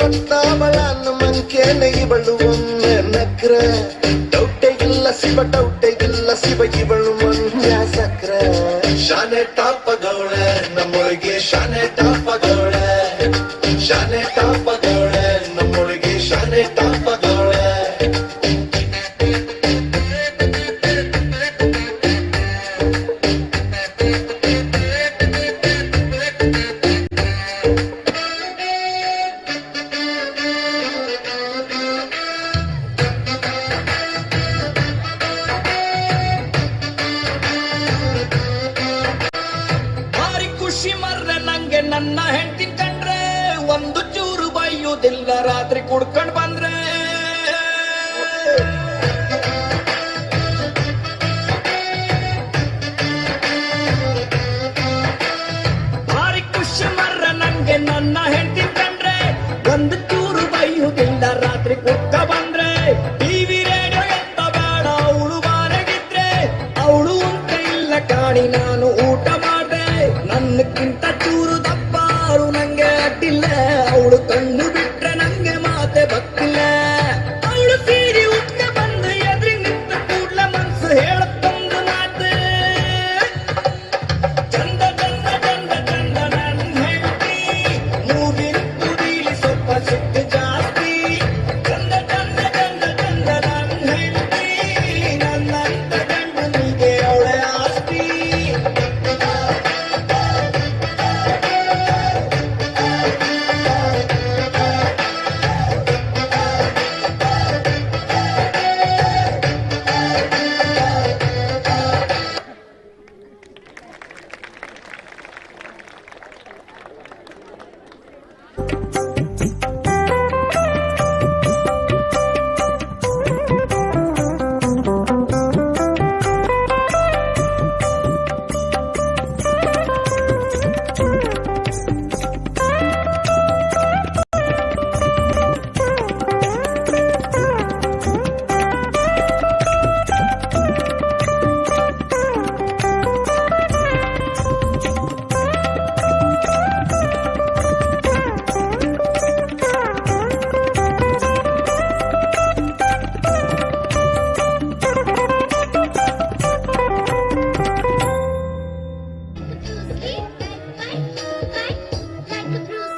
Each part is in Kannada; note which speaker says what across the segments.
Speaker 1: ರತ್ನಾವಳನ್ನು ಮಂಕೇನೆ ಇವಳು ಒಮ್ಮೆ ನಕ್ರ ಡೌಟೆ ಇಲ್ಲ ಶಿವ ಇವಳು ಮಂಡ್ಯ ಸಕ್ರ ಶಾನೆ ಟಾಪಗೌಳೆ ನಮ್ಮೊಳಗೆ ಶಾನೆ ಟಾಪಗೌಳೆ ನಮ್ಮೊಳಗೆ ಶಾನೆ ಟಾಪಗೌಳೆ
Speaker 2: ನನ್ನ ಹೆಂಡತಿ ಕಂಡ್ರೆ ಒಂದು ಚೂರು ಬೈಯುವುದಿಲ್ಲ ರಾತ್ರಿ ಕುಡ್ಕೊಂಡ್ ಬಂದ್ರೆ ಭಾರಿ ಖುಷಿ ಮರ್ರ ನಂಗೆ ನನ್ನ ಹೆಂಡತಿ ಕಂಡ್ರೆ ಒಂದು ಚೂರು ಬೈಯುವುದಿಲ್ಲ ರಾತ್ರಿ ಕುಡ್ಕ ಬಂದ್ರೆ ಟಿವಿ ರೇಡಿಯೋ ಎಂತ ಬೇಡ ಅವಳು ಬಾರಗಿದ್ರೆ ಅವಳು ಅಂತ ಇಲ್ಲ ಕಾಣಿ ನಾನು ಊಟ ಮಾಡ್ದೆ ನನ್ನಕ್ಕಿಂತ ಚೂರು ದಪ್ಪಾರು ನಂಗೆ ಅಡ್ಡಿಲ್ಲ ಅವಳು ಕಣ್ಣು ಬಿಟ್ರೆ ನಂಗೆ ಮಾತೆ ಗೊತ್ತಿಲ್ಲ ಅವಳು ಸೀರೆ ಉಟ್ಕ ಬಂದು ಎದ್ರಿ ನಿಂತ ಕೂಡ್ಲ ಮನ್ಸು ಹೇಳತ್ತೊಂದು ಮಾತು ಚಂದ ನನ್ನ ಹೆಂಡತಿ ಮೂಗಿನ ತುದಿಲಿ ಸ್ವಲ್ಪ ಸಿಟ್ಟು ಜಾಸ್ತಿ ಚಂದ ನನ್ನ ಹೆಂಡತಿ ನನ್ನಂತ ಗಂಡನಿಗೆ ಅವಳೆ ಆಸ್ತಿ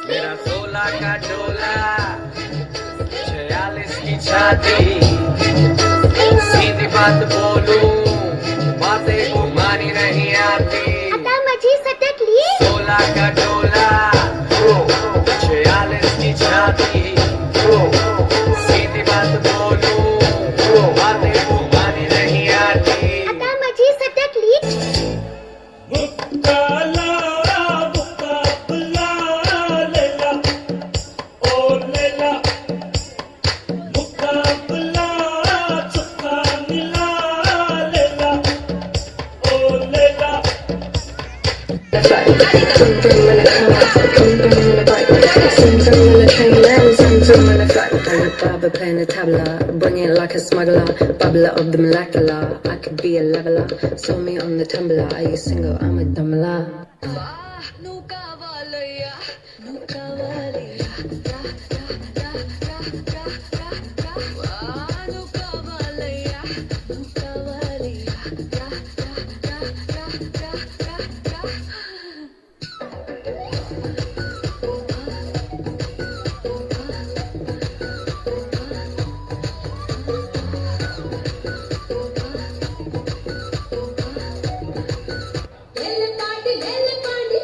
Speaker 2: मेरा 16 का डोला 46 की छाती सीधी बात बोलूं बातें घुमानी नहीं आती 16 का डोला 46 की छाती सीधी बात बोलूं बातें घुमानी नहीं आती
Speaker 3: Playing the tabla, bring it like a smuggler, bubbler of the molecular. I could be a leveler, saw me on the tumbler. Are you single? I'm a dumbler.
Speaker 4: Lele party,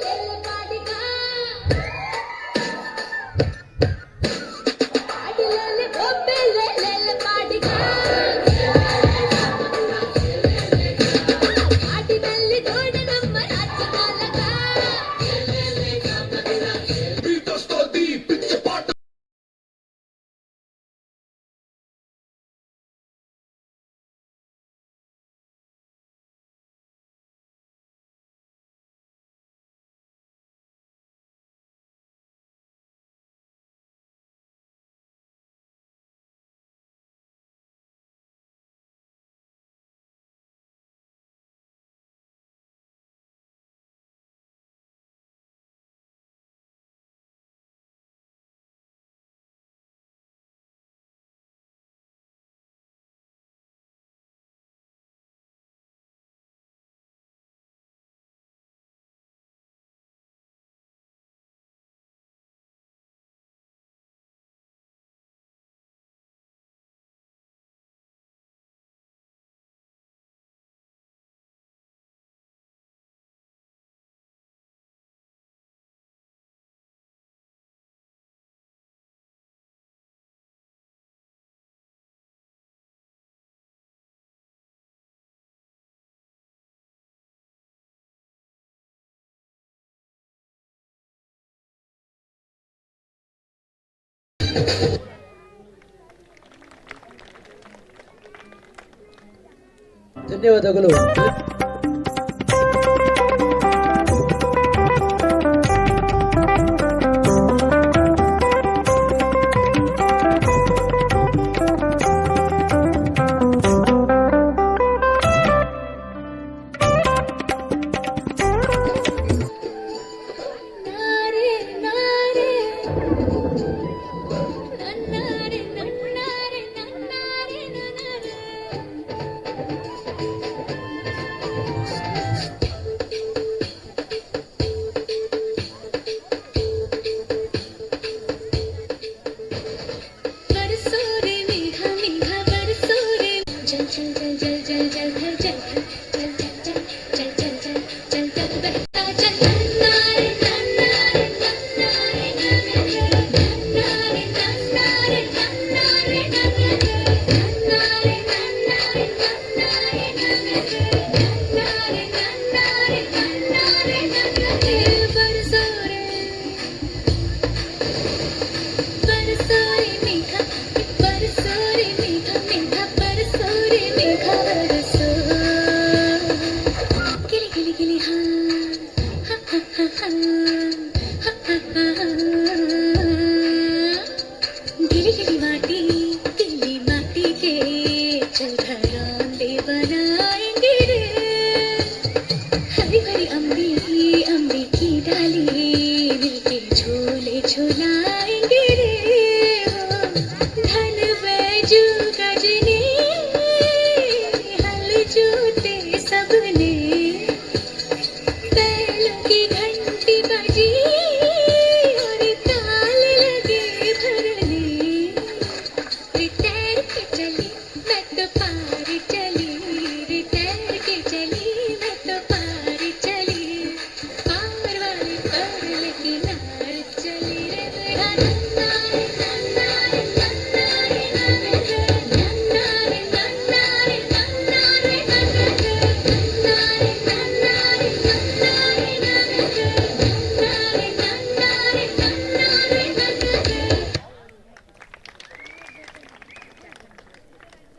Speaker 4: ಧನ್ಯವಾದಗಳು.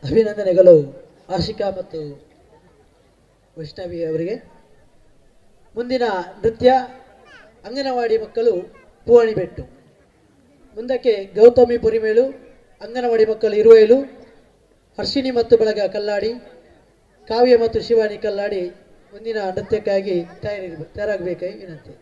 Speaker 4: ಅಭಿನಂದನೆಗಳು ಆಶಿಕಾ ಮತ್ತು ವೈಷ್ಣವಿ ಅವರಿಗೆ. ಮುಂದಿನ ನೃತ್ಯ ಅಂಗನವಾಡಿ ಮಕ್ಕಳು ಪೂವಣಿಬೆಟ್ಟು. ಮುಂದಕ್ಕೆ ಗೌತಮಿ ಪುರಿಮೇಳು, ಅಂಗನವಾಡಿ ಮಕ್ಕಳು ಇರುವೆಲು, ಹರ್ಷಿಣಿ ಮತ್ತು ಬಳಗ ಕಲ್ಲಾಡಿ, ಕಾವ್ಯ ಮತ್ತು ಶಿವಾನಿ ಕಲ್ಲಾಡಿ ಮುಂದಿನ ನೃತ್ಯಕ್ಕಾಗಿ ತಯಾರಾಗಬೇಕಾಗಿ ವಿನಂತಿ.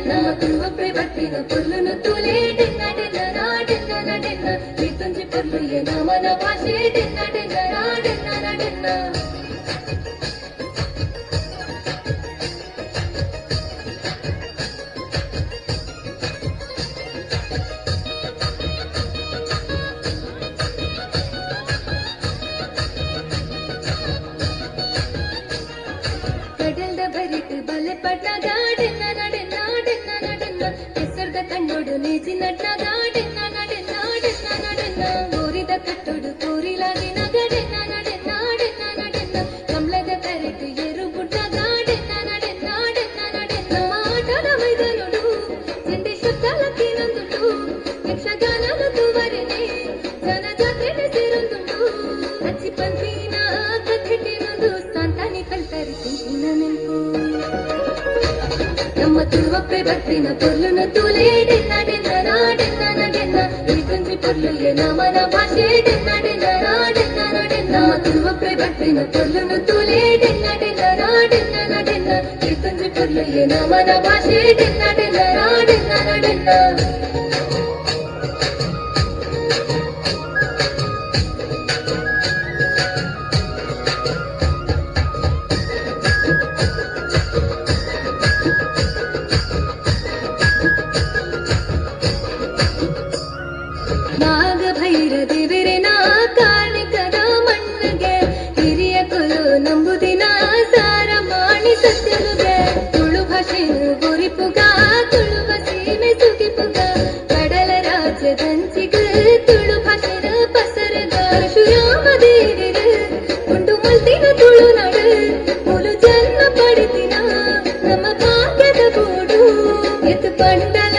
Speaker 3: ನಮ್ಮ ತುಳುವಪ್ಪೆ ಬರ್ತಿನ ಪೊರ್ಲುನು ತೂಲೆ ಡೆನ್ನ ಡೆನ್ನ ನಾ ಡೆನ್ನ ನ ಡೆನ್ನ ಈ ತುಂಜಿ ಪೊರ್ಲು ಏನ ಮನ ಭಾಷೆ ಡೆನ್ನ ಡೆನ್ನ ನಾ ಡೆನ್ನ ನ ಡೆನ್ನ ಕಡಲ್ದ ಬರಿಟ್ ಬಲೆ ಪಟ್ನಾಗ ಡೆನ್ನ ನ ಡೆನ್ನ ಡೆನ್ನ ನ ಡೆನ್ನ ಹೆಸರ್ದ ಕಣ್ಣೋಡು ನೇಜಿ ನಟ್ನಾಗ ಡೆನ್ನ ನ ಡೆನ್ನ ಡೆನ್ನ ನ ಡೆನ್ನ ಕೋರಿದ ಕಟ್ಟೋಡು ಕೋರಿಲಾಗಿನಾಗ ಡೆನ್ನ ನ ಡೆನ್ನ ಡೆನ್ನ ನ ಡೆನ್ನ ಕಮಲದ ಕರೆಟ್ ಏರು ಗುಡ್ಡಾಗ ಡೆನ್ನ ನ ಡೆನ್ನ ಡೆನ್ನ ನ ಡೆನ್ನ ಆಟದ ಮೈದಾನೋಡು ಚೆಂಡೆ ಶಬ್ದಾಲಕ್ಕಿ ನಂದುಂಡು ಯಕ್ಷಗಾನದ ತೂವರೆನೆ ಜನ ಜಾತ್ರೆನೆ ಸೇರೊಂದುಂಡು ಅಚ್ಚಿ ಪಂಪಿನ ಕಥೆಟಿನೊಂದು ಸಾಂತಾನಿ ಕಲ್ತರಿ ತಿಂಚಿನ ನೆನಪು ನಮ್ಮ ತುಳುವಪ್ಪೆ ಬರ್ತಿನ ಪೊರ್ಲುನ ತೂಲೆ ಡೆನ್ನ ಡೆನ್ನ ನಾ ಡೆನ್ನ ನ ಡೆನ್ನ ಈ ತುಂಜಿ ಪೊರ್ಲು ಏನ ಮನ ಭಾಷೆ ಡೆನ್ನ ಡೆನ್ನ ನಾ ಡೆನ್ನ ನ ಡೆನ್ನ ನಮ್ಮ ತುಳುವಪ್ಪೆ ಬರ್ತಿನ ಪೊರ್ಲುನ ತೂಲೆ ಡೆನ್ನ ಡೆನ್ನ ನಾ ಡೆನ್ನ ನ ಡೆನ್ನ ಈ ತುಂಜಿ ಪೊರ್ಲು ಏನ ಮನ ಭಾಷೆ ಡೆನ್ನ ಡೆನ್ನ ನಾ ಡೆನ್ನ ನ ಡೆನ್ನ ನಾಗಭೈರ ದೇವರಿನ ಕಾರ್ಣಿಕದ ಮಣ್ಣಿಗೆ ಹಿರಿಯ ಕುಲು ನಂಬುದಿನ ಸಾರ ಮಾಡಿ ಸತ್ಯನುಗೆ ತುಳು ಭಾಷೆ ಗುರಿಪುಗ ತುಳುವ ಸೀಮೆ ಸುಗಿಪುಗ ಕಡಲ ರಾಜ್ಯದಂಚಿಗ ತುಳು ಭಾಷೆದ ಪಸರದ ಪರಶುರಾಮ ದೇವಿರ ಉಂಡು ಮಲ್ತಿನ ತುಳುನಾಡು ಮುಲು ಜನ್ಮ ಪಡೆದಿನ ನಮ್ಮ ಭಾಗ್ಯದ ಗೋಡು ಎತ್ತು ಪಂಡಲ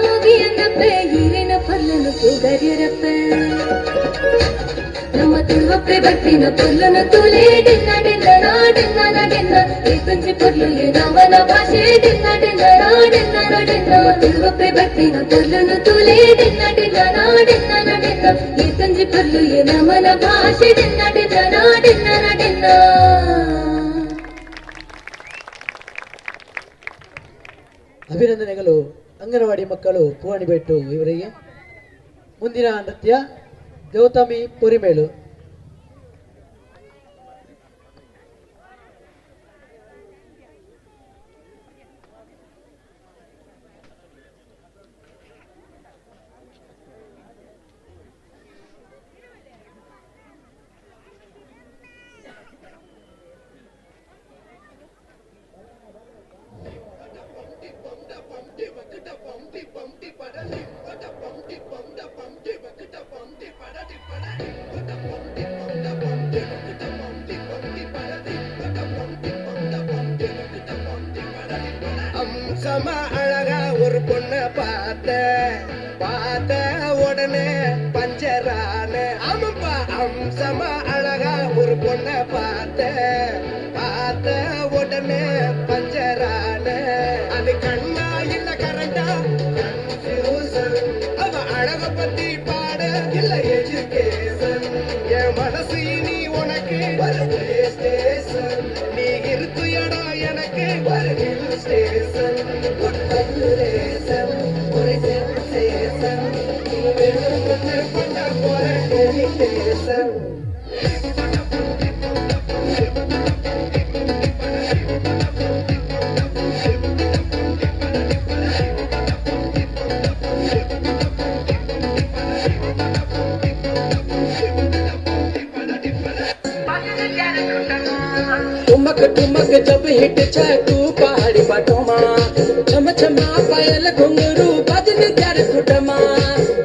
Speaker 3: ಮುಗಿಯನಪ್ಪೆ ಹಿರಿನ ಪೊರ್ಲನು ಕೂಗರ್ಯರಪ್ಪ ನಮ್ಮ ತುಳುವಪ್ಪೆ ಬರ್ತಿನ ಪೊರ್ಲನು ತೂಲೆ ಡೆನ್ನ ಡೆನ್ನ ನಾ ಡೆನ್ನ ನ ಡೆನ್ನ ಈ ತುಂಜಿ ಪೊರ್ಲು ಏನ ಮನ ಭಾಷೆ ಡೆನ್ನ ಡೆನ್ನ ನಾ ಡೆನ್ನ ನ ಡೆನ್ನ ನಮ್ಮ ತುಳುವಪ್ಪೆ ಬರ್ತಿನ ಪೊರ್ಲನು ತೂಲೆ ಡೆನ್ನ ಡೆನ್ನ ನಾ ಡೆನ್ನ ನ ಡೆನ್ನ ಈ ತುಂಜಿ ಪೊರ್ಲು ಏನ ಮನ ಭಾಷೆ ಡೆನ್ನ ಡೆನ್ನ ನಾ ಡೆನ್ನ ನ ಡೆನ್ನ
Speaker 4: ಅಭಿನಂದನೆಗಳು ಅಂಗನವಾಡಿ ಮಕ್ಕಳು ಪೂವಣಿಬೆಟ್ಟು ಇವರಿಗೆ. ಮುಂದಿನ ನೃತ್ಯ ಗೌತಮಿ ಪೊರಿಮೇಳು.
Speaker 1: அம்சமா அழகா ஒரு பொண்ண பார்த்த உடனே பஞ்சரான ஆமாப்பா அம்சமா அழகா ஒரு பொண்ண பார்த்த உடனே பஞ்சரான அது கண்ணா இல்ல கரண்டா கன்ஃபியூசன் அவ அழக பத்தி பாட இல்ல எஜுகேஷன் என் மனசு நீ உனக்கு வருது ஸ்டேஷன் நீ இருக்கு இடம் எனக்கு வருது ஸ்டேஷன் ஒரு சென்சேஷன் நீ வெறும் பண்ண போற டெலிடேஷன்
Speaker 2: टुमक जब हिट तू पहाड़ी बाटोमा छम छमा पायल घुंगरू बजन त्यार खुटमा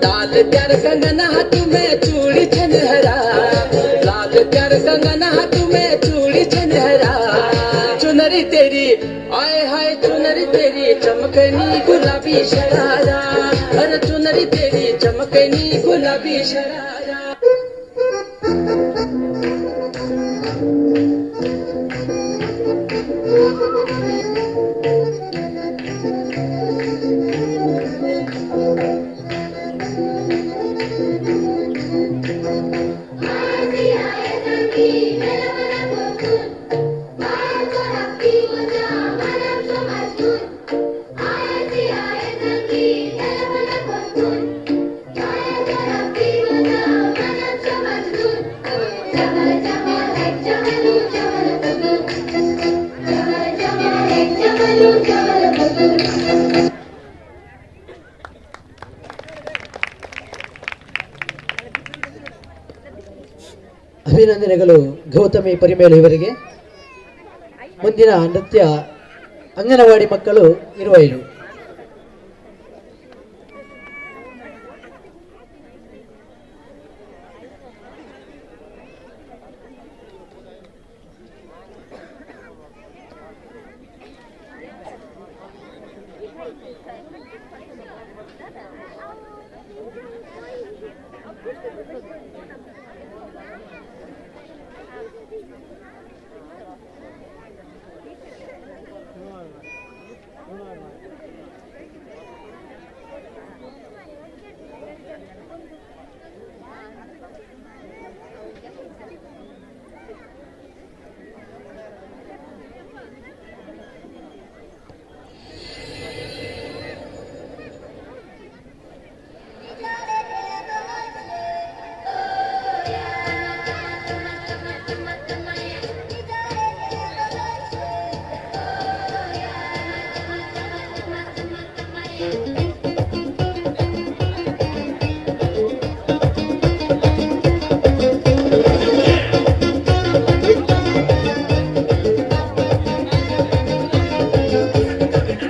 Speaker 2: लाल त्यार कंगना हाथ में चूड़ी छनहरा लाल त्यार कंगना हाथ में चूड़ी छनहरा चुनरी तेरी आए हाय चुनरी तेरी चमकनी गुलाबी शरारा अरे चुनरी तेरी चमकनी गुलाबी शरारा
Speaker 5: I
Speaker 4: ಅಭಿನಂದನೆಗಳು ಗೌತಮಿ ಪರಿಮೇಲು ಇವರಿಗೆ. ಮುಂದಿನ ನೃತ್ಯ ಅಂಗನವಾಡಿ ಮಕ್ಕಳು ಇರುವೈಲು.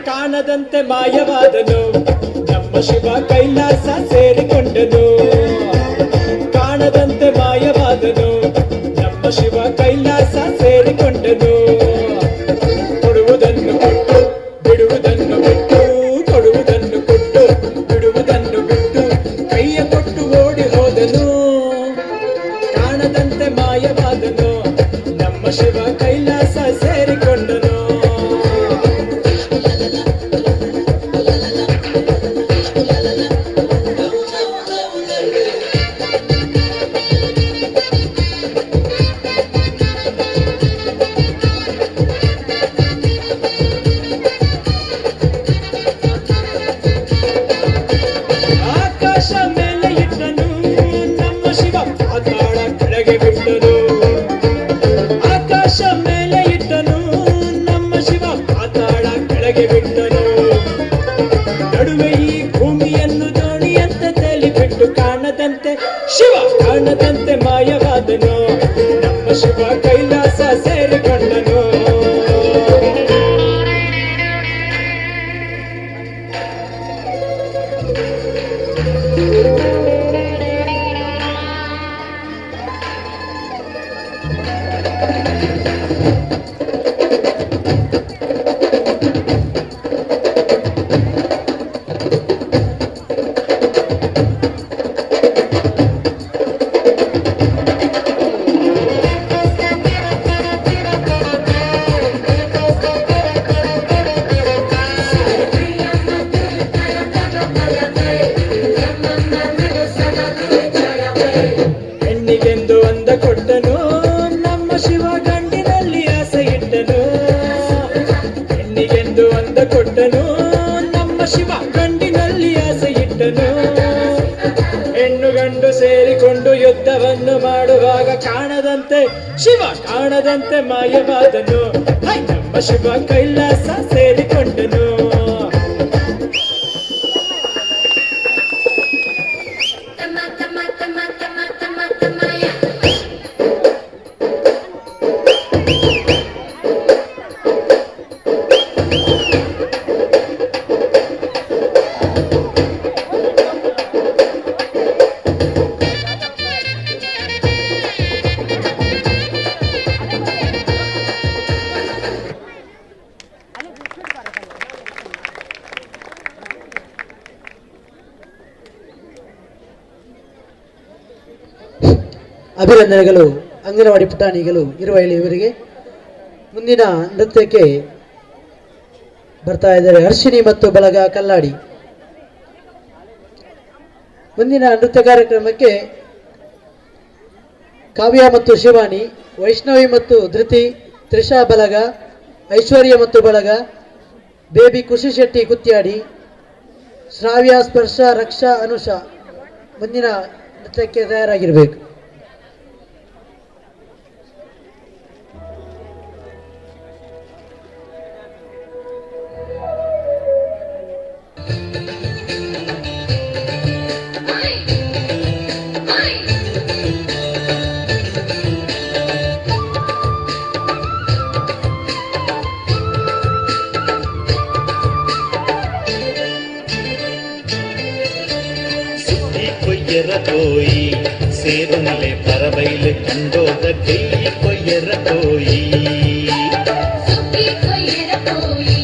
Speaker 2: ಕಾಣದಂತೆ ಮಾಯವಾದನು ನಮ್ಮ ಶಿವ ಕೈಲಾಸ ಸೇರಿಕೊಂಡನು. ಕಾಣದಂತೆ ಮಾಯವಾದನು ನಮ್ಮ ಶಿವ ಕೈಲಾಸ ಸೇರಿಕೊಂಡನು. ಕೊಡುವುದನ್ನು ಕೊಟ್ಟು ಬಿಡುವುದನ್ನು ಬಿಟ್ಟು, ಕೊಡುವುದನ್ನು ಕೊಟ್ಟು ಬಿಡುವುದನ್ನು ಬಿಟ್ಟು, ಕೈಯ ಕೊಟ್ಟು ಓಡಿ ಹೋದನು. ಕಾಣದಂತೆ ಮಾಯವಾದನು ನಮ್ಮ ಶಿವ ಕೈಲಾಸ ಸೇರಿಕೊಂಡನು. ಆಕಾಶ ಮೇಲೆ ಇಟ್ಟನು ನಮ್ಮ ಶಿವ ಪಾತಾಳ ಕೆಳಗೆ ಬಿಟ್ಟನು. ಆಕಾಶ ಮೇಲೆ ಇಟ್ಟನು ನಮ್ಮ ಶಿವ ಪಾತಾಳ ಕೆಳಗೆ ಬಿಟ್ಟನು. ನಡುವೆ ಈ ಭೂಮಿಯನ್ನು ದೋಣಿಯಂತೆ ತೇಲಿಬಿಟ್ಟು ಕಾಣದಂತೆ ಶಿವ ಕಾಣದಂತೆ ಮಾಯವಾದನು. ನಮ್ಮ ಶಿವ ಕೈಲಾಸ ಸೇರಿಕೊಂಡನು. ಹೆಣ್ಣಿಗೆಂದು ಅಂದ ಕೊಟ್ಟನು ನಮ್ಮ ಶಿವ ಗಂಡಿನಲ್ಲಿ ಆಸೆ ಇಟ್ಟನು. ಹೆಣ್ಣಿಗೆಂದು ಅಂದ ಕೊಟ್ಟನು ನಮ್ಮ ಶಿವ ಗಂಡಿನಲ್ಲಿ ಆಸೆ ಇಟ್ಟನು. ಹೆಣ್ಣು ಗಂಡು ಸೇರಿಕೊಂಡು ಯುದ್ಧವನ್ನು ಮಾಡುವಾಗ ಕಾಣದಂತೆ ಶಿವ ಕಾಣದಂತೆ ಮಾಯವಾದನು. ನಮ್ಮ ಶಿವ ಕೈಲಾಸ ಸೇರಿಕೊಂಡನು.
Speaker 4: ಅಭಿನಂದನೆಗಳು ಅಂಗನವಾಡಿ ಪುಟಾಣಿಗಳು ಇರುವೈಲು ಇವರಿಗೆ. ಮುಂದಿನ ನೃತ್ಯಕ್ಕೆ ಬರ್ತಾ ಇದ್ದಾರೆ ಹರ್ಷಿಣಿ ಮತ್ತು ಬಳಗ ಕಲ್ಲಾಡಿ. ಮುಂದಿನ ನೃತ್ಯ ಕಾರ್ಯಕ್ರಮಕ್ಕೆ ಕಾವ್ಯ ಮತ್ತು ಶಿವಾನಿ, ವೈಷ್ಣವಿ ಮತ್ತು ಧೃತಿ, ತ್ರಿಷಾ ಬಳಗ, ಐಶ್ವರ್ಯ ಮತ್ತು ಬಳಗ, ಬೇಬಿ ಖುಷಿ ಶೆಟ್ಟಿ ಕುತ್ಯಾಡಿ, ಶ್ರಾವ್ಯ ಸ್ಪರ್ಶ ರಕ್ಷಾ ಅನುಷಾ ಮುಂದಿನ ನೃತ್ಯಕ್ಕೆ ತಯಾರಾಗಿರಬೇಕು.
Speaker 5: కొయ్యర పోయి సేరునలే పరవైలు కండోద కెయ్యి కొయ్యర పోయి
Speaker 3: సుఖి కొయ్యర పోయి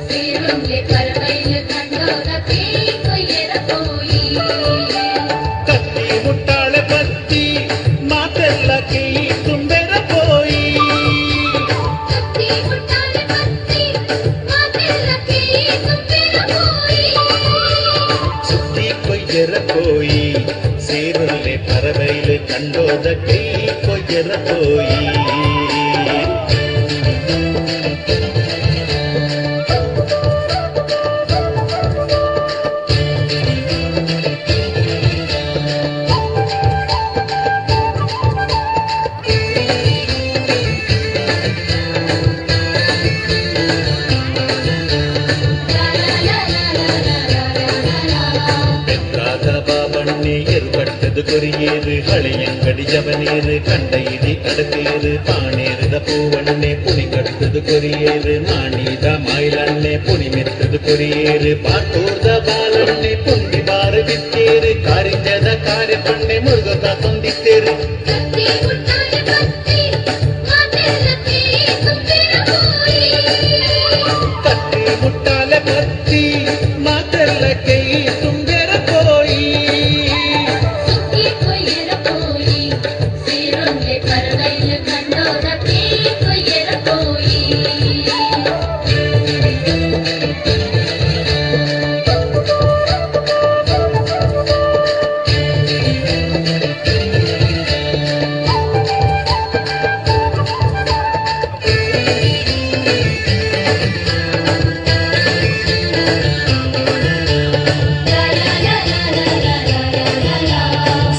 Speaker 3: సేరుంలే పరవైలు కండోద కేయి కొయ్యర పోయి
Speaker 5: కత్తి ముట్టాಳೆ పత్తి మా తెల్ల కెయ్యి తుంబెర పోయి
Speaker 3: కత్తి ముట్టాలే పత్తి మా తెల్ల కేయి తుంబెర పోయి
Speaker 5: ಸುತ್ತಿ ಕೊಯ್ಯರ పోయి ಸೇರುನಲೆ ಪರವೈಲು ಕಂಡೋದ కెయ్యి కొయ్యర పోయి ಬೆಕ್ಕಾದ ಬಾಬಣ್ಣೆ ಎರುಕಟ್ಟದು ಕೊರಿಯೇರು ಹಳೆಯಂಗಡಿ ಜವನೇರು ಕಂಡ ಇಡಿ ಅಡತೇರು ಪಾಣೇರದ ಪೂವಣ್ಣೆ ಪುಣಿ ಕಟ್ಟದು ಕೊರಿಯೇರು ಮಾಣಿದ ಮಾಯಿಲಣ್ಣೆ ಪುಣಿ ಮೆತ್ತದು ಕೊರಿಯೇರು ಪಾಟೂರ್ದ ಬಾಲಣ್ಣೆ ಪುಂಡಿ ಬಾರು ಬಿತ್ತೇರು ಕಾರಿಂಜದ ಕಾರ್ಯಪಣ್ಣೆ ಮುರುಗತ ತಂದಿತ್ತೇರು
Speaker 3: ಕತ್ತಿ ಮುಟ್ಟಾಲೆ ಪತ್ತಿ ಮಾ ತೆಲ್ಲ ಕೇಯಿ తుంబెర పోయి
Speaker 5: ಕತ್ತಿ ಮುಟ್ಟಾಲೆ ಪತ್ತಿ ಮಾತೆಲ್ಲ ಕೈ ತುಂಬೇರ ಪೋಯಿ
Speaker 3: ಸುಖಿ ಕೊಯ್ಯರ పోయి ಸೇರುಂಲೆ ಪರವೈಲು ಕಂಡೋದ ಕೇಯಿ ಕೊಯ್ಯರ పోయి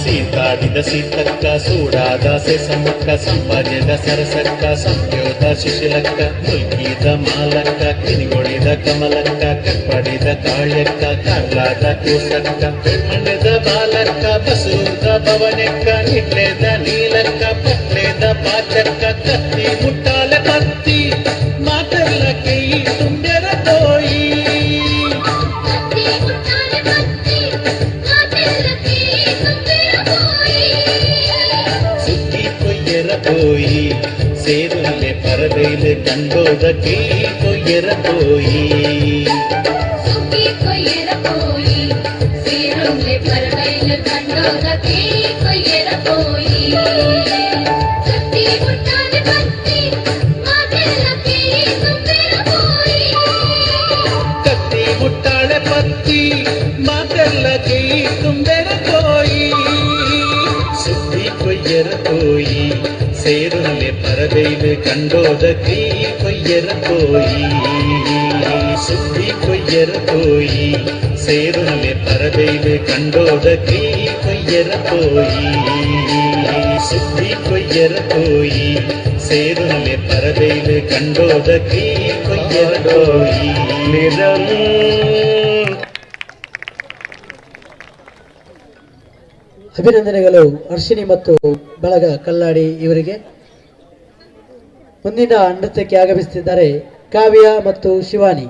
Speaker 5: ಸೀತಾಡಿದ ಸೀತಕ್ಕ ಸೂಡಾದ ಸೆಸಮಕ್ಕ ಸಂಪಾದ್ಯದ ಸರಸಕ್ಕ ಸಂಯೋದ ಶಿಶಿಲಕ್ಕ ಮುಲ್ಕಿದ ಮಾಲಕ್ಕ ಕಿನಿಗೊಳಿದ ಕಮಲಕ್ಕ ಕಪ್ಪಡಿದ ಕಾಳ್ಯಕ್ಕ ಕಾರ್ಲಾದ ಕೂಸಕ್ಕ ಮಣ್ಣದ ಬಾಲಕ್ಕ ಬಸೂರ್ದ ಭವನಕ್ಕ ನಿಟ್ಲೆದ ನೀಲಕ್ಕ ಪಟ್ಲೆದ ಪಾಚಕ್ಕ ಕತ್ತಿ ಮುಟ್ಟಾಲೆ ಪತ್ತಿ ಮಾತೆಲ್ಲ ಕೈ ತುಂಬ್ಯರ ಪೋಯಿ
Speaker 3: ಕತ್ತಿ ಮುಟ್ಟಾಲೆ ಪತ್ತಿ ಮಾ ತೆಲ್ಲ ಕೇಯಿ తుంబెర పోయి
Speaker 5: ಸುತ್ತಿ ಕೊಯ್ಯರ ಪೋಯಿ ಸೇರುಲ್ಲೆ ಪರವೈಲು ಕಂಡೋದ ಕೈ ಕೊಯ್ಯರ ಪೋಯಿ
Speaker 3: ಸುಖಿ ಕೊಯ್ಯರ పోయి ಸೇರುಂಲೆ ಪರವೈಲು ಕಂಡೋದ ಕೇಯಿ ಕೊಯ್ಯರ పోయి ಕತ್ತಿ ಮುಟ್ಟಾಲೆ ಪತ್ತಿ ಮಾ ತೆಲ್ಲ ಕೇಯಿ తుంబెర పోయి
Speaker 5: ಕತ್ತಿ ಮುಟ್ಟಾಳೆ ಪತ್ತಿ ಮಾತೆಲ್ಲ ಕೈ ತುಂಬೇರ ಪೋಯಿ ಸುತ್ತಿ ಕೊಯ್ಯರ ಪೋಯಿ ಸೇರುಲ್ಲೆ ಪರವೈಲು ಕಂಡೋದ ಕೈ ಕೊಯ್ಯರ ಪೋಯಿ ಸುತ್ತಿ ಕೊಯ್ಯರ ಪೋಯಿ ಸೇರುಲ್ಲೆ ಪರವೈಲು ಕಂಡೋದ ಕೈ ಕೊಯ್ಯರ ಪೋಯಿ ಸುತ್ತಿ ಕೊಯ್ಯರ ಪೋಯಿ ಸೇರುಲ್ಲೆ ಪರವೈಲು ಕಂಡೋದ ಕೈ ಕೊಯ್ಯರ ಪೋಯಿ
Speaker 4: ಅಭಿನಂದನೆಗಳು ಹರ್ಷಿನಿ ಮತ್ತು ಬಳಗ ಕಲ್ಲಾಡಿ ಇವರಿಗೆ. ಮುಂದಿನ ನೃತ್ಯಕ್ಕೆ ಆಗಮಿಸುತ್ತಿದ್ದಾರೆ ಕಾವ್ಯ ಮತ್ತು ಶಿವಾನಿ.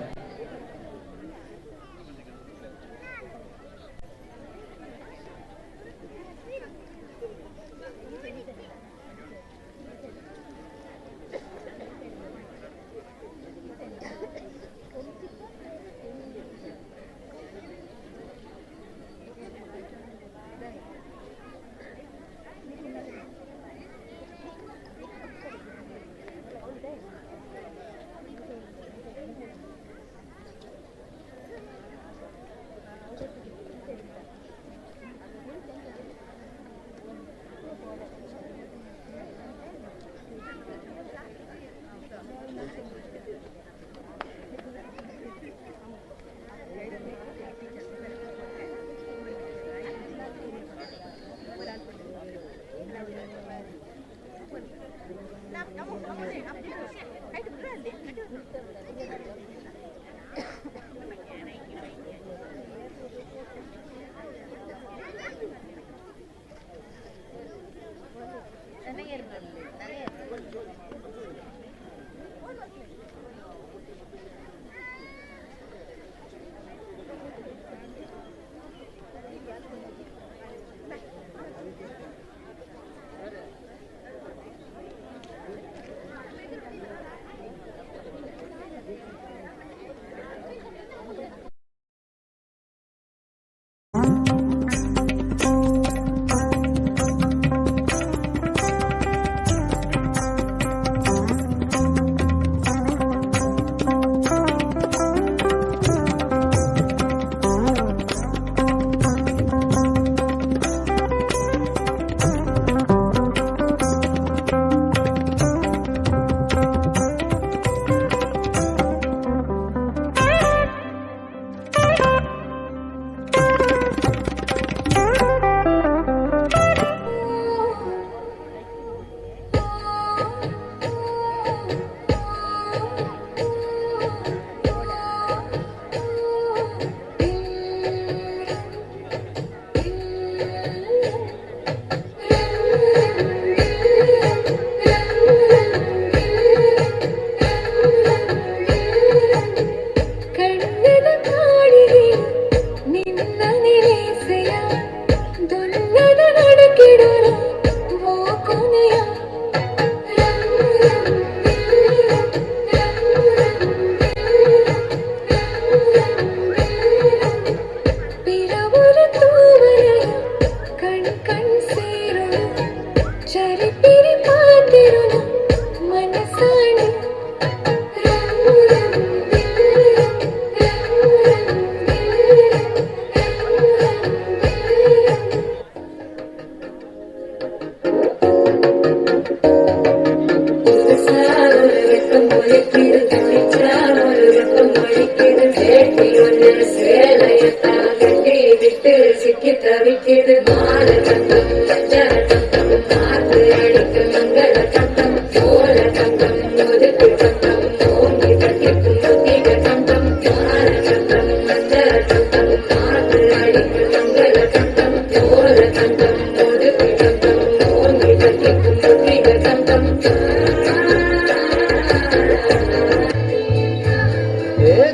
Speaker 3: விட்டு சிக்கி தவிக்கிது மால சத்தம் மஞ்சள் சத்தம் காத்து அடிக்கு மங்கள சத்தம் சோழ சத்தம் முதுக்கு சத்தம் ஓங்கி தட்டிக்கும் முத்திக சத்தம் மால சத்தம் மஞ்சள் சத்தம் காத்து அடிக்கு மங்கள சத்தம் சோழ சத்தம் முதுக்கு சத்தம் ஓங்கி தட்டிக்கும் முத்திக சத்தம்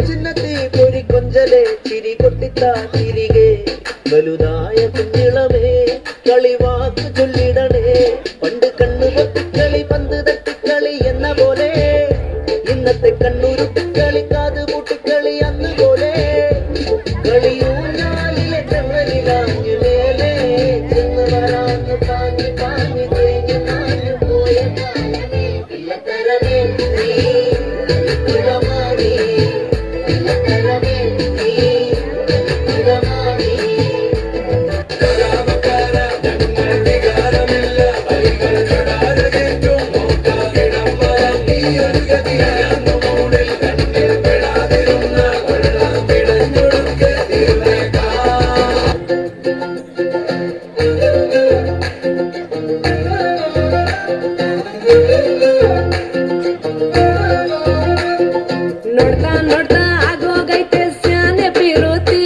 Speaker 1: ಚಿನ್ನತಿ ಪೊರಿ ಕೊಂಜಲೆ ಚಿರಿ ಕೊಟ್ಟಿದ್ದ ತಿರಿಗೆ ಬಲುದಾಯ ಕುಂಜಿಳಮೇ കളിവാക്ക് ചൊല്ലിടണേ പണ്ട് കണ്ണു പൊട്ടിക്കളി പന്ത് തട്ടിക്കളി എന്ന പോലെ ഇന്നത്തെ കണ്ണുരുട്ടിക്കളി കാത് പൂട്ടിക്കളി അന്ന് പോലെ കളിയൂഞ്ഞാലിലെ കണ്ണലിലാഞ്ഞു മേലെ ചെന്ന് വരാന്ന് പാഞ്ഞു പാഞ്ഞു കഴിഞ്ഞു നാഞ്ഞു പോയ കാലമേ ഇല്ലത്തരമേ നീ ഇളമാറി ഇല്ലത്തരമേ നീ ഇളമാറി
Speaker 3: ನೋಡ್ತಾ ನೋಡ್ತಾ ಆಗೋಗೈತೆ ಸ್ಯಾನೆ ಪಿರುತಿ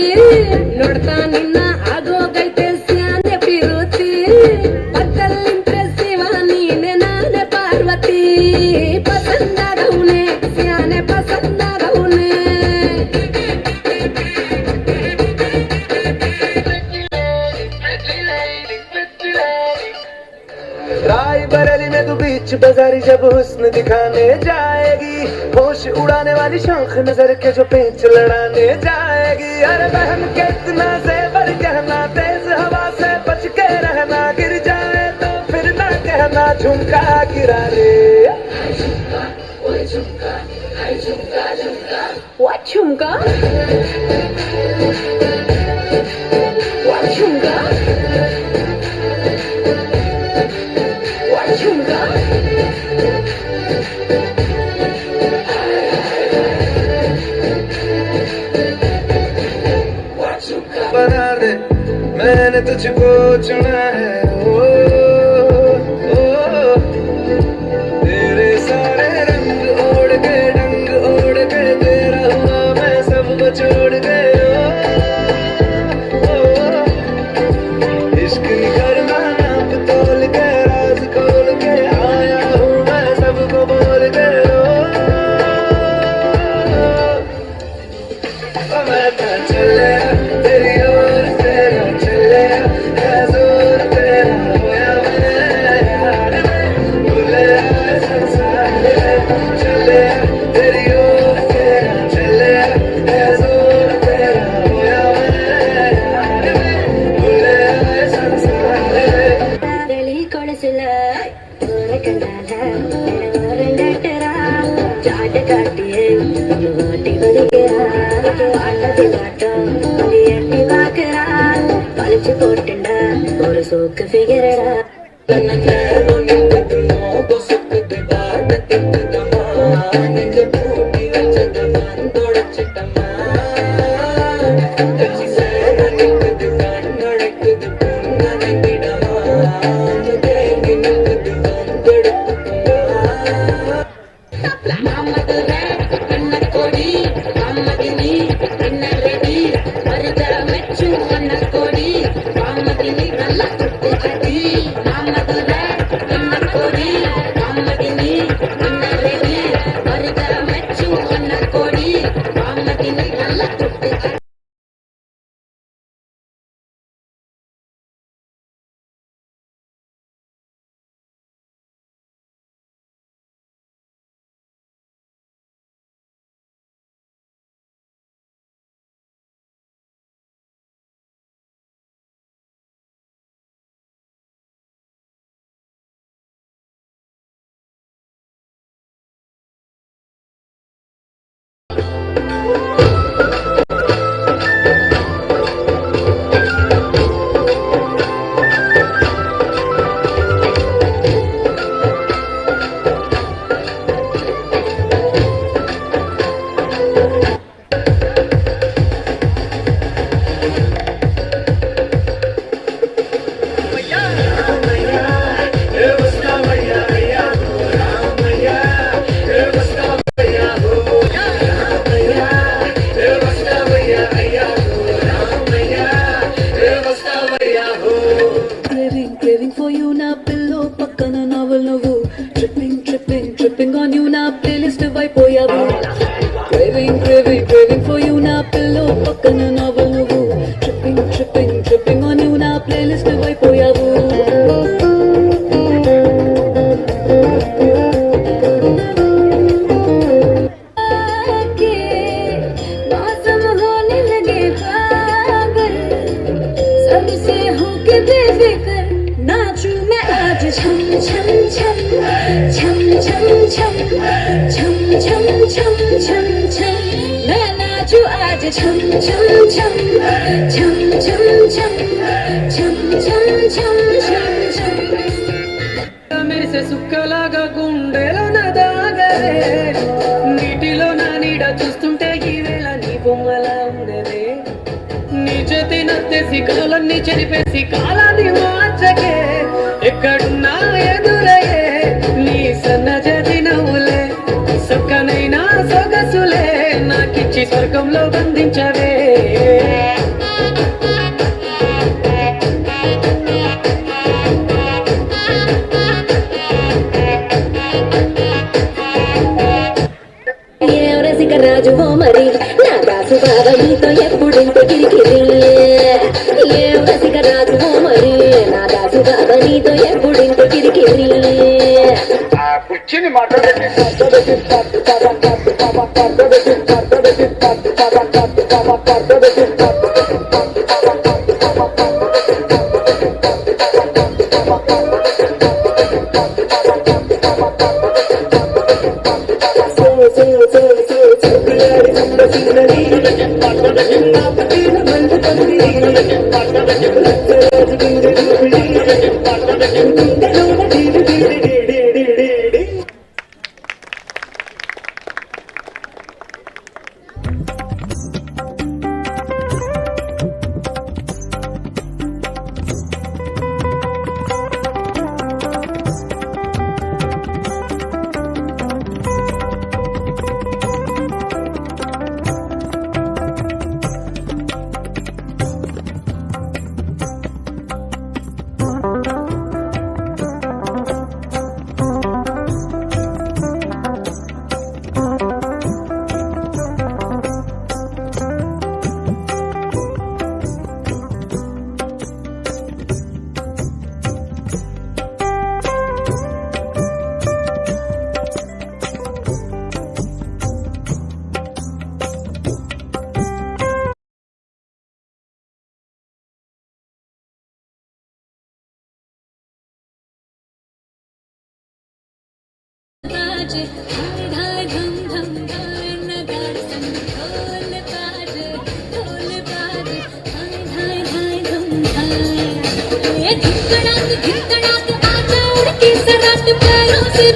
Speaker 3: ನೋಡ್ತಾ ನಿನ್ನ ಆಗೋಗೈತೆ ಸ್ಯಾನೆ ಪಿರುತಿ ಪಕ್ಕಲ್ಲಿಂತ್ರೆ ಶಿವ ನೀನೆ ನಾನೆ ಪಾರ್ವತಿ ಪಸಂದಾಗವ್ನೆ ಸ್ಯಾನೆ ಪಸಂದಾಗವ್ನೆ
Speaker 1: रायबरेली में तू बीच बाजारी जब हुस्न दिखाने जाएगी होश उड़ाने वाली शौक नजर के जो पेच लड़ाने जाएगी अरे बहन कितना जेवर कहना तेज हवा से बच के रहना गिर जाए तो फिर ना कहना झुमका गिरा रे
Speaker 3: What chunga? What chunga? What chunga?
Speaker 1: बना दे मैंने तुझको चुना है ओ, ओ, तेरे सारे रंग ओढ़ के डंग ओढ़ के तेरा हुआ मैं सबको छोड़ के ओ, इश्क नहीं करना नाप तोल के राज खोल के आया हूँ मैं सबको बोल के मैं तो चले तेरी ओर तेरा चले जोर तेरा होया मैं यार भूले संसार चले तेरी ओर तेरा चले जोर तेरा होया मैं यार भूले संसार
Speaker 3: ಬೆಳಿ ಕೊಳಸಿಲ್ಲ ಊರ ಕಂಡಾಲ ರಂಗಟ್ಟರ ಚಾಟ ಕಾಟಿಯೇ ಓಟಿ ಬದಿಗೆರ ಆಟದಿಲಾಟ ಅಲ್ಲಿ ಎಟ್ಟಿ ಬಾಕರ பழிச்சு போட்டுண்ட ஒரு சோக்கு ஃபிகரடா
Speaker 6: ట్రిప్పింగ్ నువ్వు నా ప్లేలిస్ట్ అయిపోయావు.
Speaker 3: नाचू मैं आज छम छम छम छम छम छम छम छम छम छम छम मैं नाचू आज छम छम छम छम छम छम छम छम छम छम छम
Speaker 1: మెరిసే సుక్కలాగా గుండెలో నా దాగలే నీటిలో నా నీడ చూస్తుంటే ఈ వేళ నీ బొమ్మలా ఉండలే నీ చేతి నత్తేసి కాలన్నీ చెరిపేసి కాలాన్ని మార్చకే ఎక్కడున్నా ఎదురయ్యే నీ సన్నజతి నవ్వులే సక్కనైనా సొగసులే నాకిచ్చి స్వర్గంలో బంధించవే
Speaker 3: రాజు మరి నా దాసు బాబా నీతో ఎప్పుడింత కిరికిరి ఏ రసిక రాజు మరి నా దాసు బాబా నీతో ఎప్పుడింత కిరికిరి
Speaker 2: కూర్చుని మాట్లాడండి.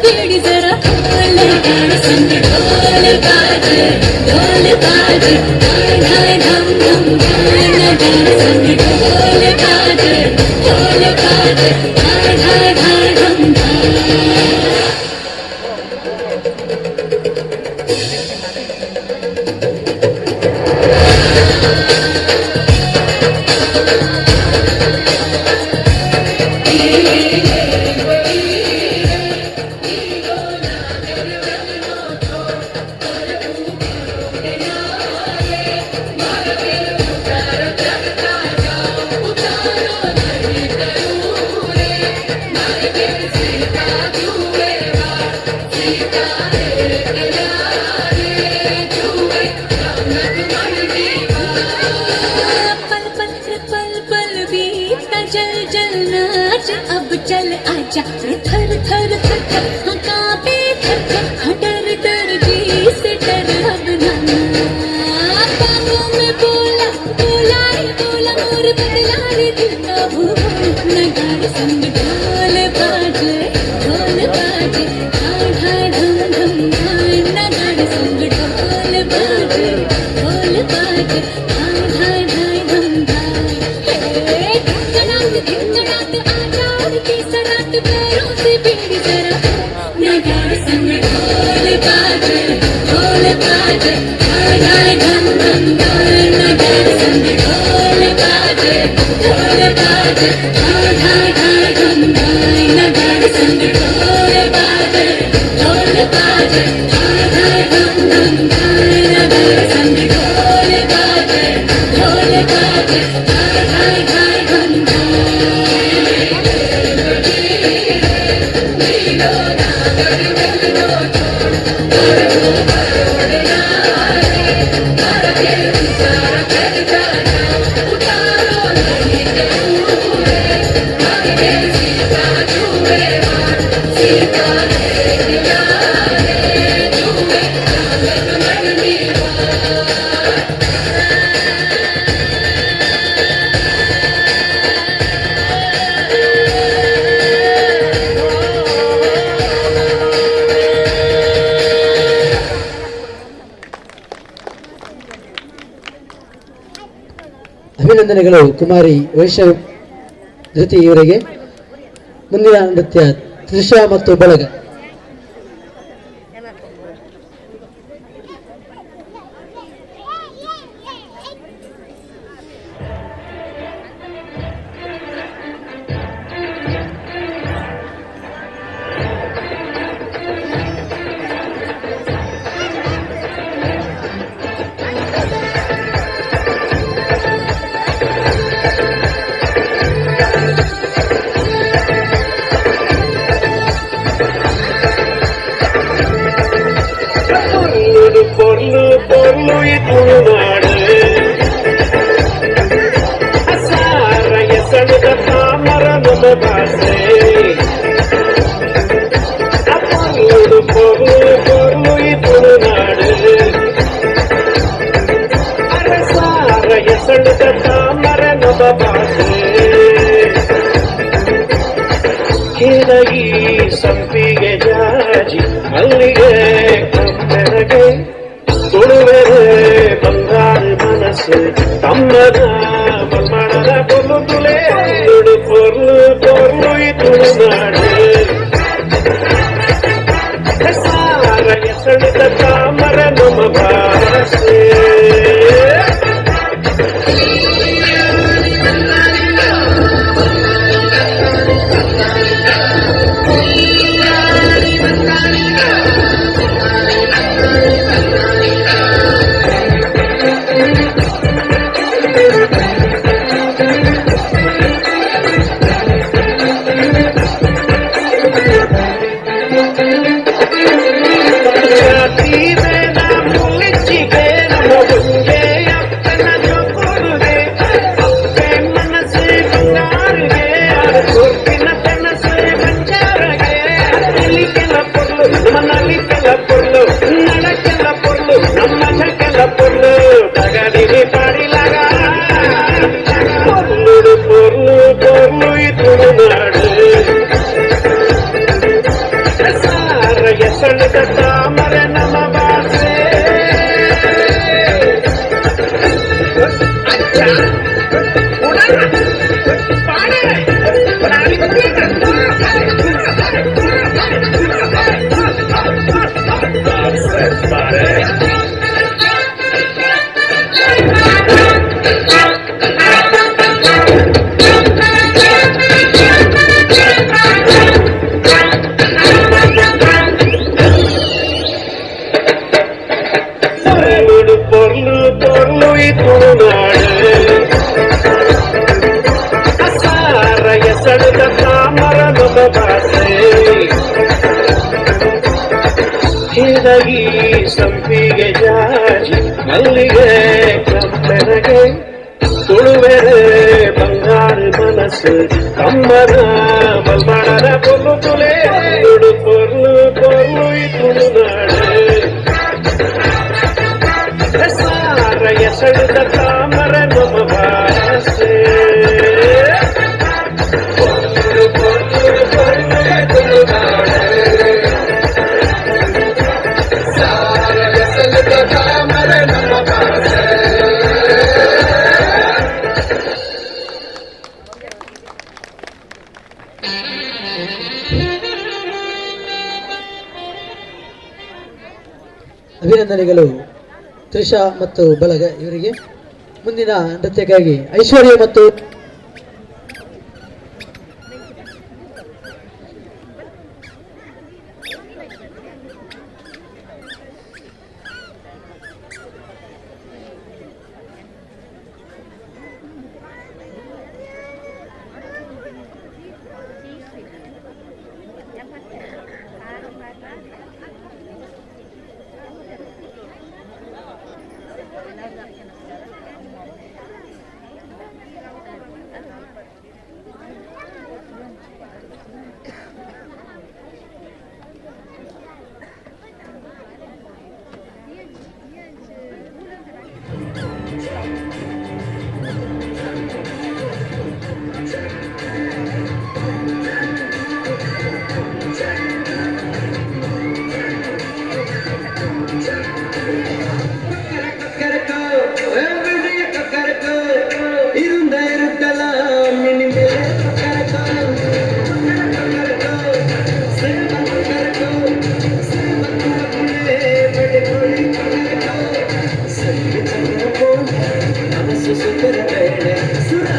Speaker 3: बेड़ी जरा ढोल संग ढोल बाजे धाय धाय धम धम धाय नगार संग ढोल बाजे धाय धाय धाय धम धाय चल आजा थर थर थर थर कांपे थर थर डर डर जी से डर अब ना बाबू में बोला बोला रे बोला मोर बदला रे दिल का भूल नगार संग ढोल बाजे हाय हाय धम धम हाय नगार संग ढोल बाजे हाय हाय हाय धम धाय धिंगड़ात आजाद की सरात पैरों से बेड़ी जरा नगार संग ढोल बाजे हाय हाय धम धम हाय नगार संग ढोल बाजे हाय हाय हाय धम हाय नगार संग ढोल बाजे हाय हाय धम धम हाय नगार संग ढोल बाजे हाय हाय
Speaker 4: ಅಭಿನಂದನೆಗಳು ಕುಮಾರಿ ವೈಷ್ಣವಿ ಧೃತಿ ಇವರಿಗೆ. ಮುಂದಿನ ನೃತ್ಯ ತ್ರಿಷಾ ಮತ್ತು ಬಳಗ.
Speaker 5: பொருளு பொருளு துணுநாடு சாரைய சடுத தாமர நம்ம பாசே பொருளு பொருளு பொருளு துணுநாடு சாரைய சடுத தாமர நம்ம பாசே ಕೆಳಗಿ ಸಂಪಿಗೆ ಜಾಜಿ ಮಲ್ಲಿಗೆ ಕಪ್ಪೆನಗೆ ತುಳುವೆರೆ ಬಂಗಾರ ಮನಸ್ಸು ತಮ್ಮದ ಮಲ್ಮಣದ ಪೊರ್ಲು ತುಳೆ ಪೊರ್ಲು ಪೊರ್ಲು ತುಳುನಾಡು ಸಾರ ಎಸಳಿದ ತಾಮರ ನಮ್ಮ ಭಾಷೆ ತಾಮರ ನಮ್ಮ ಭಾಷೆ பொருளு பொருளு துணுநாடு ಸಾರಯ ಸಡದ ತಾಮರ ನಮ್ಮ ಭಾಷೆ ಕೆಳಗಿ ಸಂಪಿಗೆ ಜಾಜಿ ಮಲ್ಲಿಗೆ ಕಪ್ಪೆನಗೆ ತುಳುವೆರೆ ಬಂಗಾರ ಮನಸ್ಸು ತಮ್ಮದ ಮಲ್ಮಣದ ಪೊರ್ಲು ತುಳೆ ಪೊರ್ಲು ಪೊರ್ಲು ತುಳುನಾಡು ಸಾರಯ ಸಡದ ತಾಮರ ನಮ್ಮ ಭಾಷೆ
Speaker 4: ಅಭಿನಂದನೆಗಳು ತ್ರಿಷಾ ಮತ್ತು ಬಳಗ ಇವರಿಗೆ. ಮುಂದಿನ ನೃತ್ಯಕ್ಕಾಗಿ ಐಶ್ವರ್ಯ ಮತ್ತು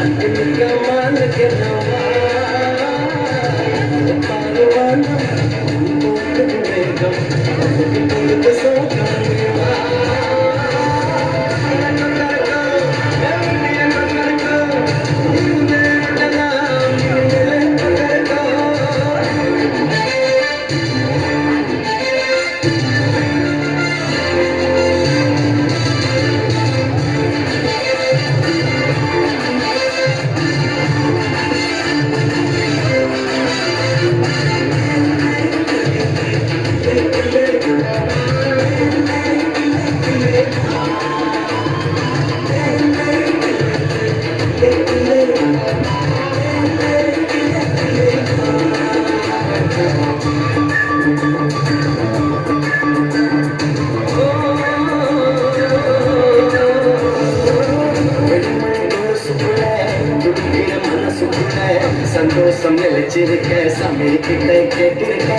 Speaker 1: कमाल के नवा पारवाना बेगम मुल्क सो कामिया संतोषम निलचिरिक समीकित केकिरिक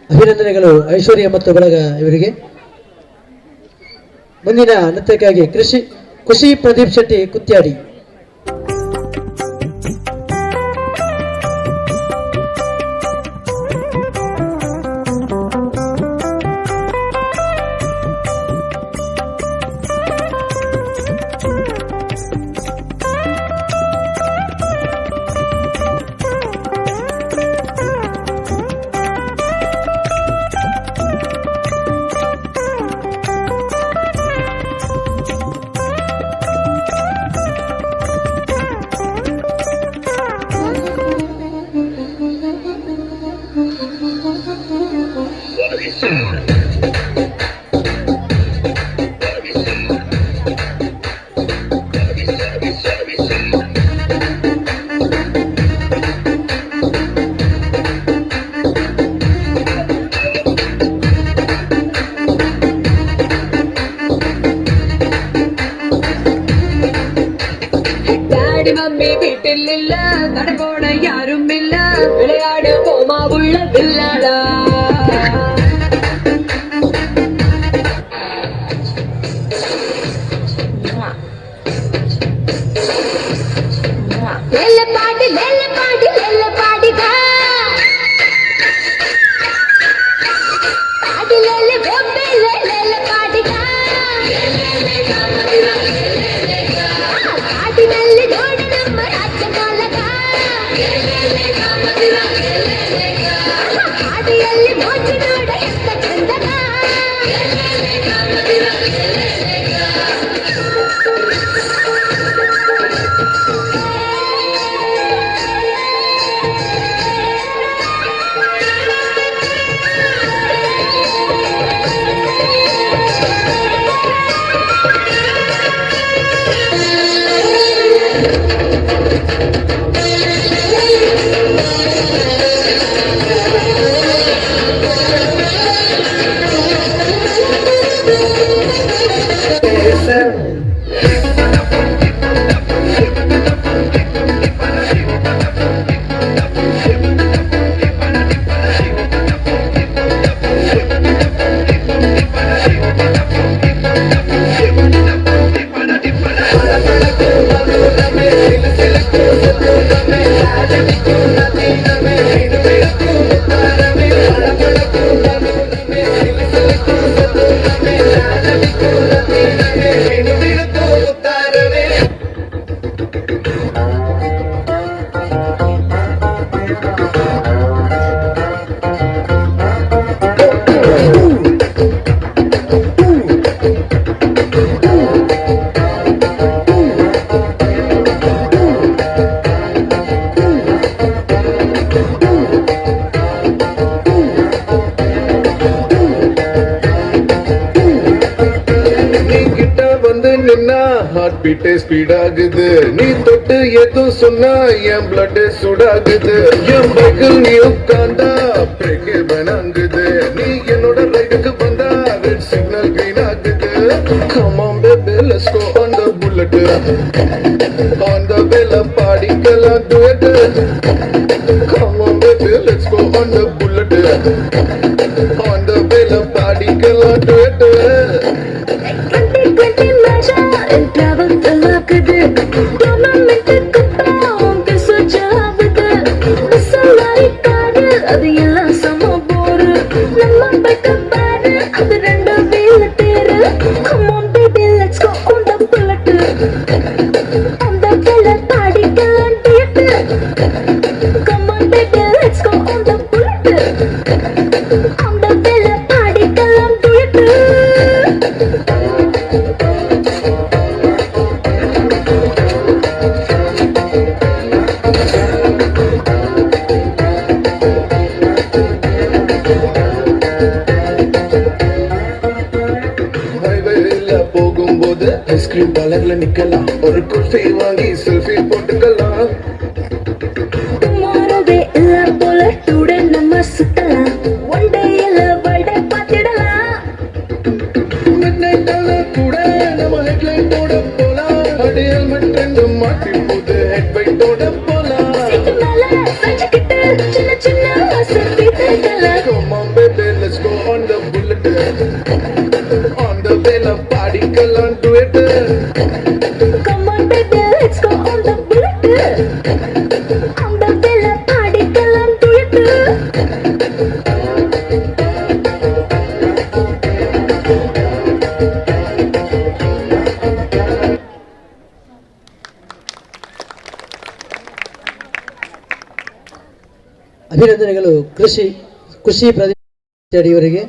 Speaker 4: ಅಭಿನಂದನೆಗಳು ಐಶ್ವರ್ಯ ಮತ್ತು ಬಳಗ ಇವರಿಗೆ. ಮುಂದಿನ ನೃತ್ಯಕ್ಕಾಗಿ ಖುಷಿ ಪ್ರದೀಪ್ ಶೆಟ್ಟಿ ಕುತ್ಯಾಡಿ.
Speaker 6: இல்ல தடை போட யாரும் இல்ல விளையாடு போமா உள்ள வில்லாடா
Speaker 7: ஹார்ட் பீட்டே ஸ்பீட் ஆகுது நீ தொட்டு எதுவும் சொன்னா என் பிளட் சுடாகுது என் பைக்கில் நீ உட்கார்ந்தா பிரேக் வேணாங்குது நீ என்னோட ரைடுக்கு வந்தா ரெட் சிக்னல் கிரீன் ஆகுது come on baby let's go on the bullet on the vela பாடிக்கலாம் duet come on baby let's go on the bullet on the vela பாடிக்கலாம் duet போகும்போது ஐஸ்கிரீம் பார்லர்ல நிக்கலாம் ஒரு குல்ஃபி வாங்கி செல்ஃபி போட்டுக்கலாம்
Speaker 8: tomorrowவே இல்ல போல டுடே நம்ம சுத்தலாம் ஒன் டே இல்ல வர்ல்ட் பார்த்திடலாம்
Speaker 7: மிட்நைட் கூட நம்ம ஹெட்லைட் போட போலாம் அடி ஹெல்மெட் ரெண்டு மாட்டி போது ஹெட் பைட் ஓட போலாம்
Speaker 8: சீட்டு மேல சஞ்சிக்கிட்டு சின்ன சின்ன செல்ஃபி எடுக்கலாம்
Speaker 7: come on baby let's go on the bullet on the vela பாடிக்கலாம் duet
Speaker 8: come on baby let's go on the bullet on the vela பாடிக்கலாம் duet
Speaker 4: ಅಭಿನಂದನೆಗಳು ಕೃಷಿ ಪ್ರದೇಶ ಅವರಿಗೆ.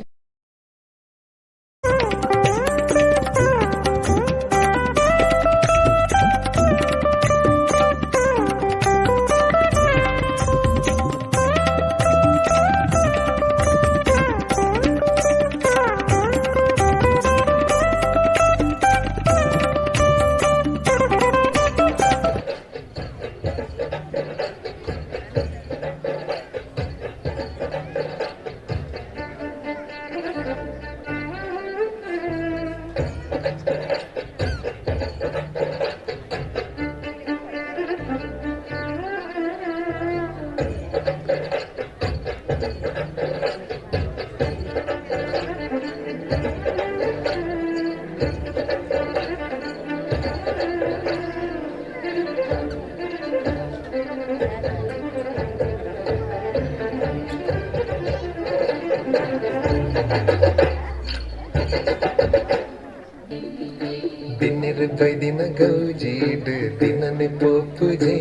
Speaker 1: ದಿನ ಗೌಜೀಡು ದಿನನೆ ಪೋಪುಜೆ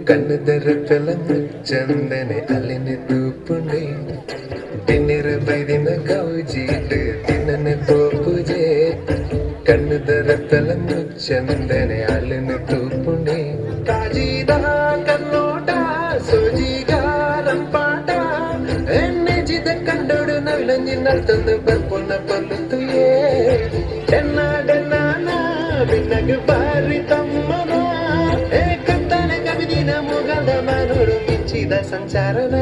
Speaker 1: ಕಣ್ಣದರ ಕಲಮ ಚಂದನೆ ಅಲೆನೆ ತೂಪುಂಡೆ ದಿನ ಗೌಜೀಡು ದಿನನೆ ಪೋಪುಜೆ ಕಣ್ಣದರ ಕಲಮ ಚಂದನೆ ಅಲೆನೆ ತೂಪುಂಡೆ ಕಾಜಿದ ಕನ್ನೋಟ ಸೋಜಿಗಾರಂಪಾಟ ಎಣ್ಣೆಜಿದ ಕಂಡೋಡು ನವಿಲಂಜಿನ ತಂದು ಬರ್ಪೊನ್ನ ಪಲ್ಲುತ್ತುಯೇ ಬಿನ್ನಗ ಬಾರಿ ತಮ್ಮನ ಏಕಂತಾನೆ ಕವಿದಿನ ಮುಗದ ಮನೋಡು ಮಿಂಚಿದ ಸಂಸಾರನ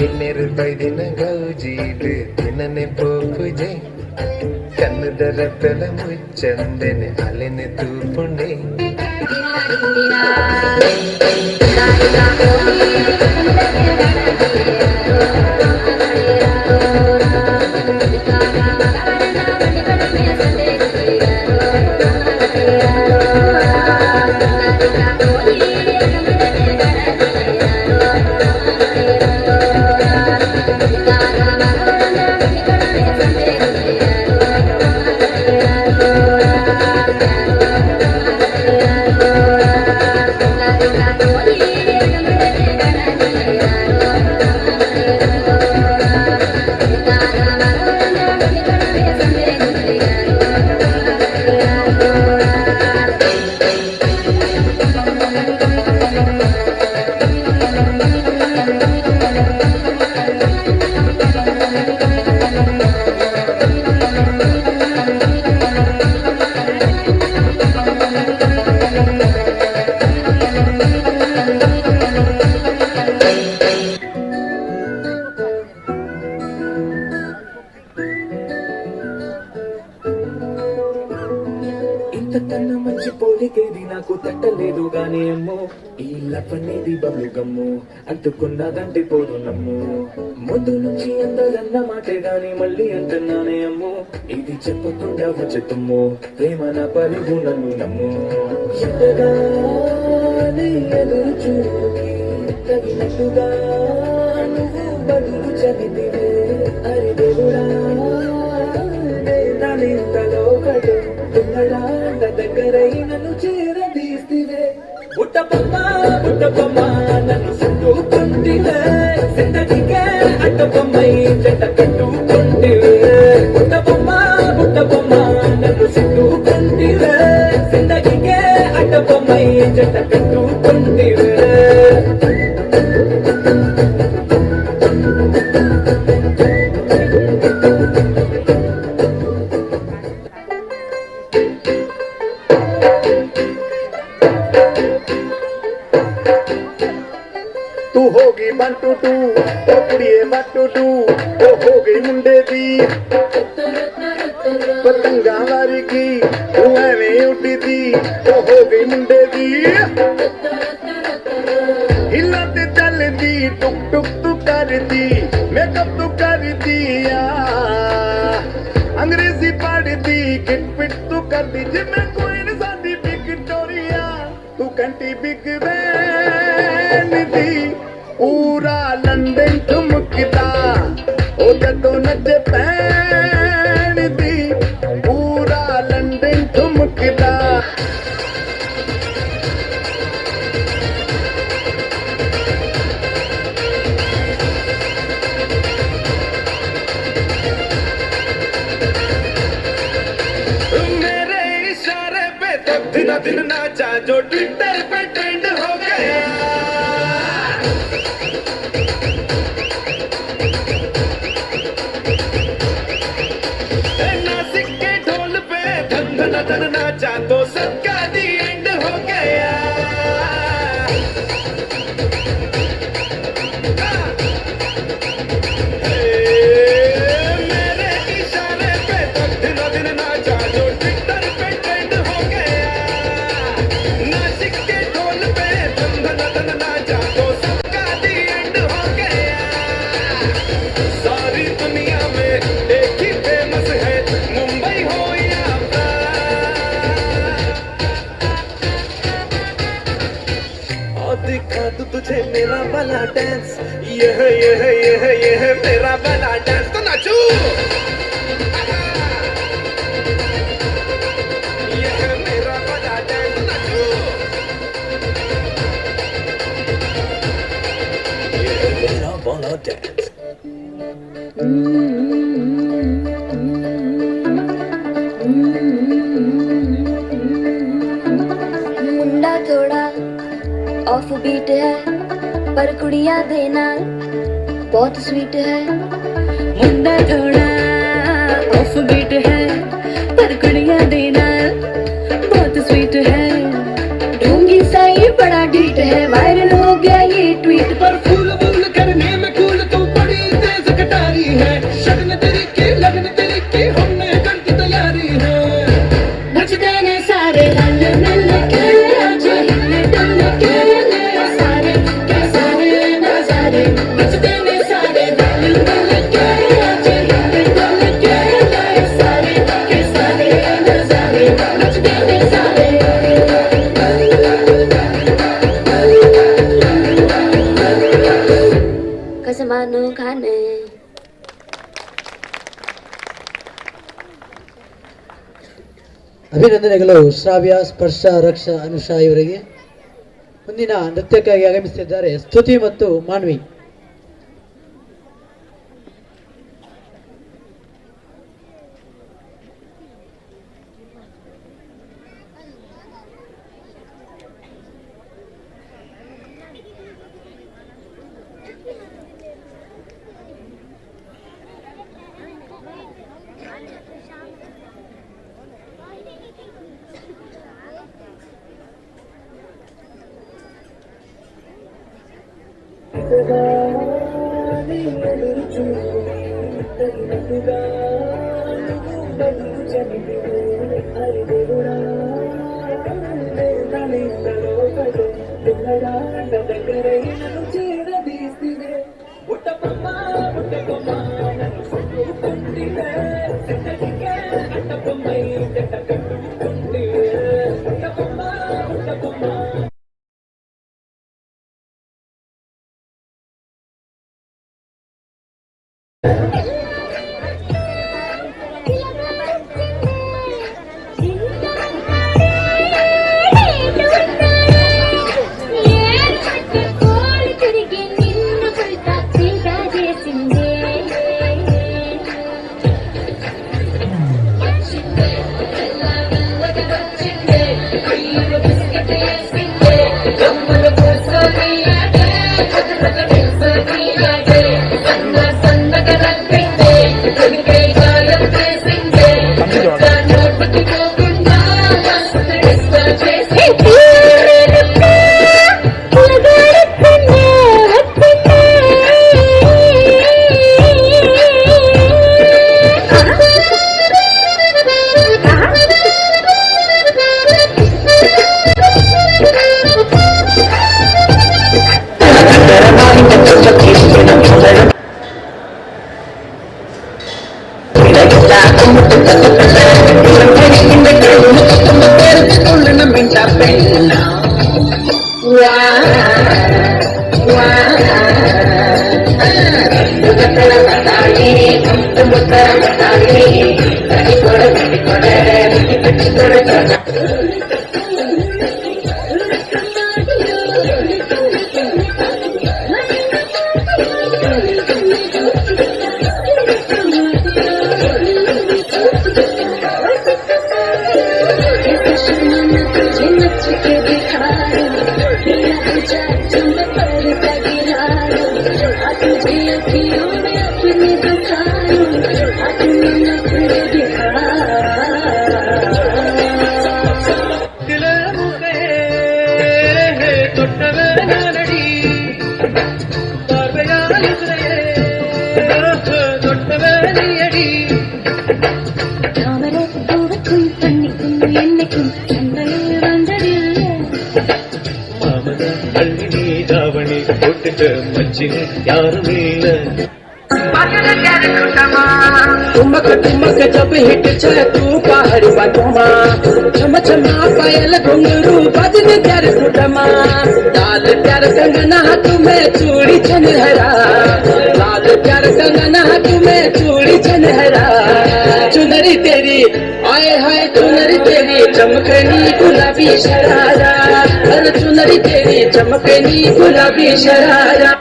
Speaker 1: ಇನ್ನೆರು ಬೈದಿನ ಗೌಜೀಡು ದಿನನೆ ಪೋಪುಜೆ ಕನ್ನದರ ತಲ ಮುಚ್ಚಂದೆನೆ ಅಲೆನೆ ತೂಪುಂಡೆ తన మంచి పోలికేది నాకు తట్టలేదు గానీ అమ్మో ఈ లపనేది బబ్లు గమ్ము అంటుకున్నదంటే పోదు నమ్ము ముందు నుంచి అందరన్న మాటే గాని మళ్ళీ అంటున్నానే అమ్మో ఇది చెప్పకుండా వచ్చుతుమ్మో ప్రేమ నా పరుగు నన్ను నమ్ము ఎదురు చూకి తగినట్టుగా నువ్వు బదులు చదివివే అరి దేవుడా నేతలో కడు దగ్గరై నన్ను చేరదీస్తివే బుట్టబొమ్మ నన్ను చుట్టుకుంటివే జిందగీకే అడ్డబొమ్మై జంట కట్టుకుంటివే బుట్టబొమ్మ నన్ను చుట్టుకుంటివే జిందగీకే అడ్డబొమ్మై జంట కట్టుకుంటివే तू होगी बंटू टू ओ कुड़िए बंटू टू ओ हो गई मुंडे दी पतंगा वारी की तू एवें उठी थी ओ हो गई मुंडे दी हिलते चल दी टुक टुक तू कर दी मेकअप तू कर दिया अंग्रेजी पढ़ दी किट पिट तू कर दी जिम्मे कोई न सादी विक्टोरिया तू कंटी बिग वैन दी पूरा लंदन ठुमकदा ओ जदों नच पैन दी पूरा लंदन ठुमकदा मेरे इशारे पे तो दिन नाचा जो ट्विटर पे ट्रेंड हो गया नाचा तो सबका दी एंड हो गया मेरे इशारे पे तो दिन नाचा जो ट्विटर पे ट्रेंड हो गया नासिक के ढोल सिखा दूं तुझे मेरा वाला डांस, यह मेरा वाला डांस, तो नाचो। यह मेरा वाला डांस, नाचो। यह मेरा वाला डांस।
Speaker 8: मुंडा थोड़ा ऑफ बीट है पर कुड़िया देना बहुत स्वीट है। मुंडा थोड़ा ऑफ बीट है पर कुड़िया देना बहुत स्वीट है। ढोंगी सा ये बड़ा डीट है, वायरल हो गया ये ट्वीट पर।
Speaker 1: फूल फूल करने में कूल तू बड़ी तेज कटारी है, शगन तेरी की लगन तेरी की हमने कर दी तैयारी है।
Speaker 8: नच देने सारे रल मिल के आज हिल डुल के सारे के सारे नजारे। नच देने सारे रल मिल के आज हिल डुल के सारे के सारे नजारे। नच देने सारे कसमानो खाने।
Speaker 4: ಅಭಿನಂದನೆಗಳು ಶ್ರಾವ್ಯ, ಸ್ಪರ್ಶ, ರಕ್ಷ, ಅನುಷಾ ಇವರಿಗೆ. ಮುಂದಿನ ನೃತ್ಯಕ್ಕಾಗಿ ಆಗಮಿಸುತ್ತಿದ್ದಾರೆ ಸ್ತುತಿ ಮತ್ತು ಮಾನ್ವಿ.
Speaker 5: ಮಾಮನ ಹಳ್ಳಿ ದಾವಣಿ ಕೊಟ್ಟಿದ್ದ ಮಜ್ಜಿಗೆ ಯಾರು ಇಲ್ಲ.
Speaker 2: ठुमक ठुमक जब हिट चले तू पहाड़ी बातोमा छम छमा पायल घुंघरू बजन प्यार कुटमा लाल प्यार कंगना तुम्हें चूड़ी छनहरा लाल प्यार कंगना तुम्हें चूड़ी छनहरा चुनरी तेरी आए हाय चुनरी तेरी चमकनी गुलाबी शरारा अरे चुनरी तेरी चमकनी गुलाबी शरारा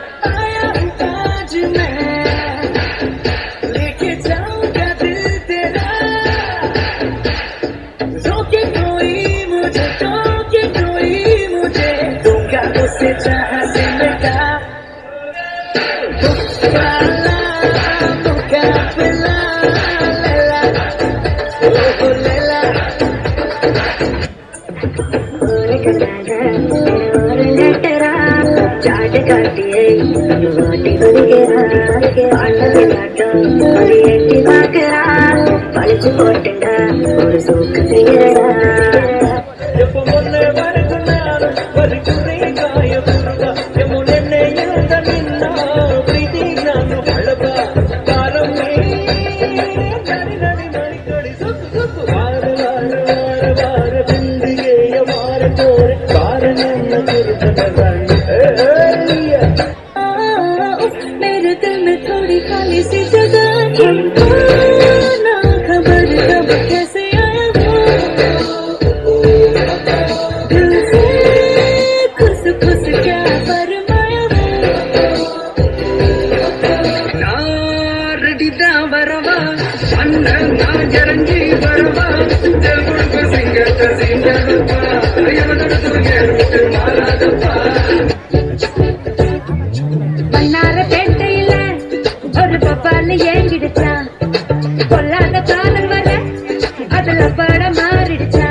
Speaker 3: मेरे दिल में थोड़ी खाली सी जगह ना खबर कब कैसे आया दिल से खुश खुश क्या फरमाया
Speaker 2: नारडिदा बरवा अन्न नाजरंगी बरवा दिल गुड़ सिंगत सिंगरवा यमदुड़ गेरुट मालादप्पा
Speaker 3: ஒரு பப்பால ஏங்கிடுச்சா பொல்லாத காலம் வர அதுல பட மாறிடுச்சா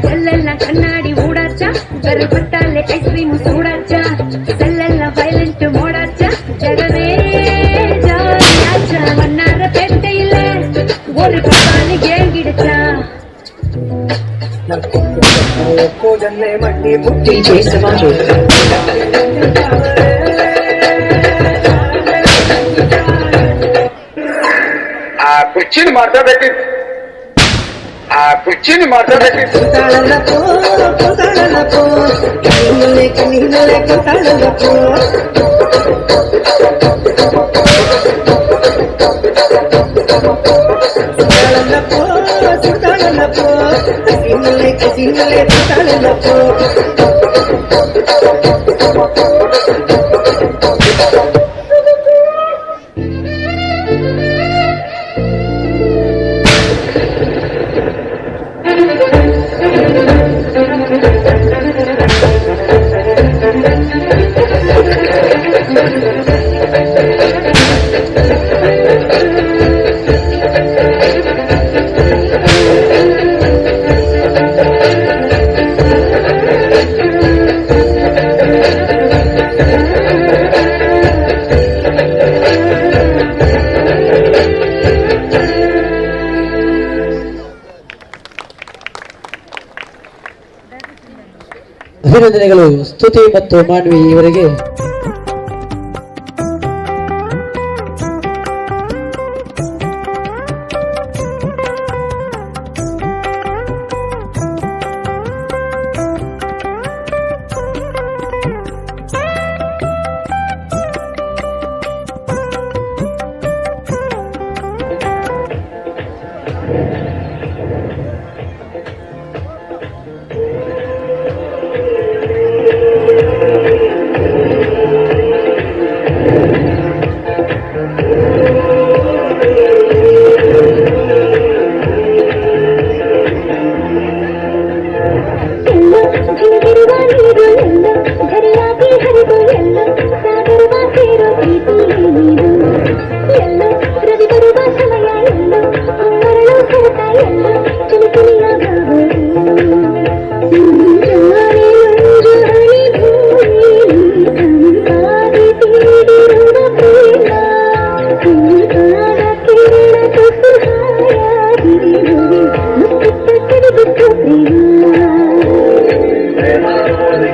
Speaker 3: செல்லெல்லாம் கண்ணாடி ஊடாச்சா கருப்பட்டாலே ஐஸ்கிரீம் சூடாச்சா செல்லெல்லாம் வயலண்ட் மோடாச்சா ஜகமே ஜாலியாச்சா மன்னார பேட்டையில ஒரு பப்பால ஏங்கிடுச்சா
Speaker 2: மண்ணி முட்டி ஜெய்சமா
Speaker 7: ಕುರ್ಚಿನ ಮಾತಾಡಬೇಕಿ ಕುರ್ಚಿನ ಮಾತಾಡಬೇಕಿ
Speaker 4: ಅಭಿನಂದನೆಗಳು ಸ್ತುತಿ ಮತ್ತು ಮಾನ್ವಿ ಇವರಿಗೆ.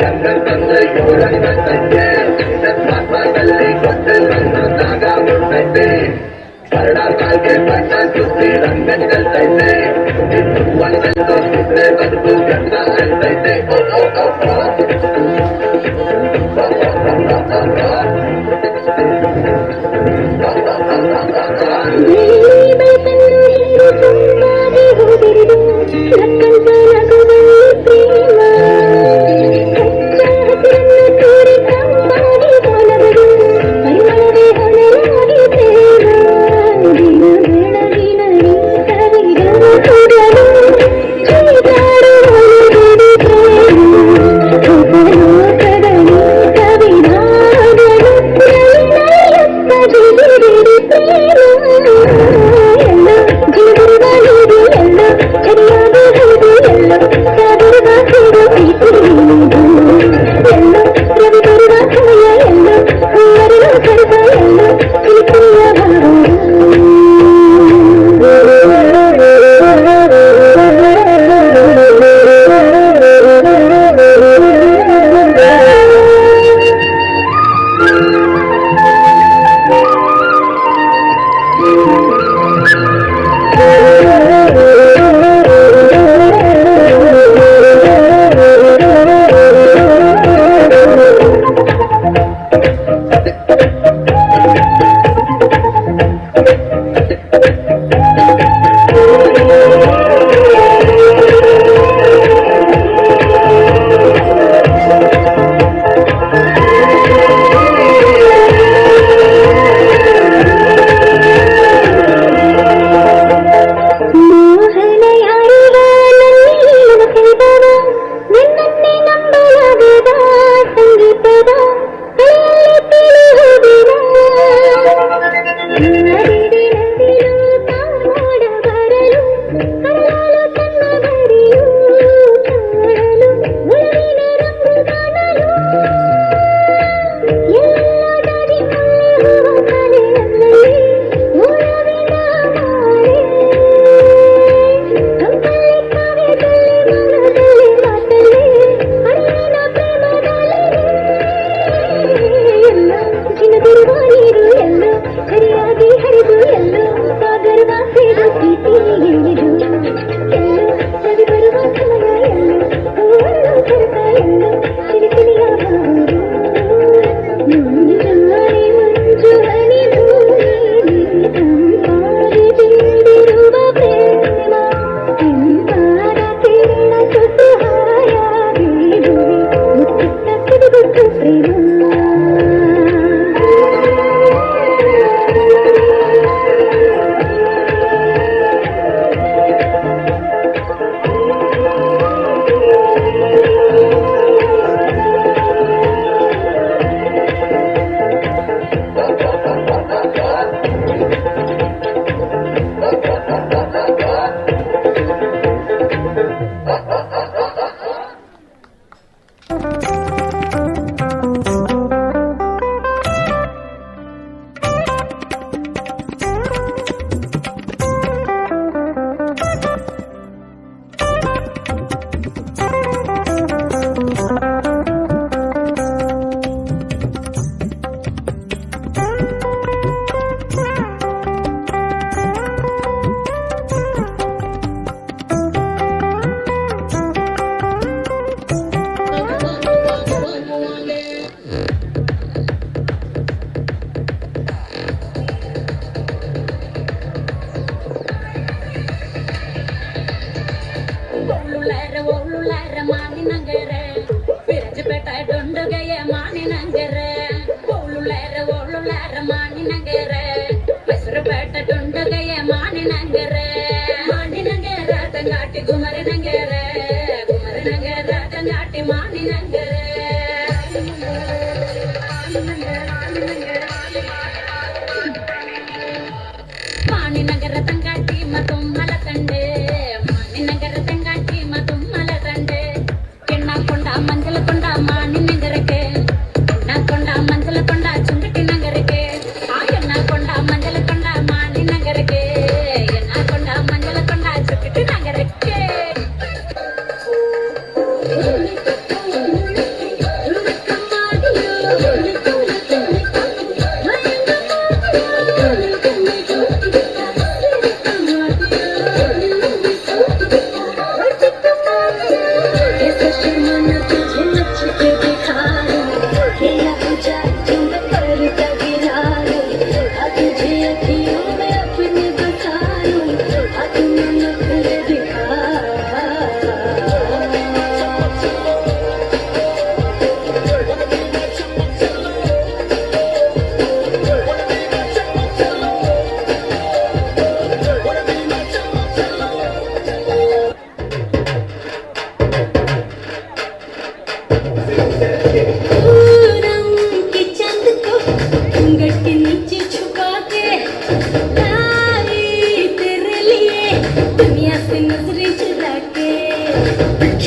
Speaker 7: ಗಂಗಲ್ ಬಂದ ಯೋಳನ ಸಂಜೆ ಸತ್ಮಾತ್ಮದಲ್ಲಿ ಕೊಟ್ಟಲ್ ಬಂದು ನಾಗ
Speaker 1: ಬರ್ತೈತೆ ಕನ್ನಡ ಕಾಲ್ಗೆ ಬಣ್ಣ ಸುದ್ದಿ ರಂಗ ಚೆಲ್ತೈತೆ ಒಂದೆಂದು ಸುದ್ದೆ ಬದುಕು ಗಂಧ ಚೆಲ್ತೈತೆ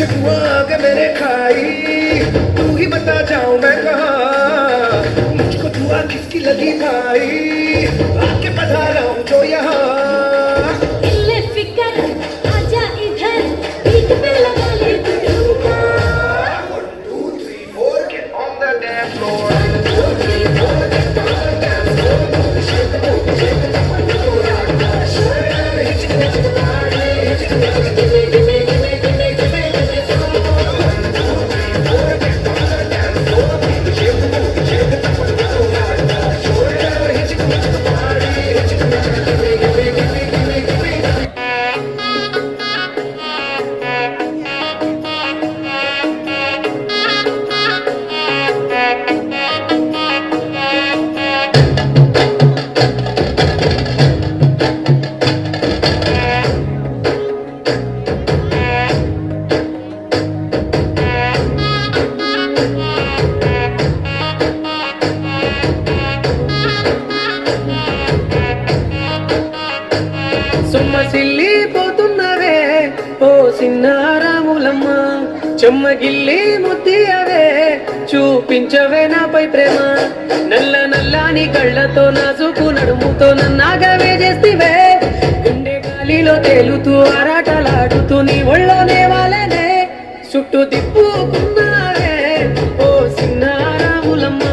Speaker 1: चकुआ के मेरे खाई, तू ही बता जाऊं मैं कहाँ, मुझको दुआ किसकी लगी भाई, आके पधारा हूँ जो यहाँ।
Speaker 3: इल्ले फिकर आजा इधर, बीट पे लगा ले तू ठुमका।
Speaker 1: 1 2 3 4 get on the dance floor.
Speaker 3: 1 2 3 4 get on the dance floor. Shake it up, shake it up, shake it up, shake it up, hit it, hit the party, hit it, hit it, give me, give me, give me, give me, give me, give me some.
Speaker 1: 1 2 3 4 get on the dance floor. Shake it up, shake it up, shake it up, shake it up, hit it, hit the party, hit it, hit it, give me, give me, give me, give me, give me. సొమ్మసిల్లిపోతున్నవే ఓ సిన్నారాములమ్మ, చెమ్మగిల్లి ముద్దియవే చూపించవే నాపై ప్రేమ, నల్ల నల్లాని కళ్ళతో నాజుకు నడుముతో నన్నాగవే చేస్తివే, గుండె గాలిలో తేలుతూ ఆరాటలాడుతూ నీ ఒళ్ళోనే వాలనే, చుట్టూ తిప్పుకున్నావే ఓ సిన్నారాములమ్మ.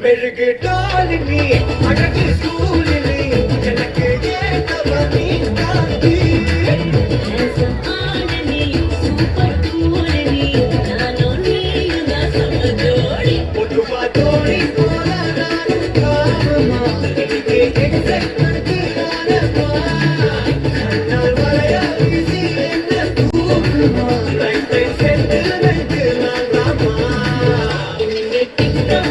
Speaker 1: మెరుగు డాలిని అడగి సూలిని జనకే ఏతవని కాంతి
Speaker 3: ఆడని సూపర్ కూలని నాను నీయున సమజోడి
Speaker 1: పొదువా తోడి పోరానా కామమా ఇదికే ఎక్సెప్ట్ కర్తిరానమా కన్నాల్ వలయ ఈజీ ఎన్న తూకుమా రైట్ సెంటిమెంట్ నామా
Speaker 3: నిన్నే టిక్టాక్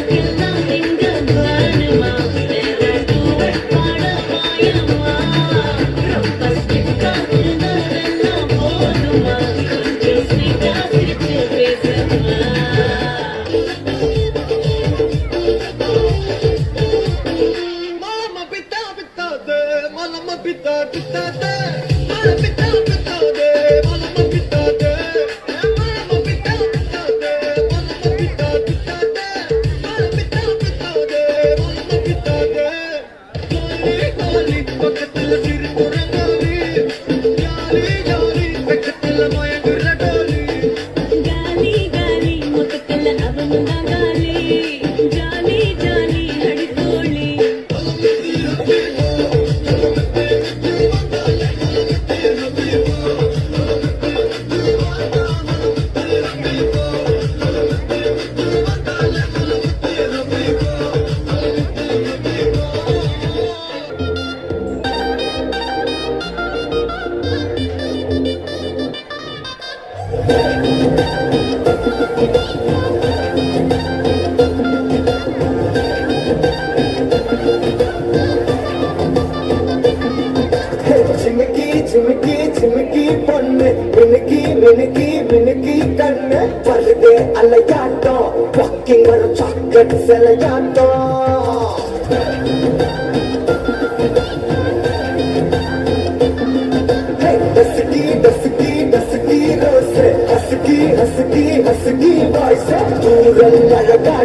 Speaker 1: हंसकी हंसकी वॉइस दूर लगा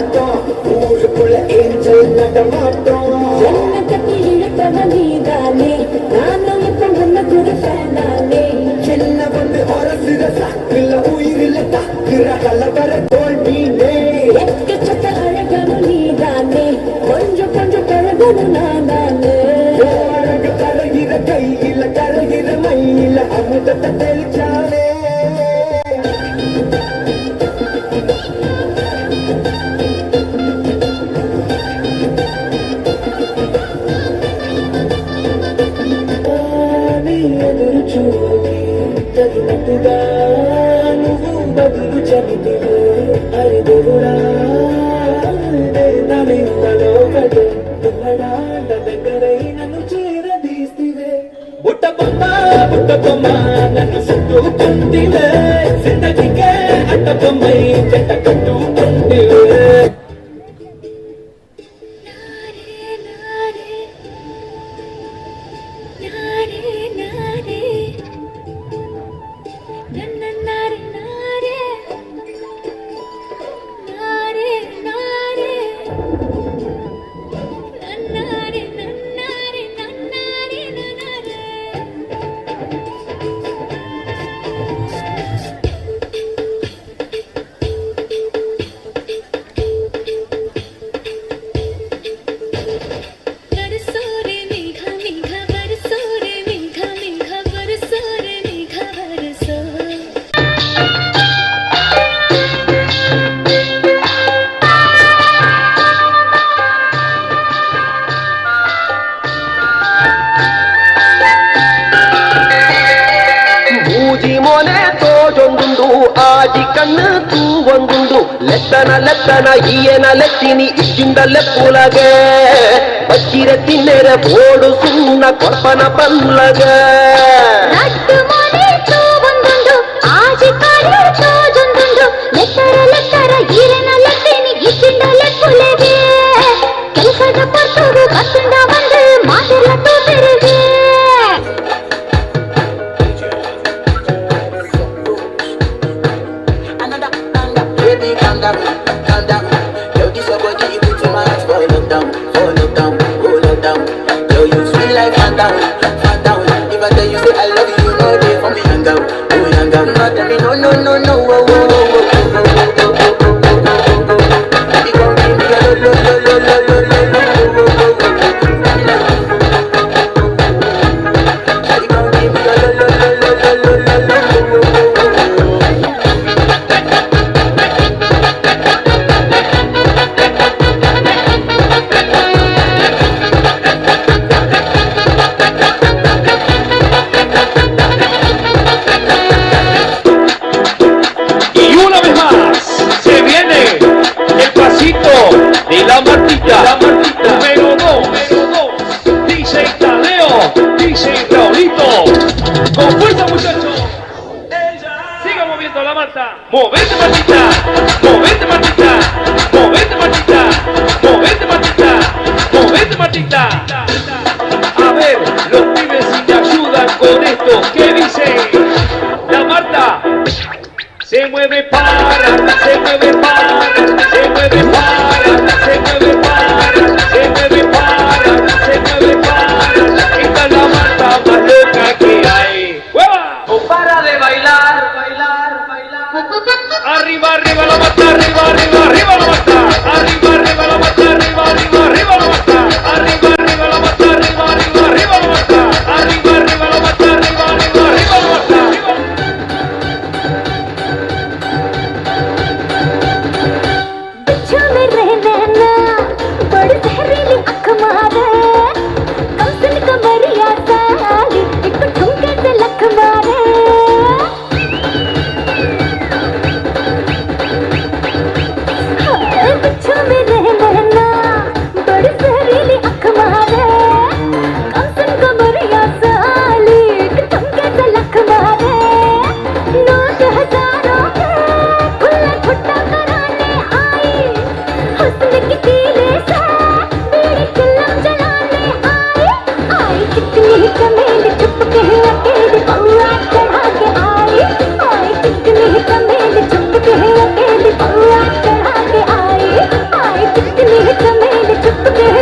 Speaker 1: ऊर
Speaker 2: ಟೊಮಾಟೊ ನಾನು ನನ್ನ ಕೂಡ ಫ್ಯಾನಾನೆ ಎಲ್ಲ ಬಂದು ಹೊರಸಿರ ಸಾಕಿಲ್ಲ ಉಯಿರಿಲ್ಲ ತಾಕಿರ ಕಲಬರ ಗೋಲ್ಡೀನೆ ಎಕ್ಕೆ ಚಟ ಅழகನು ನೀದಾನೆ ಕೊಂಜು ಕೊಂಜು ಕರಗನು ನಾನಾನೆ ಅழಗ ಕರಗಿರ ಕೈ ಇಲ್ಲ ಕರಗಿರ ಮೈ ಇಲ್ಲ ಅಮೃತ ತೆಲ್ಚಾನೆ ఎదురు చూడి తగినట్టుగా నువ్వు బదులు చెబితివే అరిదెవుడా నలింతలో కడు తుమ్మడాండ దగ్గరై నన్ను చేరదీస్తివే బుట్టబొమ్మ నన్ను చుట్టుకుంటివే జిందగీకే అడ్డబొమ్మై చెట్ట కట్టుకుంటివే
Speaker 9: ಆಜಿ ಕಣ್ಣು ತೂವಂಗುಂಡು ಲೆತ್ತನ ಈಯನ ಲೆತ್ತಿನಿ ಇಚ್ಚಿಂದ ಲೆಪ್ಪುಲಗೆ ಬಚ್ಚಿರ ತಿನ್ನೆರ ಬೋಡು ಸುಣ್ಣ ಕೊರ್ಪನ ಪನ್ಲಗ
Speaker 8: ಕೆಲಸದ ಪರ್ತರು ಕತ್ತಿಂದ ಬಂದು ಮಾತೆಲ್ಲ ತೋರಿದೆ
Speaker 9: Calm down. Yo, this your body, you put your mind for lockdown, hold down. Yo, you sweet like Fanta. If I tell you say I love you, you know they for me hang out. No, tell me no, oh. Baby, come give me a lo. Baby, come give me a lo.
Speaker 5: De la Martita, número 2, DJ Tadeo, DJ Raulito, con fuerza muchachos, siga moviendo la Marta, movete Martita, movete Martita, movete Martita, movete Martita, movete Martita. A ver, los pibes si te ayudan con esto, ¿qué dice? La Marta se mueve para, se mueve para, se mueve para, se mueve para, se mueve para, se mueve para. Esta es la Marta más loca que hay. ¡Hueva! No para de bailar. Arriba la Marta, arriba la Marta. Arriba la Marta, arriba la Marta. Arriba la Marta, arriba la Marta. Arriba la Marta, arriba la Marta.
Speaker 8: चुप के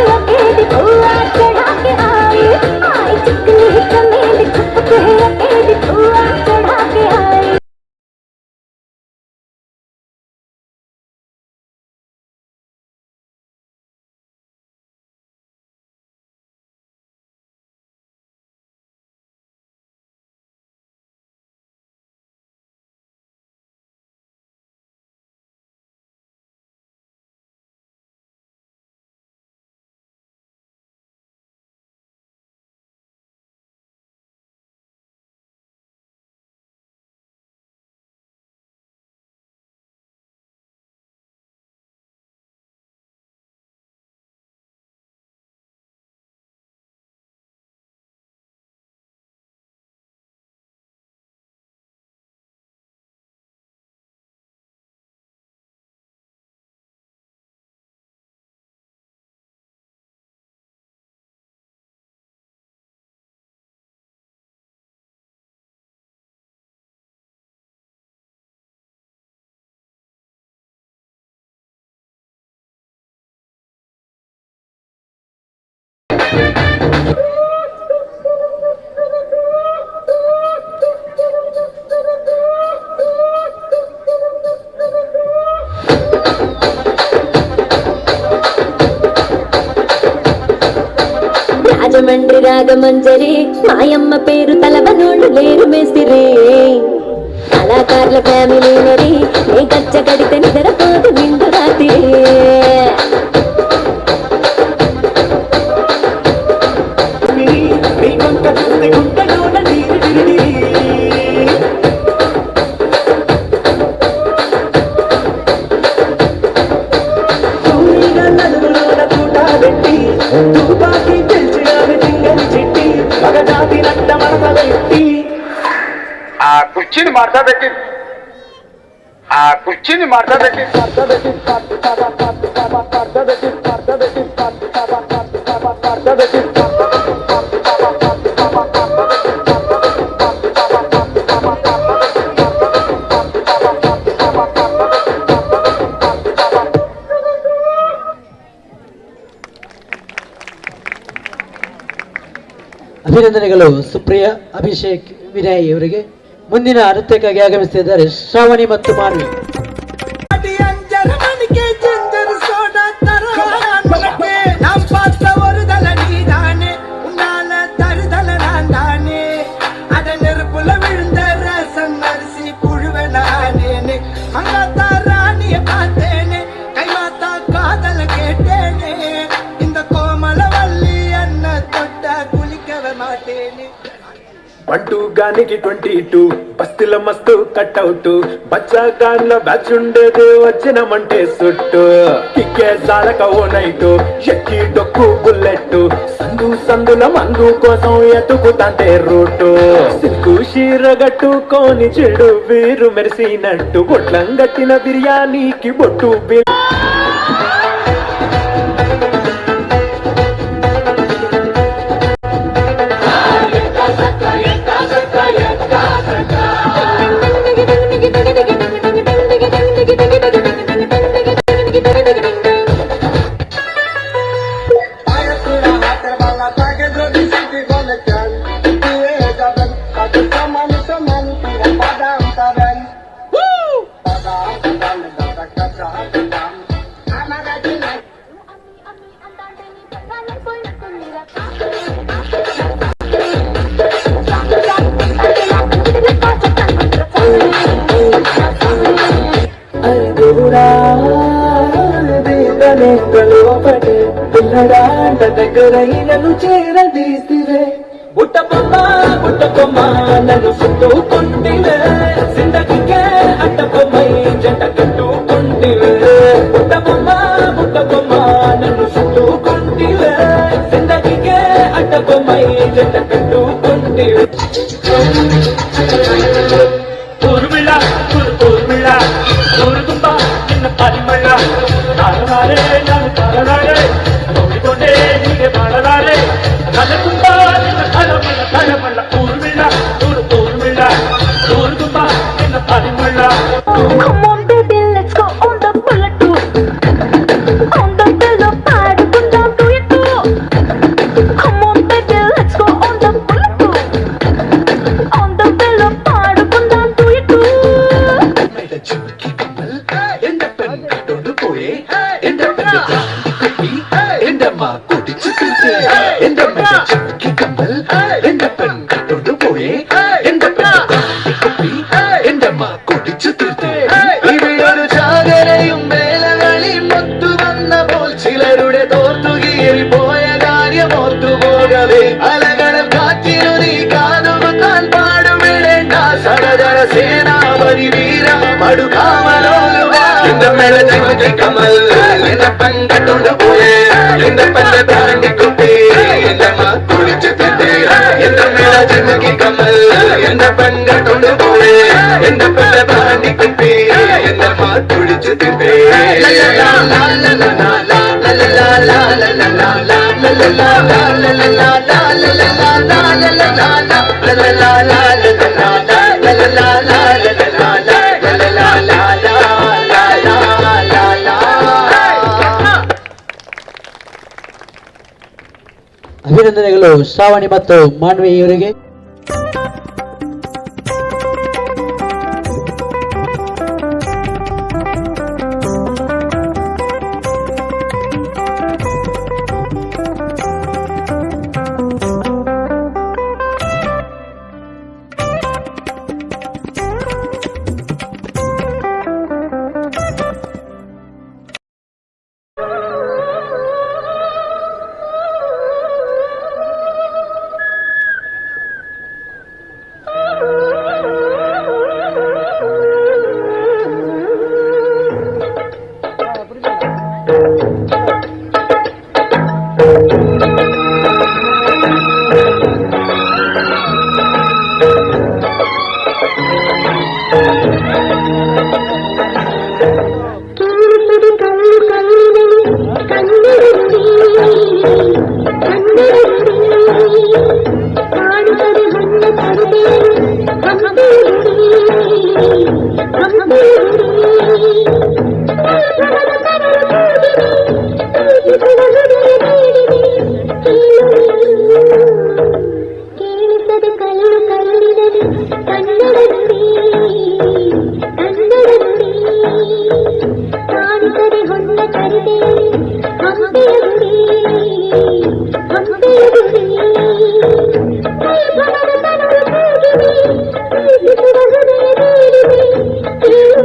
Speaker 8: మండ్రి రాగమంజరి మాయమ్మ పేరు తలవనోళ్ళు లేరు మేస్తిరి కళాకారుల ఫ్యామిలీ మరి ఏ గచ్చ కడితే నిద్రపోదు నిండు రాత్రి
Speaker 10: ఆ కుర్చీని మార్తా పెట్టి
Speaker 4: ಅಭಿನಂದನೆಗಳು ಸುಪ್ರಿಯ, ಅಭಿಷೇಕ್, ವಿನಯ್ ಇವರಿಗೆ. ಮುಂದಿನ ನೃತ್ಯಕ್ಕಾಗಿ ಆಗಮಿಸುತ್ತಿದ್ದಾರೆ ಶ್ರಾವಣಿ ಮತ್ತು ಮಾನ್ವಿ.
Speaker 1: పంటూ గానికి 22 బస్తిల మస్తు కట్అవుట్ బచ్చా గాన్ల బ్యాచ్ ఉండేది వచ్చినమంటే సుట్టు కిక్కే సాలక ఓ నైటు ఎక్కి డొక్కు బుల్లెట్ సందుల మందు కోసం ఎతుకుతాంటే రూటు సిల్కు షీరగట్టుకోని చెడు వీరు మెరిసినట్టు బొట్లం గట్టిన బిర్యానీకి బొట్టు పిల్లడాంట దగ్గరైనను చేరదీసివే బుట్టబొమ్మ నన్ను చుట్టుకుంటివే జిందగీకే అడ్డబొమ్మై జంట కట్టుకుంటివే బుట్టబొమ్మ నన్ను చుట్టుకుంటివే జిందగీకే అడ్డబొమ్మై జంట కట్టుకుంటివే ఊర్మిళ ఊరుతుంబ నిన్న పరిమళ తారలారే నన్ను తారలారే ನೋಡಿಕೊಂಡೆ ಹೀಗೆ ಮಾಡಲಾರೆ ನನ್ನ ತುಂಬ ನಿನ್ನ ತಳಮಳ್ಳ ಊರ್ಮಿಳ ಊರ್ಮಿಳ ಊರು ತುಂಬ ನಿನ್ನ ಪರಿಮಳ.
Speaker 8: Come on baby, let's go on the bullet on the pillow పాడుకుందాం duet. Come on baby, let's go on the bullet on the pillow పాడుకుందాం duet.
Speaker 1: చిమ్కి కమ్మల్ ఎండ పెన్ కట్టొండు పోయే ఎండ పెన్ ఎండమ్మ కుడిచి తింటే ఎండమ్మ చిమ్కి కమ్మల్ ఎండ పెన్ కట్టొండు పోయే ఎండ పెన్ ఎండమ్మ കുടിച്ചു തീർത്തേ ഇവിടൊരു ചാകരയും വേലകളി മൊത്തു വന്നപ്പോൾ ചിലരുടെ തോർത്തുകീറിപ്പോയ കാര്യം ഓർത്തുപോകവേ അലകടൽ കാറ്റിനു നീ കാതുകുത്താൻ പാടുവിടേണ്ട സടജര സേനാപതി വീര മടുക്കാമലോലുക എന്റെ മേലെ ജഗതി കമൽ എന്റെ പെങ്കട്ടുണ്ട് പോയേ എന്റെ പെണ്ണ് താണ്ടി കുട്ടി എന്റെ മാ കുളിച്ചു തീർത്തേ എന്റെ മേലെ ജഗതി കമൽ എന്റെ പെങ്കട്ടുണ്ട് പോയേ എന്റെ പെണ്ണ് താണ്ടി കുട്ടി എന്റെ മാ കുളിച്ചു തീർത്തേ
Speaker 4: ಅಭಿನಂದನೆಗಳು ಶ್ರಾವಣಿ ಮತ್ತು ಮಾನ್ವಿ ಇವರಿಗೆ.
Speaker 3: ಕೇಳಿಸದ ಕಲ್ಲು ಕಲ್ಲಿನಲ್ಲಿ ಕನ್ನಡ ನುಡಿ ಕನ್ನಡ ನುಡಿ ಕಾಣಿಸದೆ ಹೊನ್ನ ಕರಿದೇವಿ ಹಂಪೆಯ ಗುಡಿ ಹಂಪೆಯ ಗುಡಿ ಕೈಬಲದ ತನದ ಕೂಗಿದೆ ಕೈಬಿಸುವ ಹೃದಯ ಬೇಡಿದೆ ಕೇಳು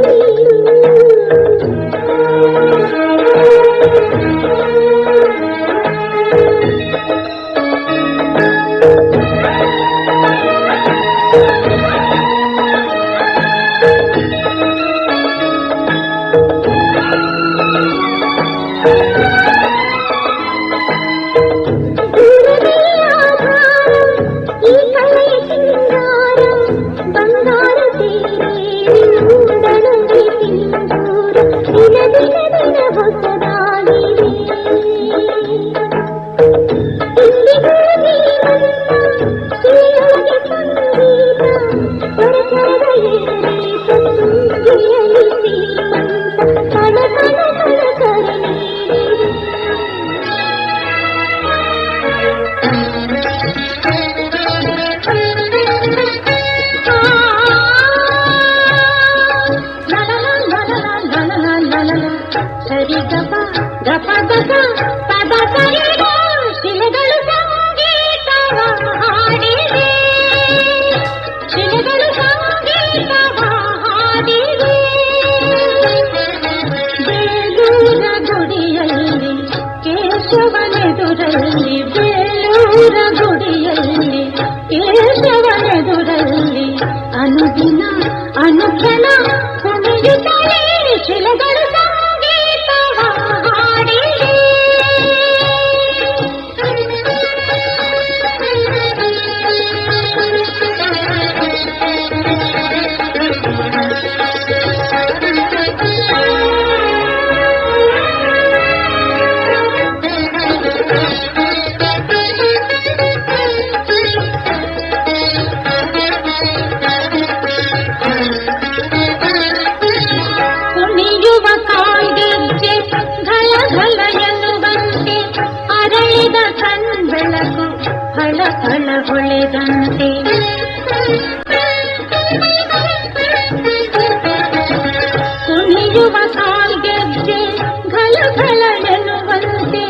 Speaker 3: ಅನುದಿನ ಅನುಕ್ಷಣ ಕುಣಿಯುತ್ತಲೇ ಶಿಲೆಗಳು ಸಂಗೀತವ ಹಾಡಿವೆ. ಫಳ ಫಳ ಹೊಳೆದಂತೆ ಕುಣಿಯುವ ಕಾಲ್ಗೆಜ್ಜೆ ಘಲ ಘಲ ಎನ್ನುವಂತೆ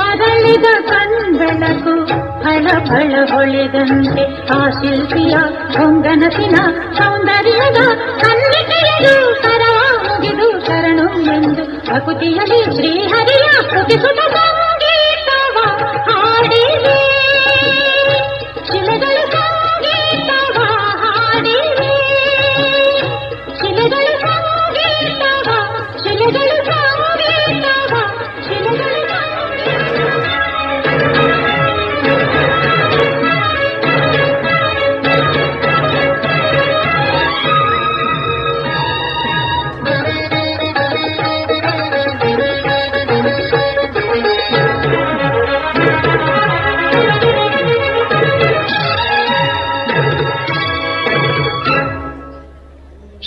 Speaker 3: ಅರಳಿದ ಕಣ್ಬೆಳಕು ಫಳ ಫಳ ಹೊಳೆದಂತೆ ಆ ಶಿಲ್ಪಿಯ ಹೊಂಗನಸಿನ ಸೌಂದರ್ಯದ ಕನ್ನಿಕೆಯರು ಕರವ ಮುಗಿದು ಶರಣು ಎಂದು ಭಕುತಿಯಲ್ಲಿ ಶ್ರೀಹರಿಯ ಸ್ತುತಿಸುತ್ತ ಸಂಗೀತವ ಹಾಡಿವೆ. ಶಿಲೆಗಳು ಸಂಗೀತವ ಹಾಡಿವೆ. ಶಿಲೆಗಳು ಸಂಗೀತವ ಶಿಲೆಗಳು ಸಂಗೀತವ ಶಿಲೆಗಳು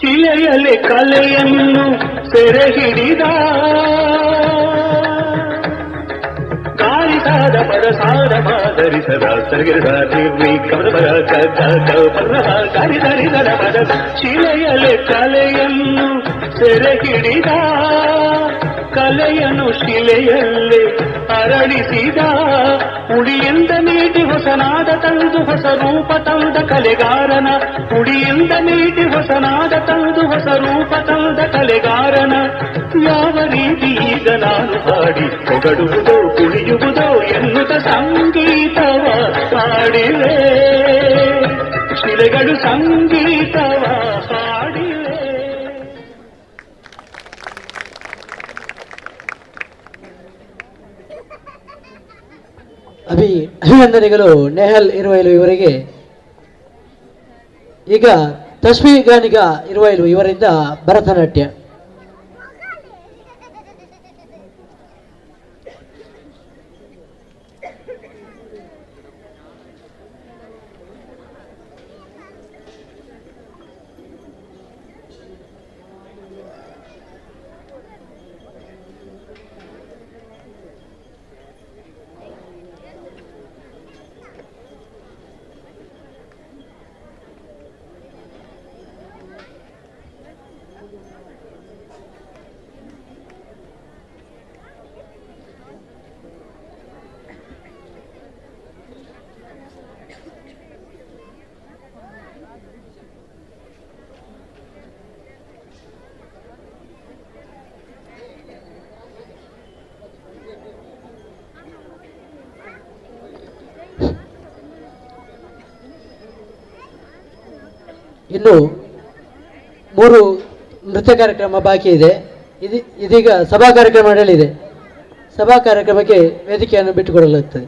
Speaker 11: ಶಿಲೆಯಲ್ಲಿ ಕಲೆಯನ್ನು ಸೆರೆ ಹಿಡಿದ ಕಾರಿಸಾದ ಪರಸಾದ ಮಾದರಿಸದ ಸರಿಗಿರದ ನಿರ್ವಿಕ್ರಮದ ಕಾರಿಸರಿಸದ ಪದ ಶಿಲೆಯಲ್ಲಿ ಕಲೆಯನ್ನು ಸೆರೆ ಹಿಡಿದ ಕಲೆಯನ್ನು ಶಿಲೆಯಲ್ಲೇ ಅರಳಿಸಿದ ಉಡಿಯಿಂದ ನೀಟಿ ಹೊಸನಾದ ತಂದು ಹೊಸ ರೂಪ ತಂದ ಕಲೆಗಾರನ ಉಡಿಯಿಂದ ನೀಟಿ ಹೊಸನಾದ ತಂದು ಹೊಸ ರೂಪ ತಂದ ಕಲೆಗಾರನ ಯಾವ ರೀತಿ ಈಗ ನಾನು ಹಾಡಿ ಹೊಗಡುವುದೋ ಕುಣಿಯುವುದೋ ಎನ್ನುತ್ತ ಸಂಗೀತವ ಹಾಡಿವೆ. ಶಿಲೆಗಳು ಸಂಗೀತವ ಹಾಡಿವೆ.
Speaker 4: ಅಭಿನಂದನೆಗಳು ನೆಹಲ್ ಇರುವೈಲು ಇವರಿಗೆ. ಈಗ ತಶ್ವಿ ಗಾನಿಗ ಇರುವೈಲು ಇವರಿಂದ ಭರತನಾಟ್ಯ. ಇನ್ನು 3 ನೃತ್ಯ ಕಾರ್ಯಕ್ರಮ ಬಾಕಿ ಇದೆ. ಇದೀಗ ಸಭಾ ಕಾರ್ಯಕ್ರಮ ನಡೆಯಲಿದೆ. ಸಭಾ ಕಾರ್ಯಕ್ರಮಕ್ಕೆ ವೇದಿಕೆಯನ್ನು ಬಿಟ್ಟುಕೊಡಲಾಗುತ್ತದೆ.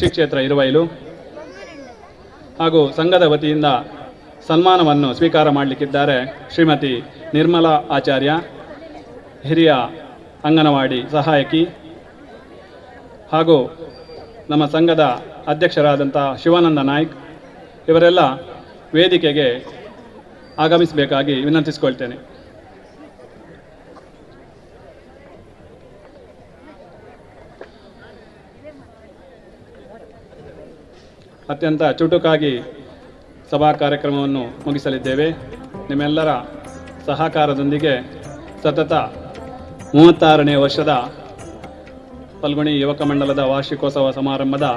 Speaker 12: ಶ್ರೀ ಕ್ಷೇತ್ರ ಇರುವೈಲು ಹಾಗೂ ಸಂಘದ ವತಿಯಿಂದ ಸನ್ಮಾನವನ್ನು ಸ್ವೀಕಾರ ಮಾಡಲಿಕ್ಕಿದ್ದಾರೆ ಶ್ರೀಮತಿ ನಿರ್ಮಲಾ ಆಚಾರ್ಯ, ಹಿರಿಯ ಅಂಗನವಾಡಿ ಸಹಾಯಕಿ, ಹಾಗೂ ನಮ್ಮ ಸಂಘದ ಅಧ್ಯಕ್ಷರಾದಂಥ ಶಿವಾನಂದ ನಾಯ್ಕ್. ಇವರೆಲ್ಲ ವೇದಿಕೆಗೆ ಆಗಮಿಸಬೇಕಾಗಿ ವಿನಂತಿಸಿಕೊಳ್ತೇನೆ. ಅತ್ಯಂತ ಚುಟುಕಾಗಿ ಸಭಾ ಕಾರ್ಯಕ್ರಮವನ್ನು ಮುಗಿಸಲಿದ್ದೇವೆ. ನಿಮ್ಮೆಲ್ಲರ ಸಹಕಾರದೊಂದಿಗೆ ಸತತ 36ನೇ ವರ್ಷದ ಫಲ್ಗುಣಿ ಯುವಕ ಮಂಡಲದ ವಾರ್ಷಿಕೋತ್ಸವ ಸಮಾರಂಭದ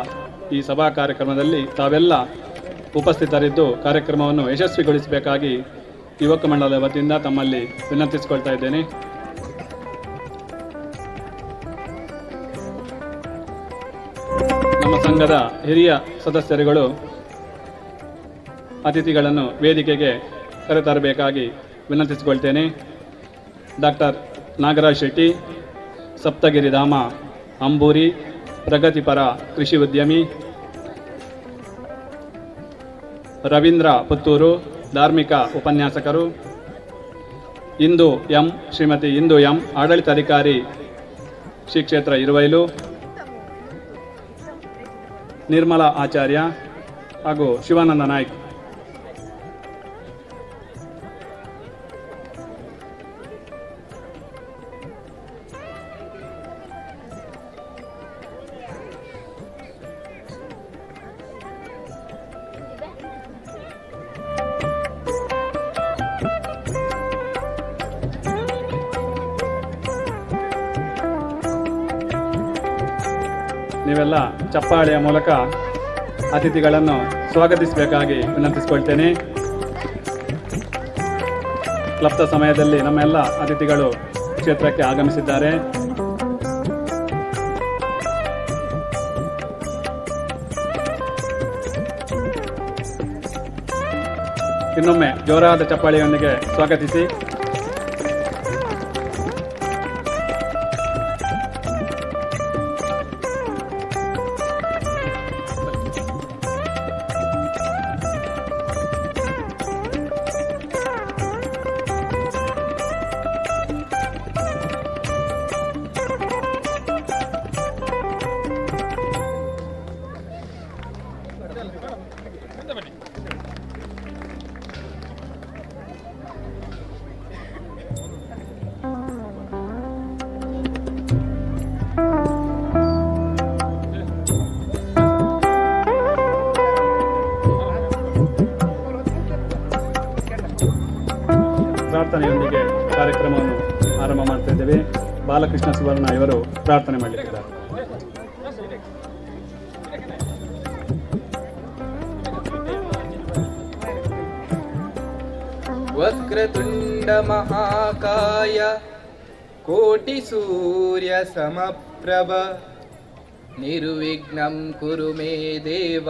Speaker 12: ಈ ಸಭಾ ಕಾರ್ಯಕ್ರಮದಲ್ಲಿ ತಾವೆಲ್ಲ ಉಪಸ್ಥಿತರಿದ್ದು ಕಾರ್ಯಕ್ರಮವನ್ನು ಯಶಸ್ವಿಗೊಳಿಸಬೇಕಾಗಿ ಯುವಕ ಮಂಡಲದ ವತಿಯಿಂದ ತಮ್ಮಲ್ಲಿ ವಿನಂತಿಸಿಕೊಳ್ತಾ ಇದ್ದೇನೆ. ನಮ್ಮ ಸಂಘದ ಹಿರಿಯ ಸದಸ್ಯರುಗಳು ಅತಿಥಿಗಳನ್ನು ವೇದಿಕೆಗೆ ಕರೆತರಬೇಕಾಗಿ ವಿನಂತಿಸಿಕೊಳ್ತೇನೆ. ಡಾಕ್ಟರ್ ನಾಗರಾಜ್ ಶೆಟ್ಟಿ, ಸಪ್ತಗಿರಿ ಧಾಮ ಅಂಬೂರಿ, ಪ್ರಗತಿಪರ ಕೃಷಿ ಉದ್ಯಮಿ. ರವೀಂದ್ರ ಪುತ್ತೂರು, ಧಾರ್ಮಿಕ ಉಪನ್ಯಾಸಕರು. ಇಂದು ಎಂ, ಶ್ರೀಮತಿ ಇಂದು ಎಂ, ಆಡಳಿತಾಧಿಕಾರಿ ಶ್ರೀ ಕ್ಷೇತ್ರ ಇರುವೈಲು. ನಿರ್ಮಲಾ ಆಚಾರ್ಯ ಹಾಗೂ ಶಿವಾನಂದ ನಾಯ್ಕ್. ನೀವೆಲ್ಲ ಚಪ್ಪಾಳೆಯ ಮೂಲಕ ಅತಿಥಿಗಳನ್ನು ಸ್ವಾಗತಿಸಬೇಕಾಗಿ ವಿನಂತಿಸಿಕೊಳ್ತೇನೆ. ಕ್ಲಬ್ದ ಸಮಯದಲ್ಲಿ ನಮ್ಮೆಲ್ಲ ಅತಿಥಿಗಳು ಕ್ಷೇತ್ರಕ್ಕೆ ಆಗಮಿಸಿದ್ದಾರೆ. ಇನ್ನೊಮ್ಮೆ ಜೋರಾದ ಚಪ್ಪಾಳೆಯೊಂದಿಗೆ ಸ್ವಾಗತಿಸಿ. ಬಾಲಕೃಷ್ಣ ಸುವರ್ಣ ಇವರು ಪ್ರಾರ್ಥನೆ ಮಾಡಲಿದ್ದಾರೆ.
Speaker 13: ವಕ್ರತುಂಡ ಮಹಾಕಾಯ ಕೋಟಿ ಸೂರ್ಯ ಸಮಪ್ರಭ ನಿರ್ವಿಘ್ನಂ ಕುರು ಮೇ ದೇವ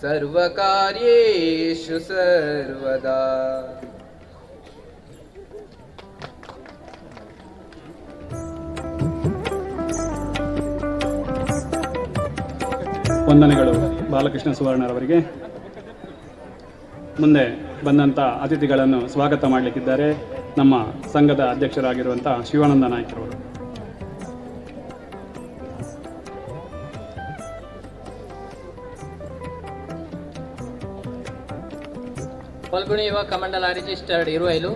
Speaker 13: ಸರ್ವಕಾರ್ಯೇಷು ಸರ್ವದಾ.
Speaker 12: ವಂದನೆಗಳು ಬಾಲಕೃಷ್ಣ ಸುವರ್ಣರವರಿಗೆ. ಮುಂದೆ ಬಂದಂಥ ಅತಿಥಿಗಳನ್ನು ಸ್ವಾಗತ ಮಾಡಲಿಕ್ಕಿದ್ದಾರೆ ನಮ್ಮ ಸಂಘದ ಅಧ್ಯಕ್ಷರಾಗಿರುವಂಥ ಶಿವಾನಂದ ನಾಯ್ಕರವರು.
Speaker 14: ಫಲ್ಗುಣಿ ಯುವಕ ಮಂಡಲ ರಿಜಿಸ್ಟರ್ಡ್ ಇರುವೈಲು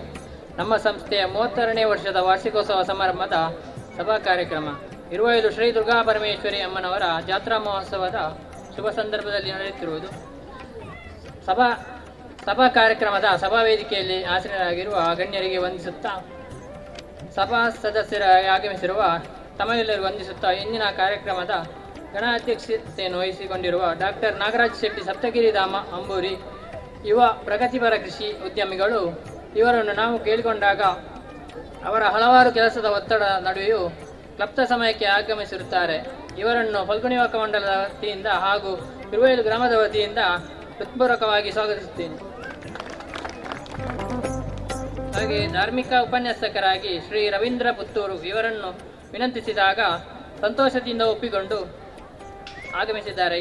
Speaker 14: ನಮ್ಮ ಸಂಸ್ಥೆಯ 32ನೇ ವರ್ಷದ ವಾರ್ಷಿಕೋತ್ಸವ ಸಮಾರಂಭದ ಸಭಾ ಕಾರ್ಯಕ್ರಮ ಇರುವೈಲು ಶ್ರೀ ದುರ್ಗಾ ಪರಮೇಶ್ವರಿ ಅಮ್ಮನವರ ಜಾತ್ರಾ ಮಹೋತ್ಸವದ ಶುಭ ಸಂದರ್ಭದಲ್ಲಿ ನಡೆಯುತ್ತಿರುವುದು. ಸಭಾ ಕಾರ್ಯಕ್ರಮದ ಸಭಾ ವೇದಿಕೆಯಲ್ಲಿ ಆಸೀನರಾಗಿರುವ ಗಣ್ಯರಿಗೆ ವಂದಿಸುತ್ತಾ, ಸಭಾ ಸದಸ್ಯರಾಗಿ ಆಗಮಿಸಿರುವ ತಮ್ಮೆಲ್ಲರಿಗೂ ವಂದಿಸುತ್ತಾ, ಇಂದಿನ ಕಾರ್ಯಕ್ರಮದ ಗಣಾಧ್ಯಕ್ಷತೆಯನ್ನು ವಹಿಸಿಕೊಂಡಿರುವ ಡಾಕ್ಟರ್ ನಾಗರಾಜ್ ಶೆಟ್ಟಿ ಸಪ್ತಗಿರಿಧಾಮ ಅಂಬೂರಿ ಯುವ ಪ್ರಗತಿಪರ ಕೃಷಿ ಉದ್ಯಮಿಗಳು, ಇವರನ್ನು ನಾವು ಕೇಳಿಕೊಂಡಾಗ ಅವರ ಹಲವಾರು ಕೆಲಸದ ಒತ್ತಡ ನಡುವೆಯೂ ಕ್ಲಪ್ತ ಸಮಯಕ್ಕೆ ಆಗಮಿಸಿರುತ್ತಾರೆ. ಇವರನ್ನು ಫಲ್ಗುಣಿ ಯುವಕ ಮಂಡಲದ ವತಿಯಿಂದ ಹಾಗೂ ಇರುವೈಲು ಗ್ರಾಮದ ವತಿಯಿಂದ ಹೃತ್ಪೂರ್ವಕವಾಗಿ ಸ್ವಾಗತಿಸುತ್ತೇನೆ. ಹಾಗೆ ಧಾರ್ಮಿಕ ಉಪನ್ಯಾಸಕರಾಗಿ ಶ್ರೀ ರವೀಂದ್ರ ಪುತ್ತೂರು ಇವರನ್ನು ವಿನಂತಿಸಿದಾಗ ಸಂತೋಷದಿಂದ ಒಪ್ಪಿಕೊಂಡು ಆಗಮಿಸಿದ್ದಾರೆ.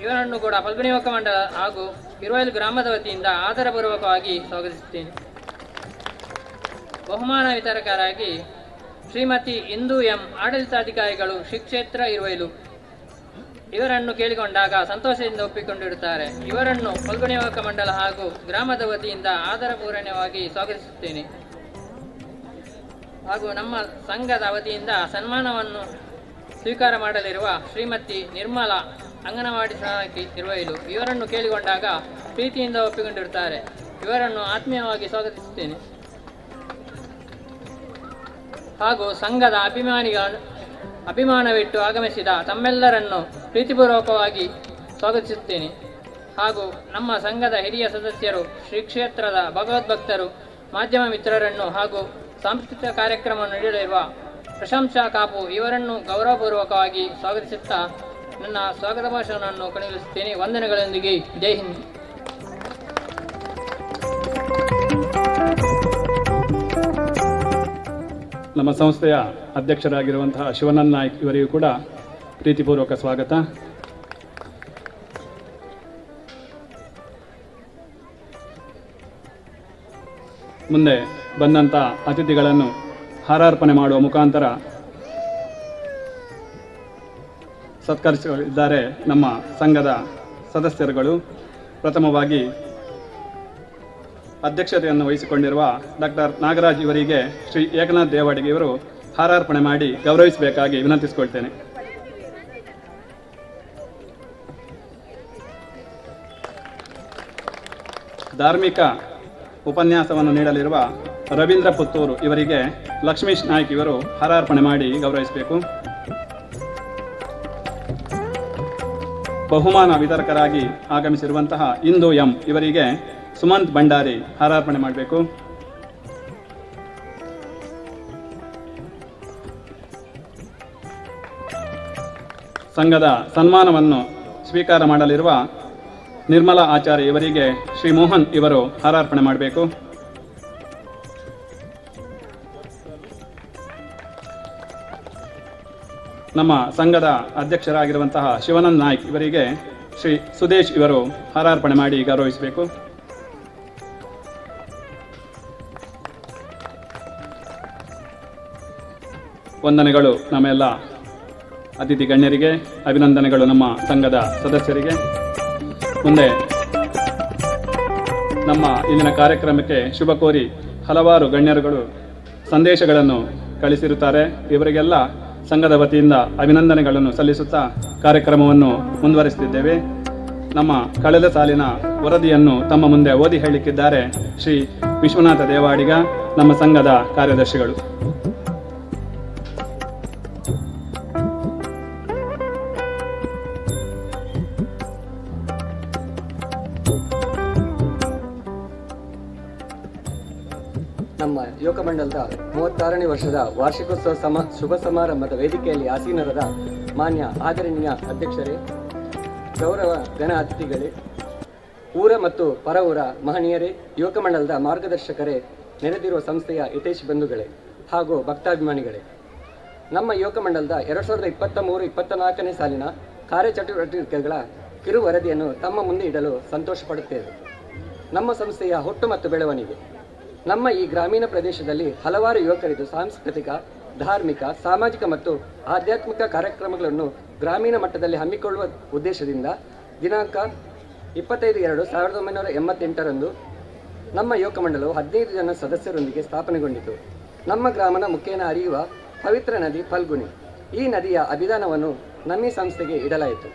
Speaker 14: ಇವರನ್ನು ಕೂಡ ಫಲ್ಗುಣಿ ಯುವಕ ಮಂಡಲ ಹಾಗೂ ಇರುವೈಲು ಗ್ರಾಮದ ವತಿಯಿಂದ ಆದರಪೂರ್ವಕವಾಗಿ ಸ್ವಾಗತಿಸುತ್ತೇನೆ. ಬಹುಮಾನ ವಿತರಕರಾಗಿ ಶ್ರೀಮತಿ ಇಂದು ಎಂ ಆಡಳಿತಾಧಿಕಾರಿಗಳು ಶ್ರೀ ಕ್ಷೇತ್ರ ಇರುವೈಲು ಇವರನ್ನು ಕೇಳಿಕೊಂಡಾಗ ಸಂತೋಷದಿಂದ ಒಪ್ಪಿಕೊಂಡಿರುತ್ತಾರೆ. ಇವರನ್ನು ಫಲ್ಗುಣಿ ಯುವಕ ಮಂಡಲ ಹಾಗೂ ಗ್ರಾಮದ ವತಿಯಿಂದ ಆದರಪೂರ್ಣವಾಗಿ ಸ್ವಾಗತಿಸುತ್ತೇನೆ. ಹಾಗೂ ನಮ್ಮ ಸಂಘದ ವತಿಯಿಂದ ಸನ್ಮಾನವನ್ನು ಸ್ವೀಕಾರ ಮಾಡಲಿರುವ ಶ್ರೀಮತಿ ನಿರ್ಮಲಾ ಅಂಗನವಾಡಿ ಸಹಾಯಕಿ ಇರುವೈಲು ಇವರನ್ನು ಕೇಳಿಕೊಂಡಾಗ ಪ್ರೀತಿಯಿಂದ ಒಪ್ಪಿಕೊಂಡಿರುತ್ತಾರೆ. ಇವರನ್ನು ಆತ್ಮೀಯವಾಗಿ ಸ್ವಾಗತಿಸುತ್ತೇನೆ. ಹಾಗೂ ಸಂಘದ ಅಭಿಮಾನವಿಟ್ಟು ಆಗಮಿಸಿದ ತಮ್ಮೆಲ್ಲರನ್ನು ಪ್ರೀತಿಪೂರ್ವಕವಾಗಿ ಸ್ವಾಗತಿಸುತ್ತೇನೆ. ಹಾಗೂ ನಮ್ಮ ಸಂಘದ ಹಿರಿಯ ಸದಸ್ಯರು, ಶ್ರೀ ಕ್ಷೇತ್ರದ ಭಗವದ್ಭಕ್ತರು, ಮಾಧ್ಯಮ ಮಿತ್ರರನ್ನು ಹಾಗೂ ಸಾಂಸ್ಕೃತಿಕ ಕಾರ್ಯಕ್ರಮ ನೀಡಲಿರುವ ಪ್ರಶಂಸಾ ಕಾಪು ಇವರನ್ನು ಗೌರವಪೂರ್ವಕವಾಗಿ ಸ್ವಾಗತಿಸುತ್ತಾ ನನ್ನ ಸ್ವಾಗತ ಭಾಷಣವನ್ನು ಕೊನೆಗೊಳಿಸುತ್ತೇನೆ. ವಂದನೆಗಳೊಂದಿಗೆ ಜೈ ಹಿಂದ್.
Speaker 12: ನಮ್ಮ ಸಂಸ್ಥೆಯ ಅಧ್ಯಕ್ಷರಾಗಿರುವಂತಹ ಶಿವಾನಂದ ನಾಯ್ಕ್ ಇವರಿಗೂ ಕೂಡ ಪ್ರೀತಿಪೂರ್ವಕ ಸ್ವಾಗತ. ಮುಂದೆ ಬಂದಂಥ ಅತಿಥಿಗಳನ್ನು ಹಾರಾರ್ಪಣೆ ಮಾಡುವ ಮುಖಾಂತರ ಸತ್ಕರಿಸಲಿದ್ದಾರೆ ನಮ್ಮ ಸಂಘದ ಸದಸ್ಯರುಗಳು. ಪ್ರಥಮವಾಗಿ ಅಧ್ಯಕ್ಷತೆಯನ್ನು ವಹಿಸಿಕೊಂಡಿರುವ ಡಾಕ್ಟರ್ ನಾಗರಾಜ್ ಇವರಿಗೆ ಶ್ರೀ ಏಕನಾಥ್ ದೇವಾಡಿಗೆ ಇವರು ಹಾರಾರ್ಪಣೆ ಮಾಡಿ ಗೌರವಿಸಬೇಕಾಗಿ ವಿನಂತಿಸಿಕೊಳ್ತೇನೆ. ಧಾರ್ಮಿಕ ಉಪನ್ಯಾಸವನ್ನು ನೀಡಲಿರುವ ರವೀಂದ್ರ ಪುತ್ತೂರು ಇವರಿಗೆ ಲಕ್ಷ್ಮೀಶ್ ನಾಯ್ಕ್ ಇವರು ಹಾರಾರ್ಪಣೆ ಮಾಡಿ ಗೌರವಿಸಬೇಕು. ಬಹುಮಾನ ವಿತರಕರಾಗಿ ಆಗಮಿಸಿರುವಂತಹ ಇಂದು ಎಂ ಇವರಿಗೆ ಸುಮಂತ್ ಭಂಡಾರಿ ಹಾರಾರ್ಪಣೆ ಮಾಡಬೇಕು. ಸಂಘದ ಸನ್ಮಾನವನ್ನು ಸ್ವೀಕಾರ ಮಾಡಲಿರುವ ನಿರ್ಮಲಾ ಆಚಾರ್ಯ ಇವರಿಗೆ ಶ್ರೀ ಮೋಹನ್ ಇವರು ಹಾರಾರ್ಪಣೆ ಮಾಡಬೇಕು. ನಮ್ಮ ಸಂಘದ ಅಧ್ಯಕ್ಷರಾಗಿರುವಂತಹ ಶಿವಾನಂದ ನಾಯ್ಕ್ ಇವರಿಗೆ ಶ್ರೀ ಸುದೇಶ್ ಇವರು ಹಾರಾರ್ಪಣೆ ಮಾಡಿ ಗೌರವಿಸಬೇಕು. ವಂದನೆಗಳು ನಮ್ಮೆಲ್ಲ ಅತಿಥಿ ಗಣ್ಯರಿಗೆ, ಅಭಿನಂದನೆಗಳು ನಮ್ಮ ಸಂಘದ ಸದಸ್ಯರಿಗೆ. ಮುಂದೆ ನಮ್ಮ ಇಂದಿನ ಕಾರ್ಯಕ್ರಮಕ್ಕೆ ಶುಭ ಕೋರಿ ಹಲವಾರು ಗಣ್ಯರುಗಳು ಸಂದೇಶಗಳನ್ನು ಕಳಿಸಿರುತ್ತಾರೆ. ಇವರಿಗೆಲ್ಲ ಸಂಘದ ವತಿಯಿಂದ ಅಭಿನಂದನೆಗಳನ್ನು ಸಲ್ಲಿಸುತ್ತಾ ಕಾರ್ಯಕ್ರಮವನ್ನು ಮುಂದುವರಿಸುತ್ತಿದ್ದೇವೆ. ನಮ್ಮ ಕಳೆದ ಸಾಲಿನ ವರದಿಯನ್ನು ತಮ್ಮ ಮುಂದೆ ಓದಿ ಹೇಳಲಿಕ್ಕಿದ್ದಾರೆ ಶ್ರೀ ವಿಶ್ವನಾಥ ದೇವಾಡಿಗ, ನಮ್ಮ ಸಂಘದ ಕಾರ್ಯದರ್ಶಿಗಳು.
Speaker 15: ಯುವಕ ಮಂಡಲದ 36ನೇ ವರ್ಷದ ವಾರ್ಷಿಕೋತ್ಸವ ಶುಭ ಸಮಾರಂಭದ ವೇದಿಕೆಯಲ್ಲಿ ಆಸೀನರಾದ ಮಾನ್ಯ ಆದರಣೀಯ ಅಧ್ಯಕ್ಷರೇ, ಗೌರವ ಗಣ ಅತಿಥಿಗಳೇ, ಊರ ಮತ್ತು ಪರ ಊರ ಮಹನೀಯರೇ, ಯುವಕ ಮಂಡಲದ ಮಾರ್ಗದರ್ಶಕರೇ, ನೆರೆದಿರುವ ಸಂಸ್ಥೆಯ ಹಿತೈಷಿ ಬಂಧುಗಳೇ ಹಾಗೂ ಭಕ್ತಾಭಿಮಾನಿಗಳೇ, ನಮ್ಮ ಯುವಕ ಮಂಡಲದ 2023-24ನೇ ಸಾಲಿನ ಕಾರ್ಯಚಟುವಟಿಕೆಗಳ ಕಿರು ವರದಿಯನ್ನು ತಮ್ಮ ಮುಂದೆ ಇಡಲು ಸಂತೋಷ ಪಡುತ್ತೇವೆ. ನಮ್ಮ ಸಂಸ್ಥೆಯ ಹುಟ್ಟು ಮತ್ತು ಬೆಳವಣಿಗೆ. ನಮ್ಮ ಈ ಗ್ರಾಮೀಣ ಪ್ರದೇಶದಲ್ಲಿ ಹಲವಾರು ಯುವಕರಿದ್ದು ಸಾಂಸ್ಕೃತಿಕ, ಧಾರ್ಮಿಕ, ಸಾಮಾಜಿಕ ಮತ್ತು ಆಧ್ಯಾತ್ಮಿಕ ಕಾರ್ಯಕ್ರಮಗಳನ್ನು ಗ್ರಾಮೀಣ ಮಟ್ಟದಲ್ಲಿ ಹಮ್ಮಿಕೊಳ್ಳುವ ಉದ್ದೇಶದಿಂದ ದಿನಾಂಕ 25/2/1988ರಂದು ನಮ್ಮ ಯುವಕ ಮಂಡಲವು 15 ಜನ ಸದಸ್ಯರೊಂದಿಗೆ ಸ್ಥಾಪನೆಗೊಂಡಿತು. ನಮ್ಮ ಗ್ರಾಮದ ಮುಖೇನ ಹರಿಯುವ ಪವಿತ್ರ ನದಿ ಫಲ್ಗುಣಿ. ಈ ನದಿಯ ಅಭಿದಾನವನ್ನು ನಮ್ಮಿ ಸಂಸ್ಥೆಗೆ ಇಡಲಾಯಿತು.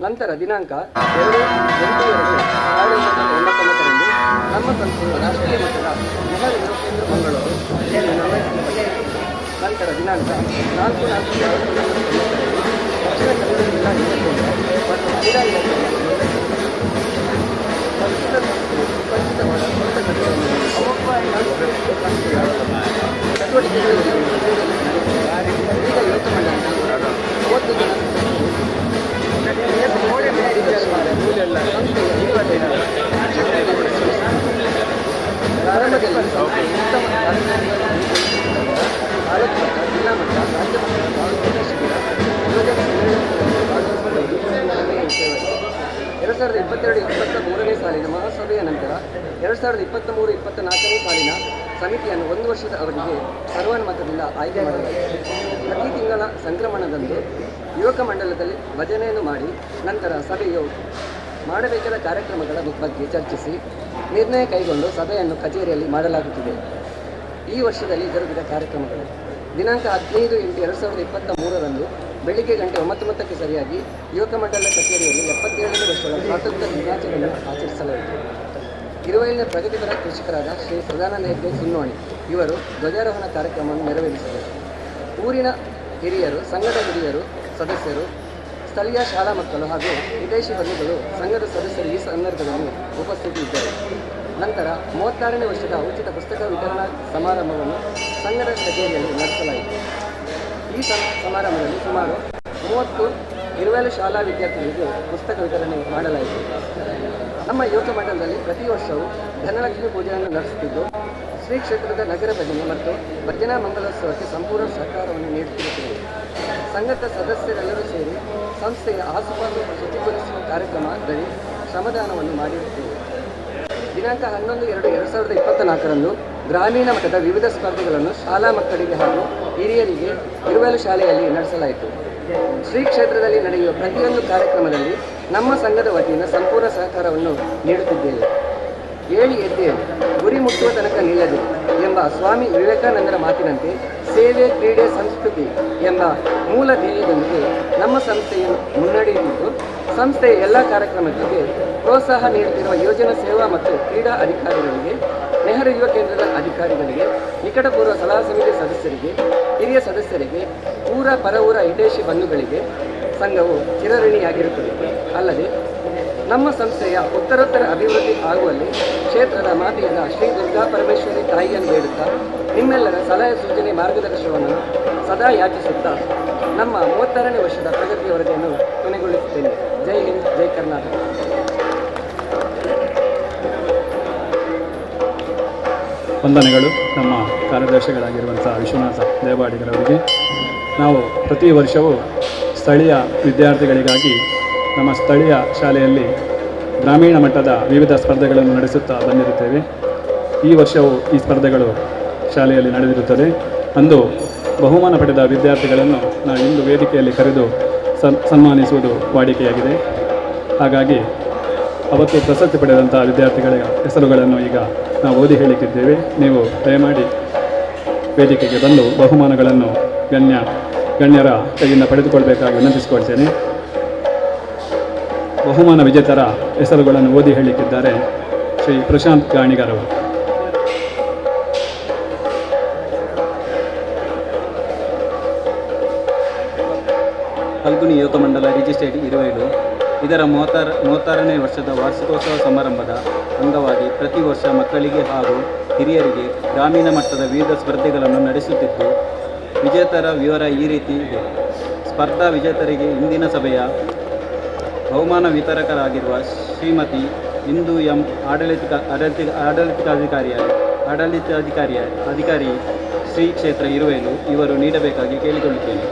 Speaker 15: ನಂತರ ದಿನಾಂಕ 2/8/1989ರಂದು ನಮ್ಮ ಸಂಸ್ಥೆಯು ರಾಷ್ಟ್ರೀಯ ಮಟ್ಟದ ನೆಹರು ಯುವ ಕೇಂದ್ರ ಮಂಗಳೂರು ನಂತರ ದಿನಾಂಕ 4/4/1989ರಲ್ಲಿ ದಕ್ಷಿಣ ಕನ್ನಡ ಜಿಲ್ಲಾ ಯುವ ಕೇಂದ್ರ ಮತ್ತು ಕ್ರೀಡಾ ಇಲಾಖೆಯ ಪರಿಚಿತವಾದ ಚಟುವಟಿಕೆಗಳು ಈಗ ಯುವಕ ಮಂಡಲ 30 ಜನ ಪ್ರಾರಂಭದಲ್ಲಿ ಉತ್ತಮ ಜಿಲ್ಲಾ ಮಟ್ಟ, ರಾಜ್ಯ ಮಟ್ಟದ ಶಿಬಿರ, ಯೋಜನೆ 2022-23ನೇ ಸಾಲಿನ ಮಹಾಸಭೆಯ ನಂತರ 2023-24ನೇ ಸಾಲಿನ ಸಮಿತಿಯನ್ನು 1 ವರ್ಷದ ಅವಧಿಗೆ ಸರ್ವಾನುಮತದಿಂದ ಆಯ್ಕೆ ಮಾಡಲಾಗಿದೆ. ಪ್ರತಿ ತಿಂಗಳ ಸಂಕ್ರಮಣದಂದು ಯುವಕ ಮಂಡಲದಲ್ಲಿ ಭಜನೆಯನ್ನು ಮಾಡಿ ನಂತರ ಸಭೆಯು ಮಾಡಬೇಕಾದ ಕಾರ್ಯಕ್ರಮಗಳ ಬಗ್ಗೆ ಚರ್ಚಿಸಿ ನಿರ್ಣಯ ಕೈಗೊಂಡು ಸಭೆಯನ್ನು ಕಚೇರಿಯಲ್ಲಿ ಮಾಡಲಾಗುತ್ತಿದೆ. ಈ ವರ್ಷದಲ್ಲಿ ಜರುಗಿದ ಕಾರ್ಯಕ್ರಮಗಳು ದಿನಾಂಕ 15/8/2023ರಂದು ಬೆಳಿಗ್ಗೆ ಗಂಟೆ 9:30ಕ್ಕೆ ಸರಿಯಾಗಿ ಯುವಕ ಮಂಡಲ ಕಚೇರಿಯಲ್ಲಿ 77ನೇ ವರ್ಷದ ಸ್ವಾತಂತ್ರ್ಯ ದಿನಾಚರಣೆಯನ್ನು ಆಚರಿಸಲಾಯಿತು. ಇರುವಲ್ಲಿನ ಪ್ರಗತಿಪರ ಕೃಷಿಕರಾದ ಶ್ರೀ ಸದಾನಂದ ಹೆಗ್ಡೆ ಸುನ್ನೋಣಿ ಇವರು ಧ್ವಜಾರೋಹಣ ಕಾರ್ಯಕ್ರಮವನ್ನು ನೆರವೇರಿಸಿದರು. ಊರಿನ ಹಿರಿಯರು, ಸಂಘದ ಹಿರಿಯರು, ಸದಸ್ಯರು, ಸ್ಥಳೀಯ ಶಾಲಾ ಮಕ್ಕಳು ಹಾಗೂ ವಿದೇಶಿ ಬಂಧುಗಳು ಸಂಘದ ಸದಸ್ಯರು ಈ ಸಂದರ್ಭದಲ್ಲಿ ಉಪಸ್ಥಿತಿ ಇದ್ದರು. ನಂತರ 36ನೇ ವರ್ಷದ ಉಚಿತ ಪುಸ್ತಕ ವಿತರಣಾ ಸಮಾರಂಭವನ್ನು ಸಂಘದ ಕಚೇರಿಯಲ್ಲಿ ನಡೆಸಲಾಯಿತು. ಈ ಸಮಾರಂಭದಲ್ಲಿ ಸುಮಾರು 30 ಇರುವೆಲು ಶಾಲಾ ವಿದ್ಯಾರ್ಥಿಗಳಿಗೆ ಪುಸ್ತಕ ವಿತರಣೆ ಮಾಡಲಾಯಿತು. ನಮ್ಮ ಯುವಕ ಮಂಡಲದಲ್ಲಿ ಪ್ರತಿ ವರ್ಷವೂ ಧನಲಕ್ಷ್ಮಿ ಪೂಜೆಯನ್ನು ನಡೆಸುತ್ತಿದ್ದು ಶ್ರೀ ಕ್ಷೇತ್ರದ ನಗರ ಭಜನೆ ಮತ್ತು ಭಜನಾ ಮಂಗಲೋತ್ಸವಕ್ಕೆ ಸಂಪೂರ್ಣ ಸಹಕಾರವನ್ನು ನೀಡುತ್ತಿರುತ್ತೇವೆ. ಸಂಘದ ಸದಸ್ಯರೆಲ್ಲರೂ ಸೇರಿ ಸಂಸ್ಥೆಯ ಆಸುಪಾಸು ಶುಚಿಗೊಳಿಸುವ ಕಾರ್ಯಕ್ರಮದಲ್ಲಿ ಶ್ರಮದಾನವನ್ನು ಮಾಡಿರುತ್ತೇವೆ. ದಿನಾಂಕ 11/2/2024ರಂದು ಗ್ರಾಮೀಣ ಮಟ್ಟದ ವಿವಿಧ ಸ್ಪರ್ಧೆಗಳನ್ನು ಶಾಲಾ ಮಕ್ಕಳಿಗೆ ಹಾಗೂ ಹಿರಿಯರಿಗೆ ಇರುವೆಲು ಶಾಲೆಯಲ್ಲಿ ನಡೆಸಲಾಯಿತು. ಶ್ರೀ ಕ್ಷೇತ್ರದಲ್ಲಿ ನಡೆಯುವ ಪ್ರತಿಯೊಂದು ಕಾರ್ಯಕ್ರಮದಲ್ಲಿ ನಮ್ಮ ಸಂಘದ ವತಿಯಿಂದ ಸಂಪೂರ್ಣ ಸಹಕಾರವನ್ನು ನೀಡುತ್ತಿದ್ದೇವೆ. ಏಳಿ ಎದ್ದೇಳು, ಗುರಿ ಮುಟ್ಟುವ ತನಕ ನಿಲ್ಲದು ಎಂಬ ಸ್ವಾಮಿ ವಿವೇಕಾನಂದರ ಮಾತಿನಂತೆ ಸೇವೆ, ಕ್ರೀಡೆ, ಸಂಸ್ಕೃತಿ ಎಂಬ ಮೂಲ ಧ್ಯೇಯದೊಂದಿಗೆ ನಮ್ಮ ಸಂಸ್ಥೆಯನ್ನು ಮುನ್ನಡೆಯುತ್ತಿದ್ದು ಸಂಸ್ಥೆಯ ಎಲ್ಲ ಕಾರ್ಯಕ್ರಮಗಳಿಗೆ ಪ್ರೋತ್ಸಾಹ ನೀಡುತ್ತಿರುವ ಯೋಜನಾ ಸೇವಾ ಮತ್ತು ಕ್ರೀಡಾ ಅಧಿಕಾರಿಗಳಿಗೆ, ನೆಹರು ಯುವ ಕೇಂದ್ರದ ಅಧಿಕಾರಿಗಳಿಗೆ, ನಿಕಟಪೂರ್ವ ಸಲಹಾ ಸಮಿತಿ ಸದಸ್ಯರಿಗೆ, ಹಿರಿಯ ಸದಸ್ಯರಿಗೆ, ಊರ ಪರ ಊರ ಹಿತೈಷಿ ಬಂಧುಗಳಿಗೆ ಸಂಘವು ಚಿರಋಣಿಯಾಗಿರುತ್ತದೆ. ಅಲ್ಲದೆ ನಮ್ಮ ಸಂಸ್ಥೆಯ ಉತ್ತರೋತ್ತರ ಅಭಿವೃದ್ಧಿ ಆಗುವಲ್ಲಿ ಕ್ಷೇತ್ರದ ಮಾತೆಯಾದ ಶ್ರೀ ದುರ್ಗಾ ಪರಮೇಶ್ವರಿ ತಾಯಿಯನ್ನು ಬೇಡುತ್ತಾ ನಿಮ್ಮೆಲ್ಲರ ಸಲಹೆ ಸೂಚನೆ ಮಾರ್ಗದರ್ಶನವನ್ನು ಸದಾ ಯಾಚಿಸುತ್ತಾ ನಮ್ಮ 36ನೇ ವರ್ಷದ ಪ್ರಗತಿಯ ವರದಿಯನ್ನು ಕೊನೆಗೊಳಿಸುತ್ತೇನೆ. ಜೈ ಹಿಂದ್, ಜೈ ಕರ್ನಾಟಕ.
Speaker 12: ವಂದನೆಗಳು ನಮ್ಮ ಕಾರ್ಯದರ್ಶಿಗಳಾಗಿರುವಂಥ ವಿಶ್ವನಾಥ ದೇವಾಡಿಗರವರಿಗೆ. ನಾವು ಪ್ರತಿ ವರ್ಷವೂ ಸ್ಥಳೀಯ ವಿದ್ಯಾರ್ಥಿಗಳಿಗಾಗಿ ನಮ್ಮ ಸ್ಥಳೀಯ ಶಾಲೆಯಲ್ಲಿ ಗ್ರಾಮೀಣ ಮಟ್ಟದ ವಿವಿಧ ಸ್ಪರ್ಧೆಗಳನ್ನು ನಡೆಸುತ್ತಾ ಬಂದಿರುತ್ತೇವೆ. ಈ ವರ್ಷವೂ ಈ ಸ್ಪರ್ಧೆಗಳು ಶಾಲೆಯಲ್ಲಿ ನಡೆದಿರುತ್ತದೆ. ಅಂದು ಬಹುಮಾನ ಪಡೆದ ವಿದ್ಯಾರ್ಥಿಗಳನ್ನು ನಾವು ಇಂದು ವೇದಿಕೆಯಲ್ಲಿ ಕರೆದು ಸನ್ಮಾನಿಸುವುದು ವಾಡಿಕೆಯಾಗಿದೆ. ಹಾಗಾಗಿ ಅವತ್ತು ಪ್ರಶಸ್ತಿ ಪಡೆದಂಥ ವಿದ್ಯಾರ್ಥಿಗಳ ಹೆಸರುಗಳನ್ನು ಈಗ ನಾವು ಓದಿ ಹೇಳಿಕ್ಕಿದ್ದೇವೆ. ನೀವು ದಯಮಾಡಿ ವೇದಿಕೆಗೆ ಬಂದು ಬಹುಮಾನಗಳನ್ನು ಗಣ್ಯರ ಕೈಯಿಂದ ಪಡೆದುಕೊಳ್ಬೇಕಾಗಿ ವಿನಂತಿಸಿಕೊಳ್ತೇನೆ. ಬಹುಮಾನ ವಿಜೇತರ ಹೆಸರುಗಳನ್ನು ಓದಿ ಹೇಳಿಕ್ಕಿದ್ದಾರೆ ಶ್ರೀ ಪ್ರಶಾಂತ್ ಗಾಣಿಗರವರು.
Speaker 16: ಫಲ್ಗುಣಿ ಯುವಕ ಮಂಡಲ ರಿಜಿಸ್ಟ್ರೇಟ್ ಇರುವೆಲು ಇದರ 36ನೇ ವರ್ಷದ ವಾರ್ಷಿಕೋತ್ಸವ ಸಮಾರಂಭದ ಅಂಗವಾಗಿ ಪ್ರತಿ ವರ್ಷ ಮಕ್ಕಳಿಗೆ ಹಾಗೂ ಹಿರಿಯರಿಗೆ ಗ್ರಾಮೀಣ ಮಟ್ಟದ ವಿವಿಧ ಸ್ಪರ್ಧೆಗಳನ್ನು ನಡೆಸುತ್ತಿದ್ದು, ವಿಜೇತರ ವಿವರ ಈ ರೀತಿ ಇದೆ. ಸ್ಪರ್ಧಾ ವಿಜೇತರಿಗೆ ಇಂದಿನ ಸಭೆಯ ಬಹುಮಾನ ವಿತರಕರಾಗಿರುವ ಶ್ರೀಮತಿ ಇಂದು ಎಂ ಆಡಳಿತಾಧಿಕಾರಿ ಶ್ರೀ ಕ್ಷೇತ್ರ ಇರುವೆಲು ಇವರು ನೀಡಬೇಕಾಗಿ ಕೇಳಿಕೊಳ್ಳುತ್ತೇನೆ.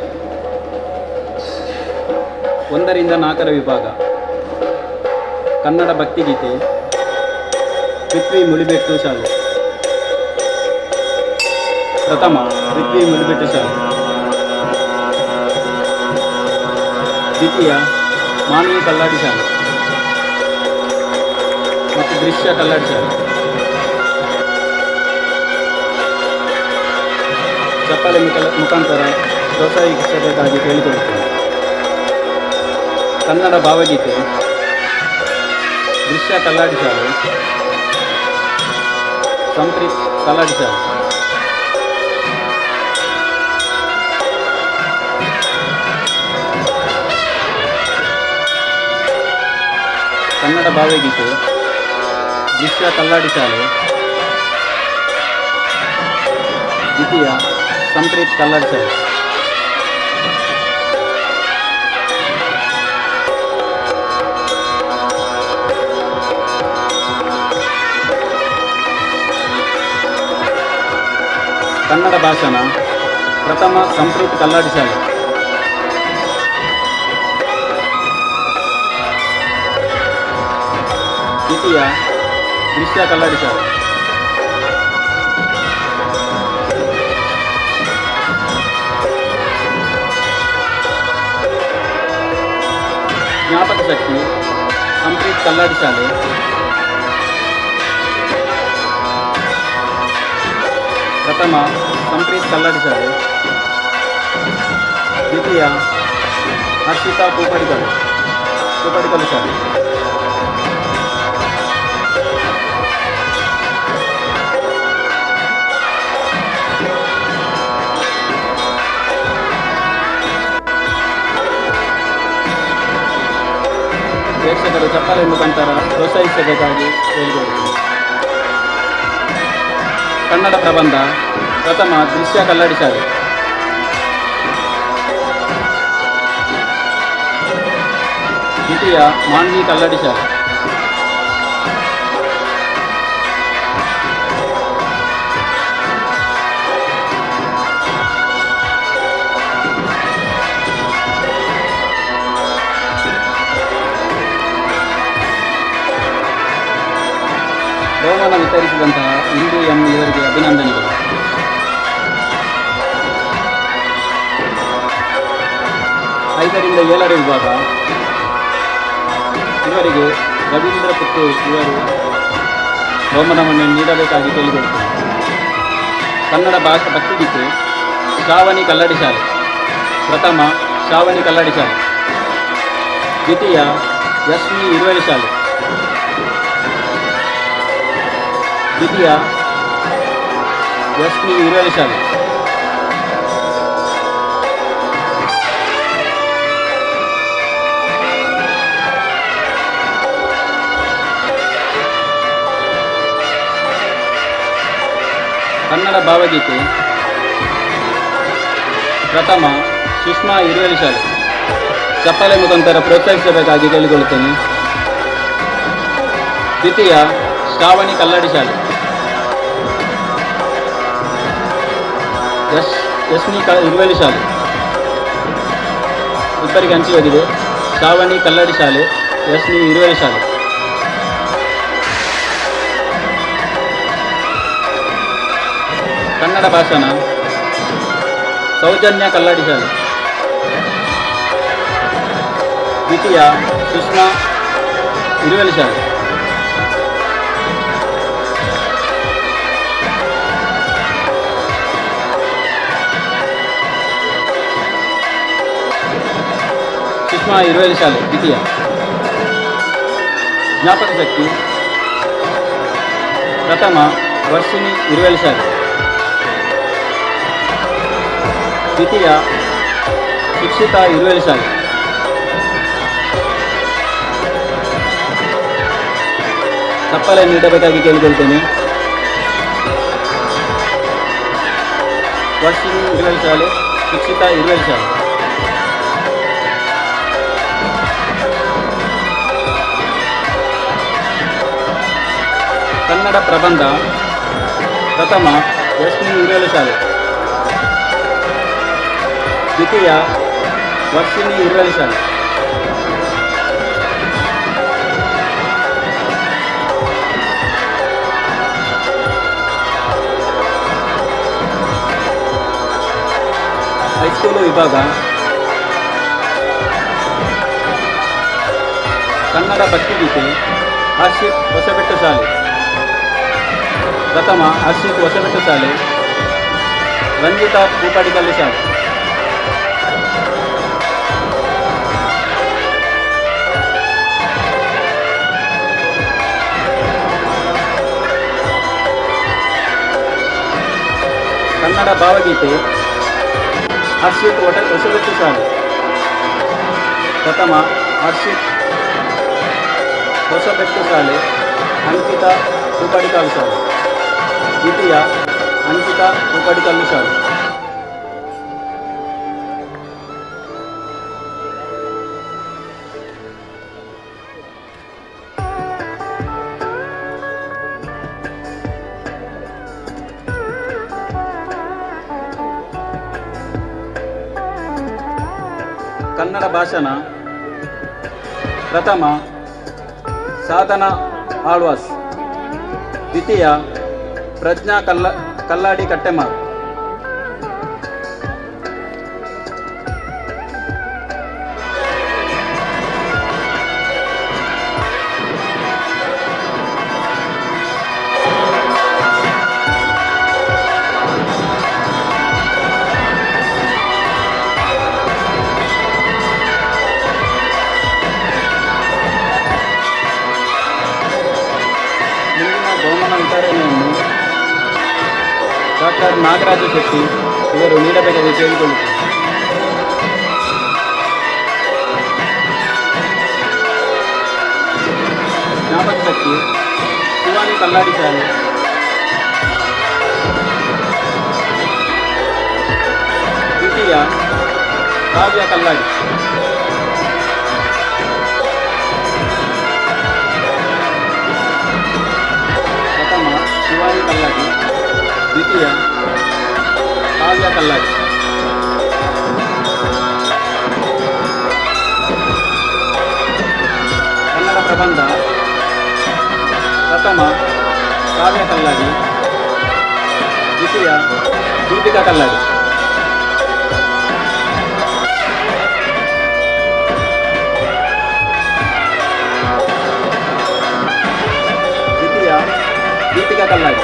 Speaker 16: 1 ರಿಂದ 4ರ ವಿಭಾಗ. ಕನ್ನಡ ಭಕ್ತಿಗೀತೆ ಪೃಥ್ವಿ ಮುಳಿಬೆಟ್ಟು ಶಾಲೆ. ಪ್ರಥಮ ಪೃಥ್ವಿ ಮುಳಿಬೆಟ್ಟು ಶಾಲೆ. ದ್ವಿತೀಯ ಮಾನವಿ ಕಲ್ಲಾಡಿ ಶಾಲೆ ಮತ್ತು ದೃಶ್ಯ ಕಲ್ಲಾಡಿ ಶಾಲೆ. ಚಪ್ಪಾಳೆ ಮುಖಾಂತರ ಪ್ರೋತ್ಸಾಹಿಸಬೇಕಾಗಿ ಕೇಳಿಕೊಳ್ಳುತ್ತೇನೆ. ಕನ್ನಡ ಭಾವಗೀತೆ ದೃಶ್ಯ ಕಲ್ಲಾಡಿ ಶಾಲೆ, ಸಂಪ್ರೀತ್ ಕಲ್ಲಾಡಿ ಶಾಲೆ. ಕನ್ನಡ ಭಾವಗೀತೆ ದೃಶ್ಯ ಕಲ್ಲಾಡಿ ಶಾಲೆ, ದ್ವಿತೀಯ ಸಂಪ್ರೀತ್ ಕಲ್ಲಾಡಿ ಶಾಲೆ. ಕನ್ನಡ ಭಾಷಣ ಪ್ರಥಮ ಸಂಪ್ರೀತ್ ಕಲ್ಲಾಡಿ ಶಾಲೆ, ದ್ವಿತೀಯ ದೃಶ್ಯ ಕಲ್ಲಾಡಿ ಶಾಲೆ. ಜ್ಞಾಪಕ ಶಕ್ತಿ ಸಂಪ್ರೀತ್ ಕಲ್ಲಾಡಿ ಶಾಲೆ, ಪ್ರಥಮ ಸಂಪ್ರೀತ್ ಕಲ್ಲಾಡಿ ಶಾಲೆ, ದ್ವಿತೀಯ ಹರ್ಷಿತಾ ಕೂಪಡಿಕಲ್ ಶಾಲೆ. ಪ್ರೇಕ್ಷಕರು ಚಪ್ಪಾಳೆ ಮುಖಾಂತರ ಪ್ರೋತ್ಸಾಹಿಸಬೇಕಾಗಿ ಹೇಳಿಕೊಳ್ಳುತ್ತಾರೆ. ಕನ್ನಡ ಪ್ರಬಂಧ ಪ್ರಥಮ ದೃಶ್ಯ ಕಲ್ಲಾಡಿ ಶಾಲೆ, ದ್ವಿತೀಯ ಮಾನ್ವಿ ಕಲ್ಲಾಡಿ ಶಾಲೆ. ಬಹುಮಾನ ವಿತರಿಸಿದಂತಹ ಇಂದು ಎಂ ಇವರಿಗೆ ಅಭಿನಂದನೆಗಳು. ಐದರಿಂದ 7ರ ವಿಭಾಗ. ಇವರಿಗೆ ರವೀಂದ್ರ ಪುತ್ತೂರು ಇವರು ಬಹುಮಾನವನ್ನು ನೀಡಬೇಕಾಗಿ ಕೇಳಿಕೊಳ್ಳುತ್ತಾರೆ. ಕನ್ನಡ ಭಾಷಾ ಭಕ್ತಿಗೀತೆ ಶ್ರಾವಣಿ ಕಲ್ಲಾಡಿ ಶಾಲೆ, ಪ್ರಥಮ ಶ್ರಾವಣಿ ಕಲ್ಲಾಡಿ ಶಾಲೆ, ದ್ವಿತೀಯ ಯಶ್ಮಿ ಇರುವೆಲು ಶಾಲೆ, ದ್ವಿತೀಯ ಯಶ್ಮಿ ಇರುವೆಲು ಶಾಲೆ. ಕನ್ನಡ ಭಾವಗೀತೆ ಪ್ರಥಮ ಸುಷ್ಮಾ ಇರುವೆಲು ಶಾಲೆ. ಚಪ್ಪಾಳೆ ಮುಖಾಂತರ ಪ್ರೋತ್ಸಾಹಿಸಬೇಕಾಗಿ ಕೇಳಿಕೊಳ್ಳುತ್ತೇನೆ. ದ್ವಿತೀಯ ಶ್ರಾವಣಿ ಕಲ್ಲಾಡಿ ಶಾಲೆ, ಯಶ್ಮಿ ಇರುವೆಲು ಶಾಲೆ. ಇಬ್ಬರಿಗೆ ಹಂಚಿ ಹೋಗಿದೆ. ಶ್ರಾವಣಿ ಕಲ್ಲಾಡಿ ಶಾಲೆ, ಯಶ್ಮಿ ಇರುವೆಲು ಶಾಲೆ. ಕನ್ನಡ ಭಾಷಣ ಸೌಜನ್ಯ ಕಲ್ಲಾಡಿ ಶಾಲೆ, ದ್ವಿತೀಯ ಸುಷ್ಮಾ ಇರುವೆಲು ಶಾಲೆ. ಸುಷ್ಮಾ ಇರುವೆಲು ಶಾಲೆ ದ್ವಿತೀಯ. ಜ್ಞಾಪಕ ಶಕ್ತಿ ಪ್ರಥಮ ವರ್ಷಿಣಿ ಇರುವೆಲು ಶಾಲೆ, ದ್ವಿತೀಯ ಶಿಕ್ಷಿತಾ ಇರುವೆಲು ಶಾಲೆ. ಚಪ್ಪಾಳೆ ನೀಡಬೇಕಾಗಿ ಕೇಳಿಕೊಳ್ತೇನೆ. ವರ್ಷಿಣಿ ಹಿರಿಯರ ಶಾಲೆ, ಶಿಕ್ಷಿತಾ ಹಿರಿಯರ ಶಾಲೆ. ಕನ್ನಡ ಪ್ರಬಂಧ ಪ್ರಥಮ ಯಶ್ನಿ ಹಿರಿಯರ ಶಾಲೆ, ದ್ವಿತೀಯ ವರ್ಷಿಣಿ ಹಿರಿಯರ ಶಾಲೆ. ಹೈಸ್ಕೂಲು ವಿಭಾಗ ಕನ್ನಡ ಭಕ್ತಿಗೀತೆ ಹರ್ಷಿತ್ ಹೊಸಬೆಟ್ಟು ಶಾಲೆ, ಪ್ರಥಮ ಹರ್ಷಿತ್ ಹೊಸಬೆಟ್ಟು ಶಾಲೆ, ರಂಜಿತಾ ಪೂಪಾಡಿಕಲ್ಲು ಶಾಲೆ. ಕನ್ನಡ ಭಾವಗೀತೆ ಹರ್ಷಿತ್ ಹೊಸಬೆಟ್ಟು ಶಾಲೆ, ಪ್ರಥಮ ಹರ್ಷಿತ್ ಹೊಸಬೆಟ್ಟು ಶಾಲೆ, ಅಂಕಿತಾ ಪೂಪಾಡಿಕಲ್ಲು ಶಾಲೆ, ದ್ವಿತೀಯ ಅಂಕಿತಾ ಪೂಪಾಡಿಕಲ್ಲು ಶಾಲೆ. ಕನ್ನಡ ಭಾಷಣ ಪ್ರಥಮ ಸಾಧನಾ ಆಳ್ವಾಸ್, ದ್ವಿತೀಯ ಪ್ರಜ್ಞಾ ಕಲ್ಲಾಡಿ ಕಟ್ಟೆಮಾರ್. ಬಹುಮಾನ ವಿತರಣೆಯನ್ನು ಡಾಕ್ಟರ್ ನಾಗರಾಜ ಶೆಟ್ಟಿ ಇವರು ನೀಡಬೇಕಾಗಿ ಕೇಳಿಕೊಳ್ಳುತ್ತಾರೆ. ಜ್ಞಾಪಕಕ್ಕೆ ಶಿವಾನಿ ಕಲ್ಲಾಡಿ ಶಾಲೆ, ದ್ವಿತೀಯ ಕಾವ್ಯ ಕಲ್ಲಾಡಿ, ಪ್ರಥಮ ಶಿವಾನಿ ಕಲ್ಲಾಡಿ, ದ್ವಿತೀಯ ಕಾವ್ಯ ಕಲ್ಲಾಡಿ. ಕನ್ನಡ ಪ್ರಬಂಧ ಪ್ರಥಮ ಕಾವ್ಯ ಕಲ್ಲಾಡಿ, ದ್ವಿತೀಯ ದೀಪಿಕಾ ಕಲ್ಲಾಡಿ. ದ್ವಿತೀಯ ದೀಪಿಕಾ ಕಲ್ಲಾಡಿ.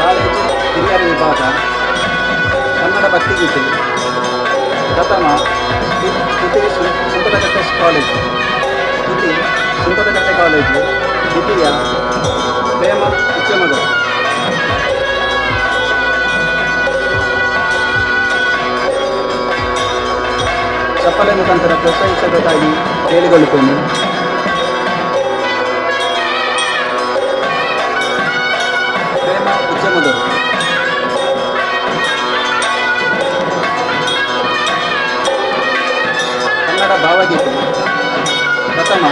Speaker 16: ಕಾಲೇಜು ಹಿರಿಯರ ವಿಭಾಗ ಕನ್ನಡ ಭಕ್ತಿಗೀತೆ ಪ್ರಥಮ ಸ್ತುತಿ ಸುಂಕದಕಟ್ಟೆ ಕಾಲೇಜು, ಸ್ತುತಿ ಸುಂಕದಕಟ್ಟೆ ಕಾಲೇಜು, ದ್ವಿತೀಯ ಪ್ರೇಮ ಉಚ್ಚಮಗಳು. ಚಪ್ಪಲೆ ಮುಖಾಂತರ ಪ್ರೋತ್ಸಾಹಿಸಬೇಕಾಗಿ ಕೇಳಿಕೊಳ್ಳುತ್ತೇನೆ. ಪ್ರೇಮ ಉದ್ಯಮದವರು ಕನ್ನಡ ಭಾವಗೀತೆ ಪ್ರಥಮ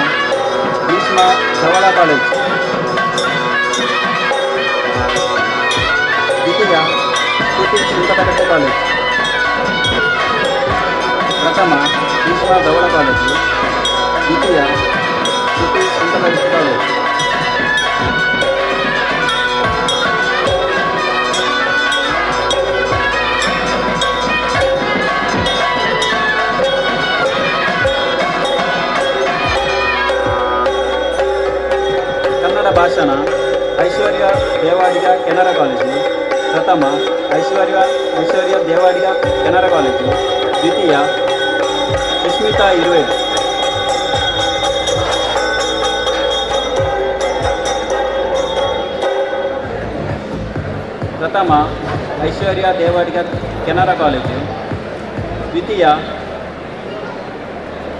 Speaker 16: ಭೀಷ್ಮ ಧವಳ ಕಾಲೇಜು, ದ್ವಿತೀಯ ಸ್ತುತಿ ಸುಂಕದಕಟ್ಟೆ ಕಾಲೇಜು, ಪ್ರಥಮ ಭೀಷ್ಮ ಧವಳ ಕಾಲೇಜು, ದ್ವಿತೀಯ ಸ್ತುತಿ ಸುಂಕದಕಟ್ಟೆ ಕಾಲೇಜು. ಕನ್ನಡ ಭಾಷಣ ಐಶ್ವರ್ಯ ದೇವಾಡಿಗ ಕೆನರಾ ಕಾಲೇಜು, ಪ್ರಥಮ ಐಶ್ವರ್ಯ ದೇವಾಡಿಗ ಕೆನರಾ ಕಾಲೇಜು, ದ್ವಿತೀಯ ಸುಸ್ಮಿತಾ ಇರುವೆರು. ಪ್ರಥಮ ಐಶ್ವರ್ಯ ದೇವಾಡಿಗ ಕೆನರಾ ಕಾಲೇಜು, ದ್ವಿತೀಯ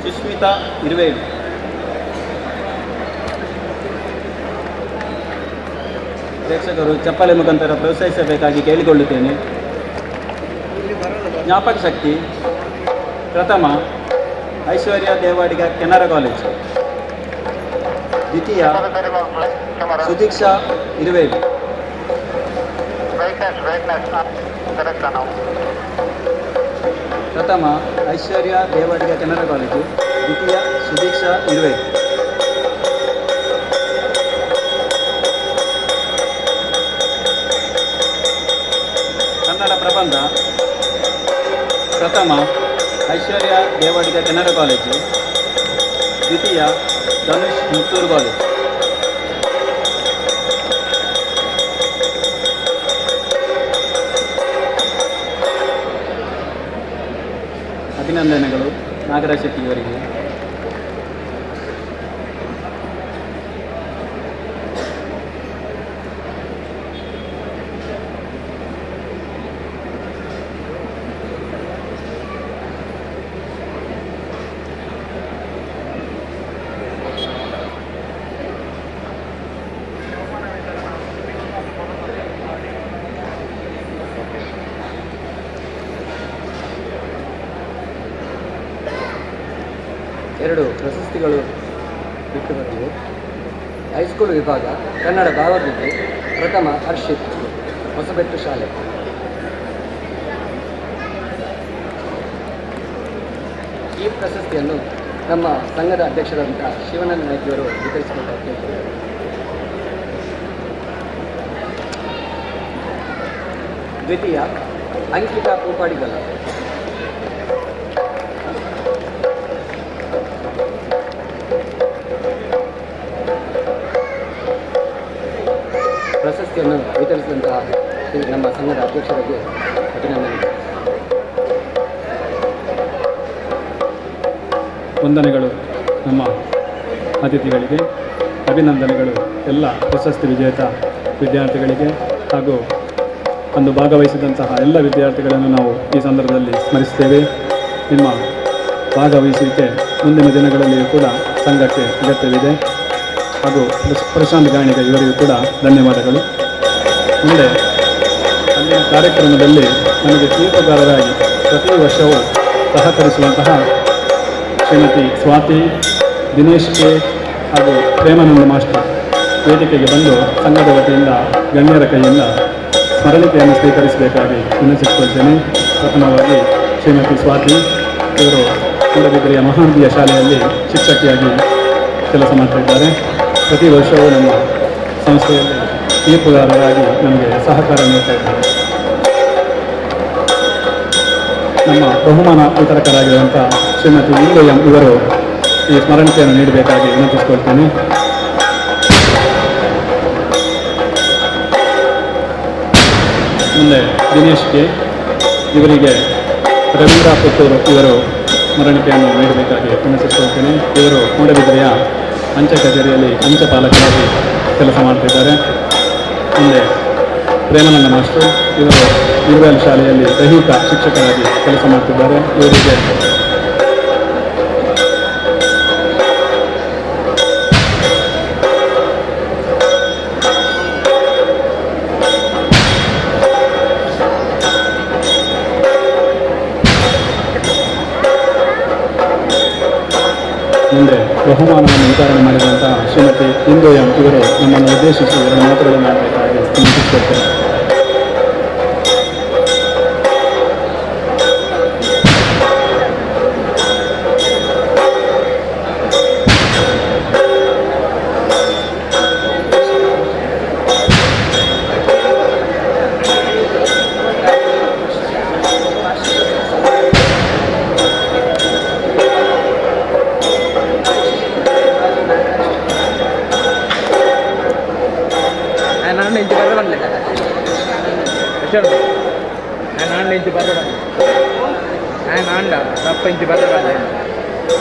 Speaker 16: ಸುಷ್ಮಿತಾ ಇರುವೇವಿ. ಪ್ರೇಕ್ಷಕರು ಚಪ್ಪಾಳೆ ಮುಖಾಂತರ ಪ್ರೋತ್ಸಾಹಿಸಬೇಕಾಗಿ ಕೇಳಿಕೊಳ್ಳುತ್ತೇನೆ. ಜ್ಞಾಪಕ ಶಕ್ತಿ ಪ್ರಥಮ ಐಶ್ವರ್ಯ ದೇವಾಡಿಗ ಕೆನರಾ ಕಾಲೇಜು, ದ್ವಿತೀಯ ಸುದೀಕ್ಷಾ ಇರುವೇವಿ, ಪ್ರಥಮ ಐಶ್ವರ್ಯ ದೇವಾಡಿಗ ಕೆನರಾ ಕಾಲೇಜು, ದ್ವಿತೀಯ ಸುದೀಕ್ಷಾ ಇರುವೇವಿ. ಕನ್ನಡ ಪ್ರಬಂಧ ಪ್ರಥಮ ಐಶ್ವರ್ಯ ದೇವಾಡಿಗ ಕೆನರಾ ಕಾಲೇಜು, ದ್ವಿತೀಯ ಧನುಷ್ ಮುತ್ತೂರು ಕಾಲೇಜು. ಅಭಿನಂದನೆಗಳು ನಾಗರಾಜ್ ಶೆಟ್ಟಿಯವರಿಗೆ.
Speaker 15: ಎರಡು ಪ್ರಶಸ್ತಿಗಳು ಬಿಟ್ಟು ಬಂದಿವೆ. ಹೈಸ್ಕೂಲ್ ವಿಭಾಗ ಕನ್ನಡ ಭಾವಗೀತೆ ಪ್ರಥಮ ಹರ್ಷಿತ್, ಹೊಸಬೆಟ್ಟು ಶಾಲೆ. ಈ ಪ್ರಶಸ್ತಿಯನ್ನು ನಮ್ಮ ಸಂಘದ ಅಧ್ಯಕ್ಷರಾದಂಥ ಶಿವಾನಂದ ನಾಯ್ಕಿಯವರು ವಿತರಿಸಿಕೊಟ್ಟ ಕೇಳ್ತಾರೆ. ದ್ವಿತೀಯ ಅಂಕಿತಾ ಪೂಪಾಡಿಗಲ, ಪ್ರಶಸ್ತಿಯನ್ನು ವಿತರಿಸಿದಂತಹ ನಮ್ಮ ಸಂಘದ ಅಧ್ಯಕ್ಷರಿಗೆ ಅಭಿನಂದನೆ.
Speaker 12: ವಂದನೆಗಳು ನಮ್ಮ ಅತಿಥಿಗಳಿಗೆ, ಅಭಿನಂದನೆಗಳು ಎಲ್ಲ ಪ್ರಶಸ್ತಿ ವಿಜೇತ ವಿದ್ಯಾರ್ಥಿಗಳಿಗೆ ಹಾಗೂ ಅಂದು ಭಾಗವಹಿಸಿದಂತಹ ಎಲ್ಲ ವಿದ್ಯಾರ್ಥಿಗಳನ್ನು ನಾವು ಈ ಸಂದರ್ಭದಲ್ಲಿ ಸ್ಮರಿಸ್ತೇವೆ. ನಿಮ್ಮ ಭಾಗವಹಿಸುವಿಕೆ ಮುಂದಿನ ದಿನಗಳಲ್ಲಿಯೂ ಕೂಡ ಸಂಘಕ್ಕೆ ಅಗತ್ಯವಿದೆ ಹಾಗೂ ಪ್ರಶಾಂತ್ ಗಾಣಿಗ ಇವರಿಗೂ ಕೂಡ ಧನ್ಯವಾದಗಳು. ಮುಂದೆ ಅಲ್ಲಿನ ಕಾರ್ಯಕ್ರಮದಲ್ಲಿ ನನಗೆ ತೀರ್ಪುಗಾರರಾಗಿ ಪ್ರತಿ ವರ್ಷವೂ ಸಹಕರಿಸುವಂತಹ ಶ್ರೀಮತಿ ಸ್ವಾತಿ, ದಿನೇಶ್ ಕೆ ಹಾಗೂ ಪ್ರೇಮಾನಂದ ಮಾಸ್ಟರ್ ವೇದಿಕೆಗೆ ಬಂದು ಸಂಘದ ವತಿಯಿಂದ ಗಣ್ಯರ ಕೈಯಿಂದ ಸ್ಮರಣಿಕೆಯನ್ನು ಸ್ವೀಕರಿಸಬೇಕಾಗಿ ವಿನಂತಿಸಿಕೊಳ್ತೇನೆ. ಪ್ರಥಮವಾಗಿ ಶ್ರೀಮತಿ ಸ್ವಾತಿ ಇವರು ಮೂಡಬಿದ್ರೆಯ ಮಹಾನದಿಯ ಶಾಲೆಯಲ್ಲಿ ಶಿಕ್ಷಕಿಯಾಗಿ ಕೆಲಸ ಮಾಡ್ತಾಯಿದ್ದಾರೆ. ಪ್ರತಿ ವರ್ಷವೂ ನಮ್ಮ ಸಂಸ್ಥೆಯಲ್ಲಿ ತೀರ್ಪುಗಾರರಾಗಿ ನಮಗೆ ಸಹಕಾರ ನೀಡ್ತಾ ಇದ್ದಾರೆ. ನಮ್ಮ ಬಹುಮಾನ ವಿತರಕರಾಗಿರುವಂಥ ಶ್ರೀಮತಿ ಇಂದೋಯಂ ಇವರು ಈ ಸ್ಮರಣಿಕೆಯನ್ನು ನೀಡಬೇಕಾಗಿ ವಿನಂತಿಸಿಕೊಳ್ತೇನೆ. ಮುಂದೆ ದಿನೇಶ್ ಕೆ ಇವರಿಗೆ ರವೀಂದ್ರ ಪುತ್ತೂರು ಇವರು ಸ್ಮರಣಿಕೆಯನ್ನು ನೀಡಬೇಕಾಗಿ ವಿನಂತಿಸಿಕೊಳ್ತೇನೆ. ಇವರು ಮೂಡಬಿದ್ರೆಯ ಅಂಚೆ ಕಚೇರಿಯಲ್ಲಿ ಅಂಚೆ ಪಾಲಕರಾಗಿ ಕೆಲಸ ಮಾಡ್ತಿದ್ದಾರೆ. ಮುಂದೆ ಪ್ರೇಮಾನಂದ ಮಾಸ್ಟರ್ ಇವರು ಇರುವೆಲ್ ಶಾಲೆಯಲ್ಲಿ ದೈಹಿಕ ಶಿಕ್ಷಕರಾಗಿ ಕೆಲಸ ಮಾಡ್ತಿದ್ದಾರೆ. ಇವರಿಗೆ ಮುಂದೆ ಬಹುಮಾನವನ್ನು ವಿತರಣೆ ಮಾಡಿದಂತಹ ಶ್ರೀಮತಿ ಇಂದೋಯಂ ಇವರು ನಮ್ಮನ್ನು ಉದ್ದೇಶಿಸಿ ಎರಡು ಮಾತುಗಳನ್ನು ಆಡಬೇಕಾಗಿ ವಿನಂತಿಸಿಕೊಳ್ತೇನೆ.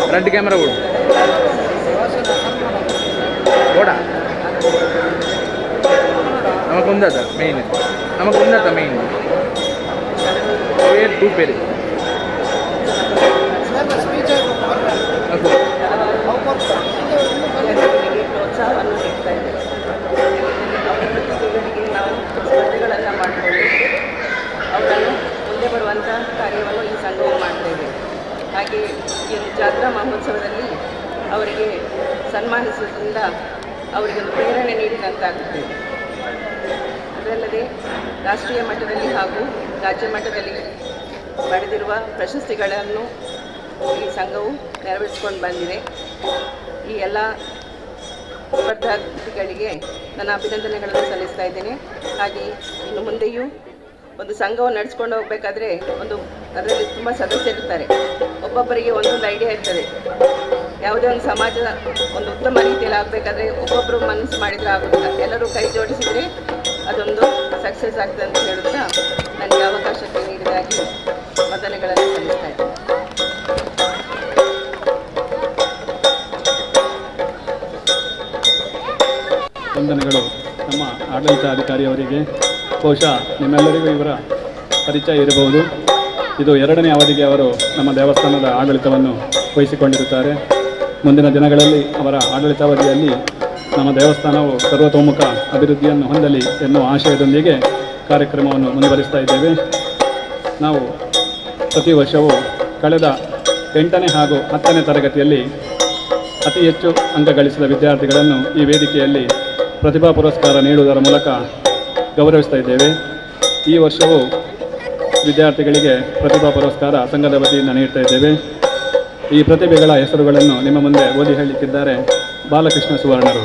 Speaker 13: ఫ్రంట్ కెమెరా కూడా నమకుందా మెయిన్ నమకుందా మెయిన్ టూ పేరు
Speaker 17: ವಿದ್ಯಾರ್ಥಿಗಳಿಗೆ ಪ್ರೋತ್ಸಾಹವನ್ನು ನೀಡ್ತಾ ಇದ್ದೇವೆ. ಅವರ ಪ್ರತಿಭೆಗಳಿಗೆ ನಾವು ಸ್ಪರ್ಧೆಗಳನ್ನು ಮಾಡಿಕೊಂಡು ಅವರನ್ನು ಮುಂದೆ ಬರುವಂಥ ಕಾರ್ಯವನ್ನು ಈ ಸಂಘವು ಮಾಡ್ತಾಯಿದೆ. ಹಾಗೆ ಈ ಜಾತ್ರಾ ಮಹೋತ್ಸವದಲ್ಲಿ ಅವರಿಗೆ ಸನ್ಮಾನಿಸುವುದರಿಂದ ಅವರಿಗೊಂದು ಪ್ರೇರಣೆ ನೀಡಿದಂತಾಗುತ್ತದೆ. ಅದಲ್ಲದೆ ರಾಷ್ಟ್ರೀಯ ಮಟ್ಟದಲ್ಲಿ ಹಾಗೂ ರಾಜ್ಯ ಮಟ್ಟದಲ್ಲಿ ಪಡೆದಿರುವ ಪ್ರಶಸ್ತಿಗಳನ್ನು ಈ ಸಂಘವು ನೆರವೇರಿಸಿಕೊಂಡು ಬಂದಿದೆ. ಈ ಎಲ್ಲ ಸ್ಪರ್ಧಾರ್ಥಿಗಳಿಗೆ ನನ್ನ ಅಭಿನಂದನೆಗಳನ್ನು ಸಲ್ಲಿಸ್ತಾ ಇದ್ದೇನೆ. ಹಾಗೆ ಇನ್ನು ಮುಂದೆಯೂ ಒಂದು ಸಂಘವನ್ನು ನಡೆಸ್ಕೊಂಡು ಹೋಗಬೇಕಾದ್ರೆ ಅದರಲ್ಲಿ ತುಂಬ ಸದಸ್ಯರಿರ್ತಾರೆ. ಒಬ್ಬೊಬ್ಬರಿಗೆ ಒಂದೊಂದು ಐಡಿಯಾ ಇರ್ತದೆ. ಯಾವುದೇ ಒಂದು ಸಮಾಜ ಒಂದು ಉತ್ತಮ ರೀತಿಯಲ್ಲಿ ಆಗಬೇಕಾದ್ರೆ ಒಬ್ಬೊಬ್ಬರು ಮನಸ್ಸು ಮಾಡಿದರೆ ಆಗೋದಿಲ್ಲ. ಎಲ್ಲರೂ ಕೈ ಜೋಡಿಸಿದರೆ ಅದೊಂದು ಸಕ್ಸಸ್ ಆಗ್ತದೆ ಅಂತ ಹೇಳುತ್ತಾ ನನಗೆ ಅವಕಾಶಕ್ಕೆ ನೀಡಿದಾಗಿ ವಂದನೆಗಳನ್ನು ಸಲ್ಲಿಸ್ತಾ ಇದ್ದೇನೆ.
Speaker 12: ವಂದನೆಗಳು ನಮ್ಮ ಆಡಳಿತಾಧಿಕಾರಿಯವರಿಗೆ. ಬಹುಶಃ ನಿಮ್ಮೆಲ್ಲರಿಗೂ ಇವರ ಪರಿಚಯ ಇರಬಹುದು. ಇದು 2ನೇ ಅವಧಿಗೆ ಅವರು ನಮ್ಮ ದೇವಸ್ಥಾನದ ಆಡಳಿತವನ್ನು ವಹಿಸಿಕೊಂಡಿರುತ್ತಾರೆ. ಮುಂದಿನ ದಿನಗಳಲ್ಲಿ ಅವರ ಆಡಳಿತಾವಧಿಯಲ್ಲಿ ನಮ್ಮ ದೇವಸ್ಥಾನವು ಸರ್ವತೋಮುಖ ಅಭಿವೃದ್ಧಿಯನ್ನು ಹೊಂದಲಿ ಎನ್ನುವ ಆಶಯದೊಂದಿಗೆ ಕಾರ್ಯಕ್ರಮವನ್ನು ಮುಂದುವರಿಸ್ತಾ ಇದ್ದೇವೆ. ನಾವು ಪ್ರತಿ ವರ್ಷವೂ ಕಳೆದ 8ನೇ ಹಾಗೂ 10ನೇ ತರಗತಿಯಲ್ಲಿ ಅತಿ ಹೆಚ್ಚು ಅಂಕ ಗಳಿಸಿದ ವಿದ್ಯಾರ್ಥಿಗಳನ್ನು ಈ ವೇದಿಕೆಯಲ್ಲಿ ಪ್ರತಿಭಾ ಪುರಸ್ಕಾರ ನೀಡುವುದರ ಮೂಲಕ ಗೌರವಿಸ್ತಾ ಇದ್ದೇವೆ. ಈ ವರ್ಷವೂ ವಿದ್ಯಾರ್ಥಿಗಳಿಗೆ ಪ್ರತಿಭಾ ಪುರಸ್ಕಾರ ಸಂಘದ ವತಿಯಿಂದ ನೀಡ್ತಾ ಇದ್ದೇವೆ. ಈ ಪ್ರತಿಭೆಗಳ ಹೆಸರುಗಳನ್ನು ನಿಮ್ಮ ಮುಂದೆ ಓದಿ ಹೇಳಲಿಕ್ಕಿದ್ದಾರೆ ಬಾಲಕೃಷ್ಣ ಸುವರ್ಣರು.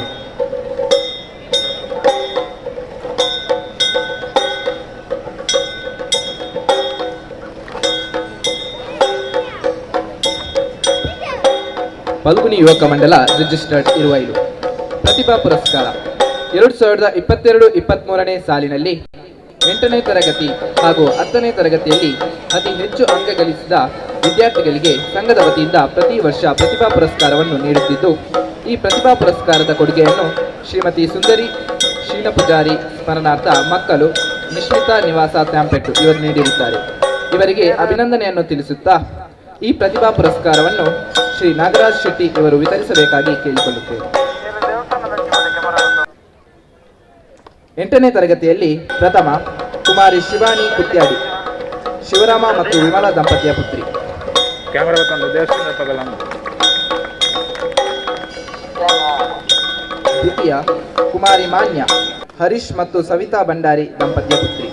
Speaker 13: ಫಲ್ಗುಣಿ ಯುವಕ ಮಂಡಲ ರಿಜಿಸ್ಟರ್ಡ್ ಇರುವೈಲು ಪ್ರತಿಭಾ ಪುರಸ್ಕಾರ 2022-23ನೇ ಸಾಲಿನಲ್ಲಿ 8ನೇ ತರಗತಿ ಹಾಗೂ 10ನೇ ತರಗತಿಯಲ್ಲಿ ಅತಿ ಹೆಚ್ಚು ಅಂಕ ಗಳಿಸಿದ ವಿದ್ಯಾರ್ಥಿಗಳಿಗೆ ಸಂಘದ ವತಿಯಿಂದ ಪ್ರತಿ ವರ್ಷ ಪ್ರತಿಭಾ ಪುರಸ್ಕಾರವನ್ನು ನೀಡುತ್ತಿದ್ದು, ಈ ಪ್ರತಿಭಾ ಪುರಸ್ಕಾರದ ಕೊಡುಗೆಯನ್ನು ಶ್ರೀಮತಿ ಸುಂದರಿ ಶೀನ ಪೂಜಾರಿ ಸ್ಮರಣಾರ್ಥ ಮಕ್ಕಳು ನಿಶ್ಮಿತಾ ನಿವಾಸ ತ್ಯಾಂಪೆಟ್ಟು ಇವರು ನೀಡಿರುತ್ತಾರೆ. ಇವರಿಗೆ ಅಭಿನಂದನೆಯನ್ನು ತಿಳಿಸುತ್ತಾ ಈ ಪ್ರತಿಭಾ ಪುರಸ್ಕಾರವನ್ನು ಶ್ರೀ ನಾಗರಾಜ್ ಶೆಟ್ಟಿ ಇವರು ವಿತರಿಸಬೇಕಾಗಿ ಕೇಳಿಕೊಳ್ಳುತ್ತೇವೆ. 8ನೇ ತರಗತಿಯಲ್ಲಿ ಪ್ರಥಮ ಕುಮಾರಿ ಶಿವಾನಿ ಕುತ್ಯಾಡಿ, ಶಿವರಾಮ ಮತ್ತು ವಿಮಲಾ ದಂಪತಿಯ ಪುತ್ರಿ. ದ್ವಿತೀಯ ಕುಮಾರಿ ಮಾನ್ಯ, ಹರೀಶ್ ಮತ್ತು ಸವಿತಾ ಭಂಡಾರಿ ದಂಪತಿಯ ಪುತ್ರಿ.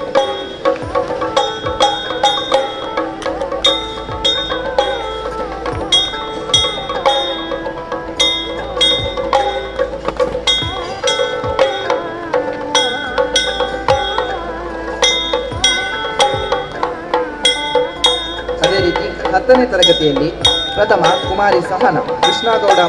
Speaker 13: ಅದೇ ರೀತಿ 10ನೇ ತರಗತಿಯಲ್ಲಿ ಪ್ರಥಮ ಕುಮಾರಿ ಸಹನ, ಕೃಷ್ಣಗೌಡ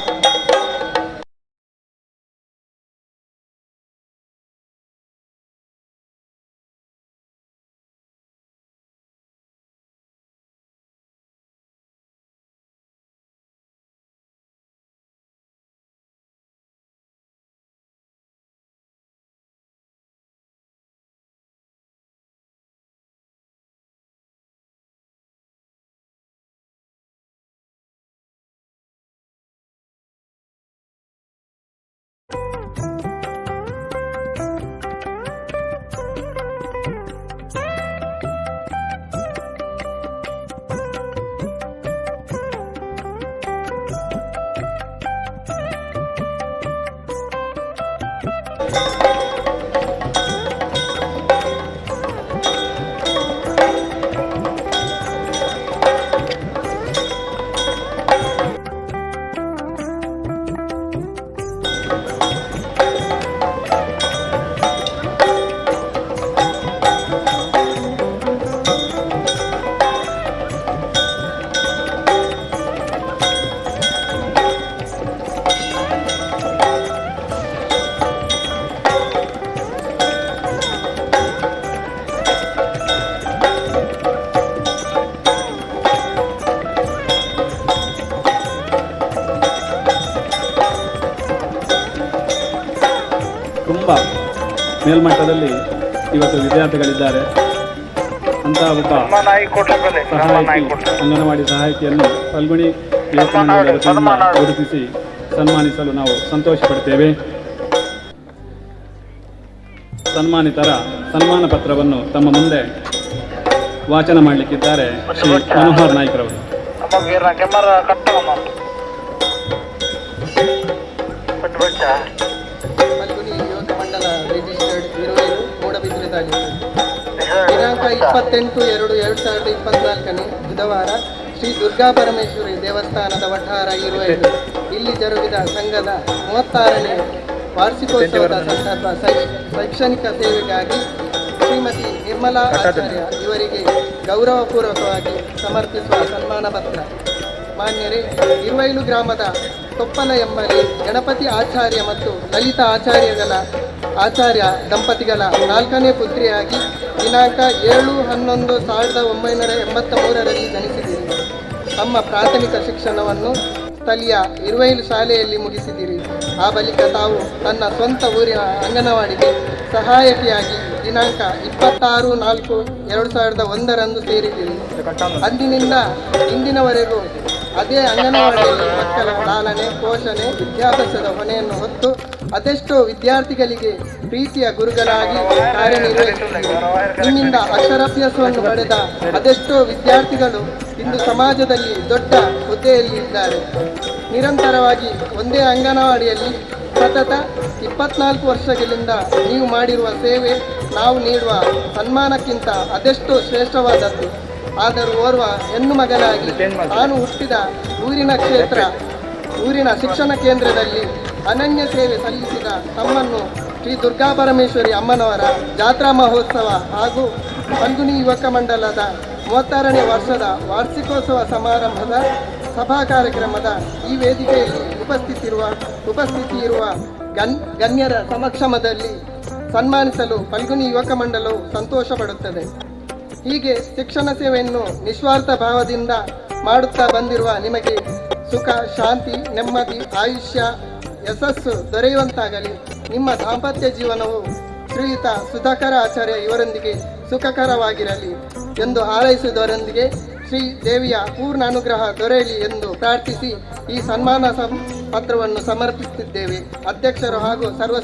Speaker 12: ತುಂಬ ಮೇಲ್ಮಟ್ಟದಲ್ಲಿ ಇವತ್ತು ವಿದ್ಯಾರ್ಥಿಗಳಿದ್ದಾರೆ. ಅಂತಹ ಒಬ್ಬ ಸಹಾಯಕಿ, ಅಂಗನವಾಡಿ ಸಹಾಯಕಿಯನ್ನು ಫಲ್ಗುಣಿ ಯುವಕ ಮಂಡಳಿ ವತಿಯಿಂದ ಗುರುತಿಸಿ ಸನ್ಮಾನಿಸಲು ನಾವು ಸಂತೋಷ ಪಡ್ತೇವೆ. ಸನ್ಮಾನಿತರ ಸನ್ಮಾನ ಪತ್ರವನ್ನು ತಮ್ಮ ಮುಂದೆ ವಾಚನ ಮಾಡಲಿಕ್ಕಿದ್ದಾರೆ ಶ್ರೀ ಮನೋಹರ್ ನಾಯ್ಕರವರು.
Speaker 18: ಫಲ್ಗುಣಿ ಯುವಕ ಮಂಡಲ ರಿಜಿಸ್ಟರ್ಡ್ ಇರುವೆರು ಮೂಡಬಿದ್ರೆ ತಾಲೂಕು. ದಿನಾಂಕ 28/2/2024 ಬುಧವಾರ ಶ್ರೀ ದುರ್ಗಾ ಪರಮೇಶ್ವರಿ ದೇವಸ್ಥಾನದ ವಠಾರ ಇರುವೆರು ಇಲ್ಲಿ ಜರುಗಿದ ಸಂಘದ 36ನೇ ವಾರ್ಷಿಕೋತ್ಸವದ ಸಂದರ್ಭ ಶೈಕ್ಷಣಿಕ ಸೇವೆಗಾಗಿ ಶ್ರೀಮತಿ ನಿರ್ಮಲಾ ಆಚಾರ್ಯ ಇವರಿಗೆ ಗೌರವಪೂರ್ವಕವಾಗಿ ಸಮರ್ಪಿಸುವ ಸನ್ಮಾನ ಪತ್ರ. ಮಾನ್ಯರೇ, ಇರುವೈಲು ಗ್ರಾಮದ ತೊಪ್ಪಲ ಎಂಬಲ್ಲಿ ಗಣಪತಿ ಆಚಾರ್ಯ ಮತ್ತು ಲಲಿತಾ ಆಚಾರ್ಯ ದಂಪತಿಗಳ 4ನೇ ಪುತ್ರಿಯಾಗಿ ದಿನಾಂಕ 7/11/1983 ಜನಿಸಿದಿರಿ. ತಮ್ಮ ಪ್ರಾಥಮಿಕ ಶಿಕ್ಷಣವನ್ನು ಸ್ಥಳೀಯ ಇರುವೈಲು ಶಾಲೆಯಲ್ಲಿ ಮುಗಿಸಿದಿರಿ. ಆ ಬಳಿಕ ತಾವು ತನ್ನ ಸ್ವಂತ ಊರಿನ ಅಂಗನವಾಡಿಗೆ ಸಹಾಯಕಿಯಾಗಿ ದಿನಾಂಕ 26/4/2001 ಸೇರಿದಿರಿ. ಅಂದಿನಿಂದ ಇಂದಿನವರೆಗೂ ಅದೇ ಅಂಗನವಾಡಿಯಲ್ಲಿ ಮಕ್ಕಳ ಲಾಲನೆ, ಪೋಷಣೆ, ವಿದ್ಯಾಭ್ಯಾಸದ ಹೊಣೆಯನ್ನು ಹೊತ್ತು ಅದೆಷ್ಟೋ ವಿದ್ಯಾರ್ಥಿಗಳಿಗೆ ಪ್ರೀತಿಯ ಗುರುಗಳಾಗಿ ಕಾರ್ಯನಿರ್ವಹಿಸಿದ್ದೀರಿ. ನಿಮ್ಮಿಂದ ಅಕ್ಷರಾಭ್ಯಾಸವನ್ನು ಪಡೆದ ಅದೆಷ್ಟೋ ವಿದ್ಯಾರ್ಥಿಗಳು ಇಂದು ಸಮಾಜದಲ್ಲಿ ದೊಡ್ಡ ಹುದ್ದೆಯಲ್ಲಿ ಇದ್ದಾರೆ. ನಿರಂತರವಾಗಿ ಒಂದೇ ಅಂಗನವಾಡಿಯಲ್ಲಿ ಸತತ 24 ವರ್ಷಗಳಿಂದ ನೀವು ಮಾಡಿರುವ ಸೇವೆ ನಾವು ನೀಡುವ ಸನ್ಮಾನಕ್ಕಿಂತ ಅದೆಷ್ಟೋ ಶ್ರೇಷ್ಠವಾದದ್ದು. ಆದರೂ ಓರ್ವ ಹೆಣ್ಣು ಮಗನಾಗಿ ನಾನು ಹುಟ್ಟಿದ ಊರಿನ ಶಿಕ್ಷಣ ಕೇಂದ್ರದಲ್ಲಿ ಅನನ್ಯ ಸೇವೆ ಸಲ್ಲಿಸಿದ ತಮ್ಮನ್ನು ಶ್ರೀ ದುರ್ಗಾ ಪರಮೇಶ್ವರಿ ಅಮ್ಮನವರ ಜಾತ್ರಾ ಮಹೋತ್ಸವ ಹಾಗೂ ಫಲ್ಗುಣಿ ಯುವಕ ಮಂಡಲದ 36ನೇ ವರ್ಷದ ವಾರ್ಷಿಕೋತ್ಸವ ಸಮಾರಂಭದ ಸಭಾ ಕಾರ್ಯಕ್ರಮದ ಈ ವೇದಿಕೆಯಲ್ಲಿ ಉಪಸ್ಥಿತಿಯಿರುವ ಗಣ್ಯರ ಸಮಕ್ಷಮದಲ್ಲಿ ಸನ್ಮಾನಿಸಲು ಫಲ್ಗುಣಿ ಯುವಕ ಮಂಡಲವು ಸಂತೋಷ ಪಡುತ್ತದೆ. ಹೀಗೆ ಶಿಕ್ಷಣ ಸೇವೆಯನ್ನು ನಿಸ್ವಾರ್ಥ ಭಾವದಿಂದ ಮಾಡುತ್ತಾ ಬಂದಿರುವ ನಿಮಗೆ ಸುಖ, ಶಾಂತಿ, ನೆಮ್ಮದಿ, ಆಯುಷ್ಯ, ಯಶಸ್ಸು ದೊರೆಯುವಂತಾಗಲಿ. ನಿಮ್ಮ ದಾಂಪತ್ಯ ಜೀವನವು ಶ್ರೀಯುತ ಸುಧಾಕರ ಆಚಾರ್ಯ ಇವರೊಂದಿಗೆ ಸುಖಕರವಾಗಿರಲಿ ಎಂದು ಹಾರೈಸುವುದರೊಂದಿಗೆ ಶ್ರೀ ದೇವಿಯ ಪೂರ್ಣ ಅನುಗ್ರಹ ದೊರೆಯಲಿ ಎಂದು ಪ್ರಾರ್ಥಿಸಿ ಈ ಸನ್ಮಾನ ಪತ್ರವನ್ನು ಸಮರ್ಪಿಸುತ್ತಿದ್ದೇವೆ. ಅಧ್ಯಕ್ಷರು ಹಾಗೂ ಸರ್ವ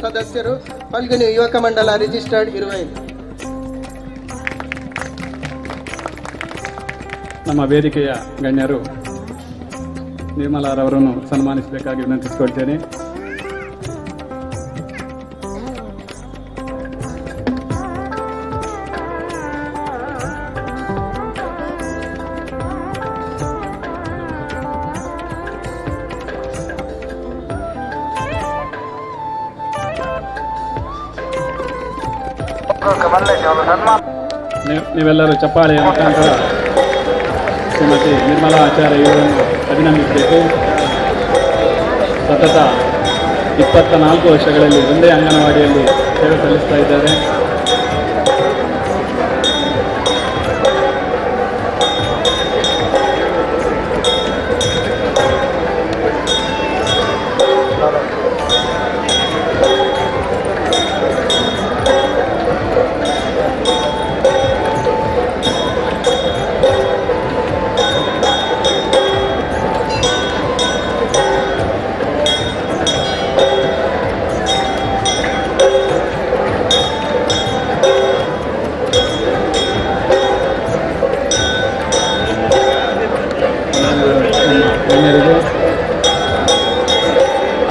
Speaker 18: ಸದಸ್ಯರು ಫಲ್ಗುಣಿ ಯುವಕ ಮಂಡಲ ರಿಜಿಸ್ಟರ್ಡ್ ಇರುವೈಲು.
Speaker 12: ನಮ್ಮ ವೇದಿಕೆಯ ಗಣ್ಯರು ನಿರ್ಮಲಾರವರನ್ನು ಸನ್ಮಾನಿಸಬೇಕಾಗಿ ವಿನಂತಿಸಿಕೊಳ್ತೇನೆ. ನೀವೆಲ್ಲರೂ ಚಪ್ಪಾಳೆಯ ಮುಖಾಂತರ ಶ್ರೀಮತಿ ನಿರ್ಮಲಾ ಆಚಾರ್ಯ ಇವರನ್ನು ಅಭಿನಂದಿಸಬೇಕು. ಸತತ 24 ವರ್ಷಗಳಲ್ಲಿ ಒಂದೇ ಅಂಗನವಾಡಿಯಲ್ಲಿ ಸೇವೆ ಸಲ್ಲಿಸ್ತಾ ಇದ್ದಾರೆ.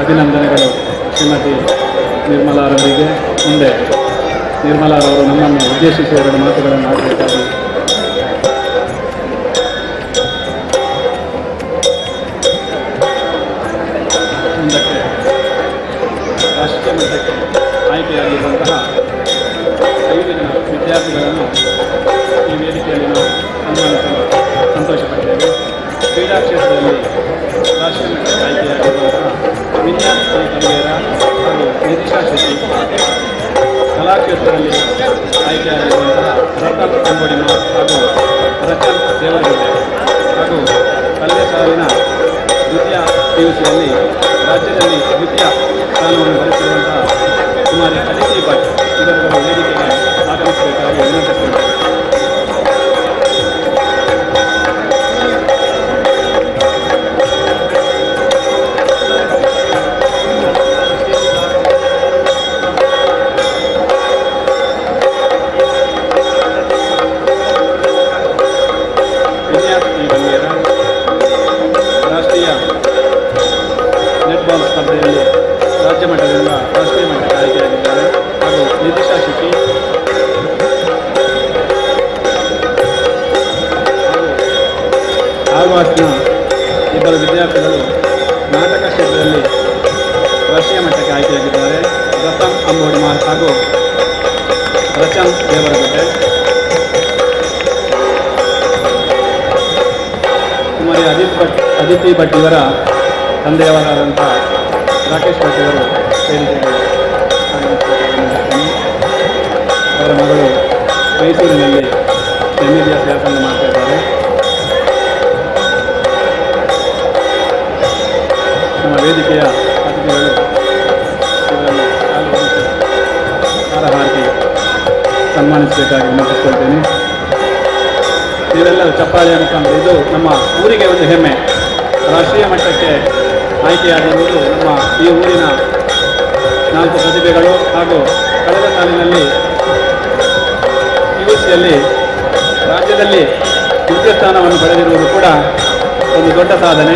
Speaker 12: ಅಭಿನಂದನೆಗಳು ಶ್ರೀಮತಿ ನಿರ್ಮಲಾರವರಿಗೆ. ಮುಂದೆ ನಿರ್ಮಲಾರವರು ನಮ್ಮನ್ನು ಉದ್ದೇಶಿಸಿ 2 ಮಾತುಗಳನ್ನು ಆಡಬೇಕಾಗಿ ಮುಂದಕ್ಕೆ ರಾಷ್ಟ್ರೀಯ ಮಟ್ಟಕ್ಕೆ ಆಯ್ಕೆಯಾಗಿರುವಂತಹ 5 ಜನ ವಿದ್ಯಾರ್ಥಿಗಳನ್ನು ಈ ವೇದಿಕೆಯಲ್ಲಿ ನಾವು ಸನ್ಮಾನಿಸಲು ಸಂತೋಷಪಡ್ತೇವೆ. ಕ್ರೀಡಾ ಕ್ಷೇತ್ರದಲ್ಲಿ ರಾಷ್ಟ್ರೀಯ ಮಟ್ಟಕ್ಕೆ ಆಯ್ಕೆಯಾಗಿರುವಂತಹ ವಿನ್ಯಾಸ್ ಕಲಿಗೇರ ಹಾಗೂ ನಿರೀಕ್ಷಾ ಶೆಟ್ಟಿ, ಕಲಾಕ್ಷೇತ್ರದಲ್ಲಿ ಆಯ್ಕೆಯಾಗಿರುವಂತಹ ರತನ್ ಅಂಬೋಡಿಮ ಹಾಗೂ ರಚನ್ ದೇವರಗುಡ್ಡೆ ಹಾಗೂ ಕಳೆದ ಸಾಲಿನ ದ್ವಿತೀಯ PUCಯಲ್ಲಿ ರಾಜ್ಯದಲ್ಲಿ ದ್ವಿತೀಯ ಸ್ಥಾನವನ್ನು ಗಳಿಸಿರುವಂತಹ ಕುಮಾರಿ ಅದಿತಿ ಭಟ್ ಇವರುಗಳು ವೇದಿಕೆಗೆ ಆಗಮಿಸಬೇಕಾಗಿ ವಿನಂತಿಸಿದ್ದಾರೆ. ಕ್ಲಾಸ್ನ ಇಬ್ಬರು ವಿದ್ಯಾರ್ಥಿಗಳು ನಾಟಕ ಕ್ಷೇತ್ರದಲ್ಲಿ ರಾಷ್ಟ್ರೀಯ ಮಟ್ಟಕ್ಕೆ ಆಯ್ಕೆಯಾಗಿದ್ದಾರೆ. ರತನ್ ಅಂಬೋಡಿಮಾರ್ ಹಾಗೂ ರಚನ್ ದೇವರಗುಡ್ಡೆ. ಕುಮಾರಿ ಅದಿತಿ ಭಟ್ ಇವರ ತಂದೆಯವರಾದಂಥ ರಾಕೇಶ್ ಭಟ್ ಇವರು ವೇದಿಕೆಗೆ ಅವರ ಮಗಳು ಮೈಸೂರಿನಲ್ಲಿ MBBS ವ್ಯಾಸಂಗ ಮಾಡ್ತಾ ಇದ್ದಾರೆ. ನಮ್ಮ ವೇದಿಕೆಯ ಅತಿಥಿಗಳು ಇವರನ್ನು ಹಾರಹಾಕಿ ಸನ್ಮಾನಿಸಬೇಕಾಗಿ ವಿನಂತಿಸಿಕೊಳ್ತೇನೆ. ನೀವೆಲ್ಲರೂ ಚಪ್ಪಾಳೆಯ ಮುಖಾಂತರ ಇದು ನಮ್ಮ ಊರಿಗೆ ಒಂದು ಹೆಮ್ಮೆ. ರಾಷ್ಟ್ರೀಯ ಮಟ್ಟಕ್ಕೆ ಆಯ್ಕೆಯಾಗಿರುವುದು ನಮ್ಮ ಈ ಊರಿನ 4 ಪ್ರತಿಭೆಗಳು ಹಾಗೂ ಕಳೆದ ಸಾಲಿನಲ್ಲಿ PUCಯಲ್ಲಿ ರಾಜ್ಯದಲ್ಲಿ ದ್ವಿತೀಯ ಸ್ಥಾನವನ್ನು ಪಡೆದಿರುವುದು ಕೂಡ ಒಂದು ದೊಡ್ಡ ಸಾಧನೆ.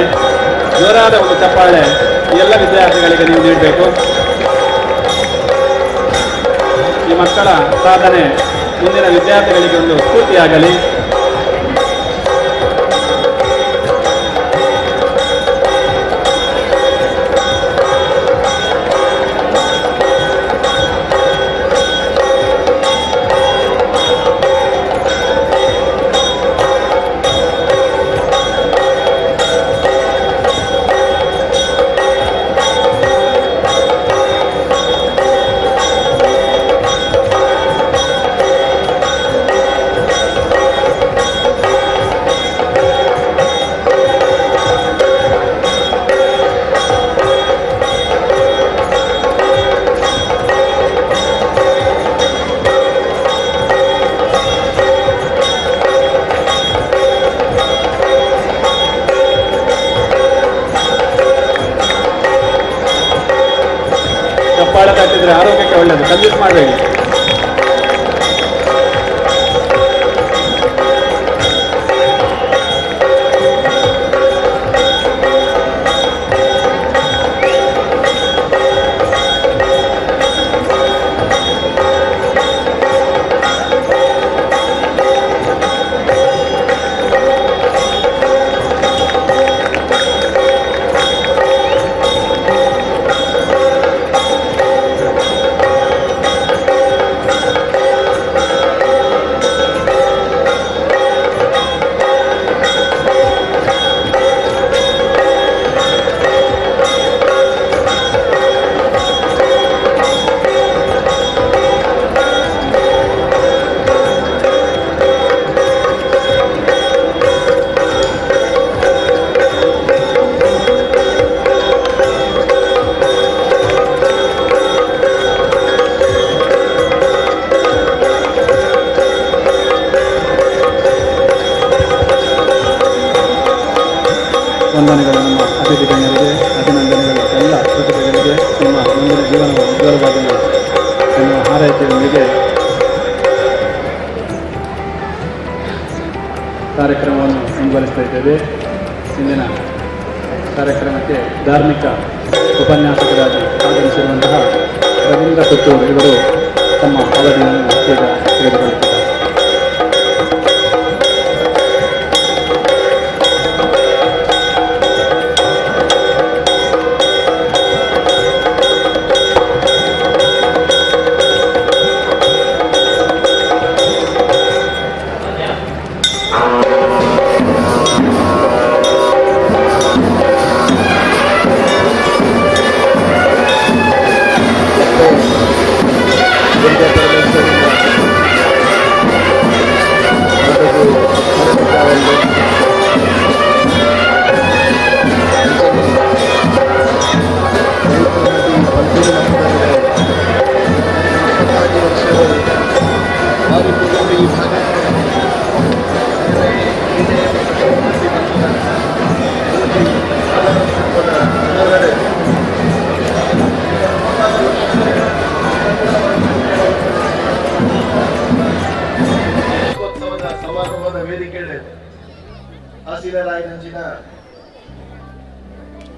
Speaker 12: ಜೋರಾದ ಒಂದು ಚಪ್ಪಾಳೆ ಎಲ್ಲ ವಿದ್ಯಾರ್ಥಿಗಳಿಗೆ ನೀವು ನೀಡಬೇಕು. ಈ ಮಕ್ಕಳ ಸಾಧನೆ ಮುಂದಿನ ವಿದ್ಯಾರ್ಥಿಗಳಿಗೆ ಒಂದು ಸ್ಫೂರ್ತಿಯಾಗಲಿ. ಚಪ್ಪಾಳೆ ತಟ್ಟಿದ್ರೆ ಆರೋಗ್ಯಕ್ಕೆ ಒಳ್ಳೆಯದು. ಕಂಜೂಸ್ ಮಾಡಬೇಡಿ. ವಂದನೆಗಳು ನಮ್ಮ ಅತಿಥಿ ಗಣ್ಯರಿಗೆ, ಅಭಿನಂದನೆಗಳು ಎಲ್ಲ ಪ್ರತಿಭೆಗಳಿಗೆ. ನಿಮ್ಮ ಮುಂದಿನ ಜೀವನವು ಉಜ್ವಲವಾಗಲು ಎನ್ನುವ ಹಾರೈಕೆಯೊಂದಿಗೆ ಕಾರ್ಯಕ್ರಮವನ್ನು ಮುಂದುವರಿಸ್ತಾ ಇದ್ದೇವೆ. ಇಂದಿನ ಕಾರ್ಯಕ್ರಮಕ್ಕೆ ಧಾರ್ಮಿಕ ಉಪನ್ಯಾಸಕರಾಗಿ ಆಗಮಿಸಿರುವಂತಹ ರವೀಂದ್ರ ಪುತ್ತೂರು ಇವರು ತಮ್ಮ ಅವಧಿಯನ್ನು ಈಗ ತೆಗೆದುಕೊಳ್ಳುತ್ತಿದ್ದಾರೆ.
Speaker 19: ಸಮಾರಂಭದ ವೇದಿಕೆಯಲ್ಲಿ ಆಸೀನರಾಯನಂಚಿನ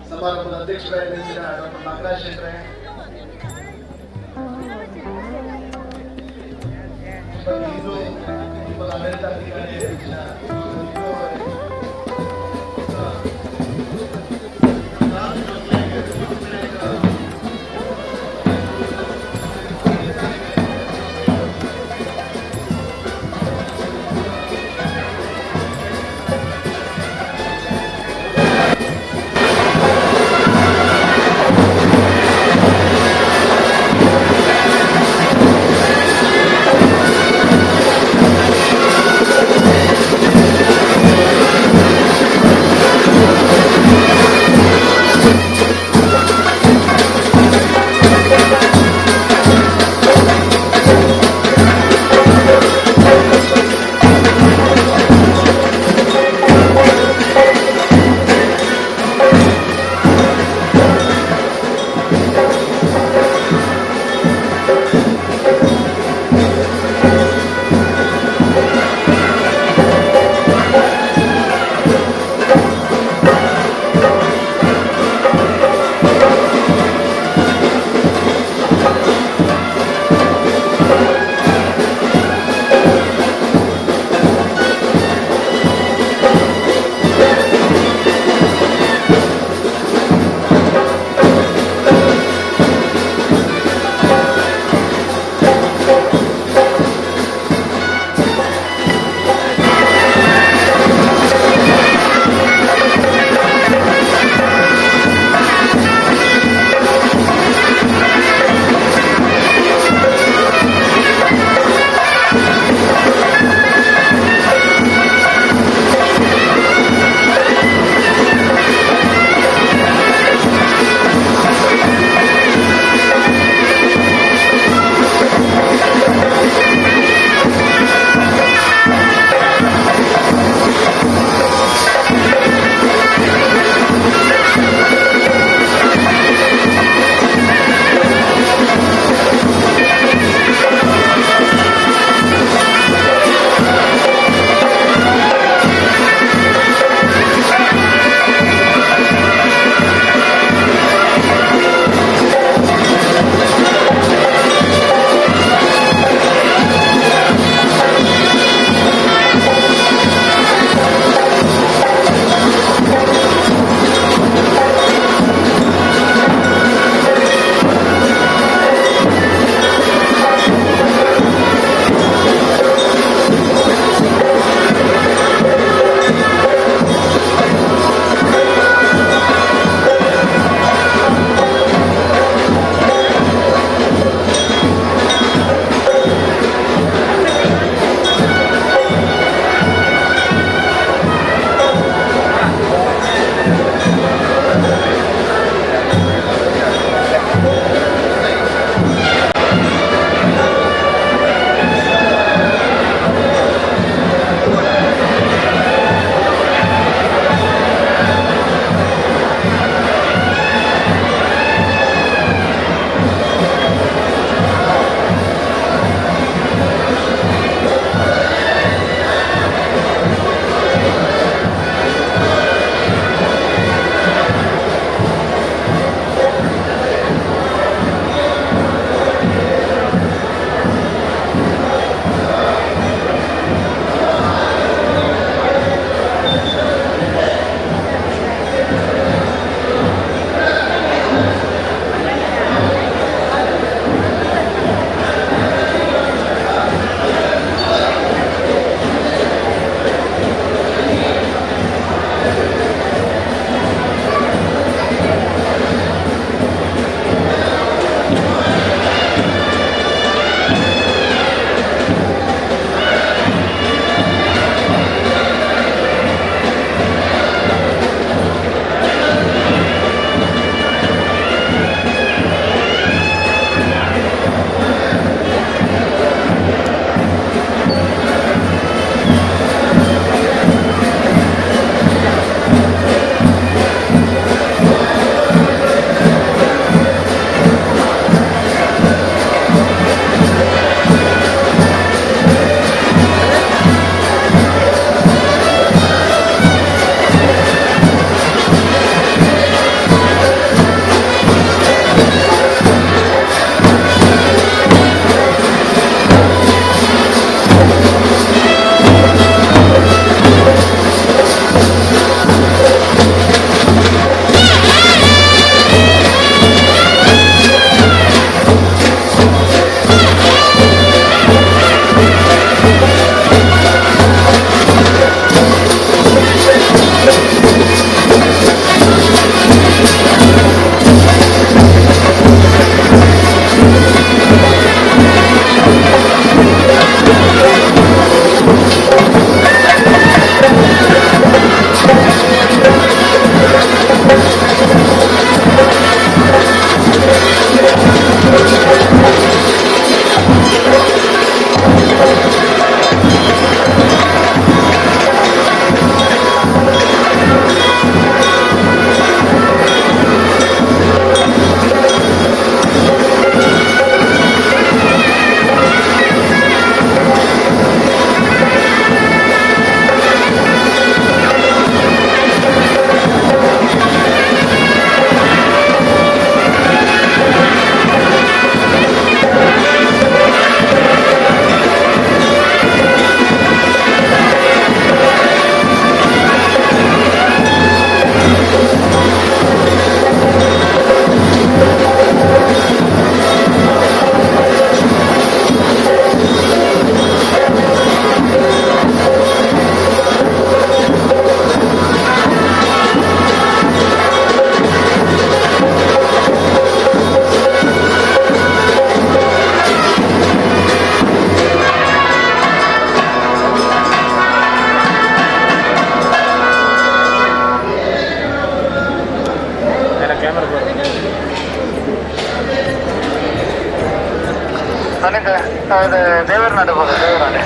Speaker 19: ಸಮಾರಂಭದ ಅಧ್ಯಕ್ಷರಾಯನಂಚಿನ ಡಾಕ್ಟರ್ ನಾಗರಾಜ್ ಶೆಟ್ರೆ, ಇದು ಆಡಳಿತಾಧಿಕಾರಿ
Speaker 10: ನನಗೆ ಅದು ದೇವರನಾಡು ಹೋದ ದೇವರನಾಡೆ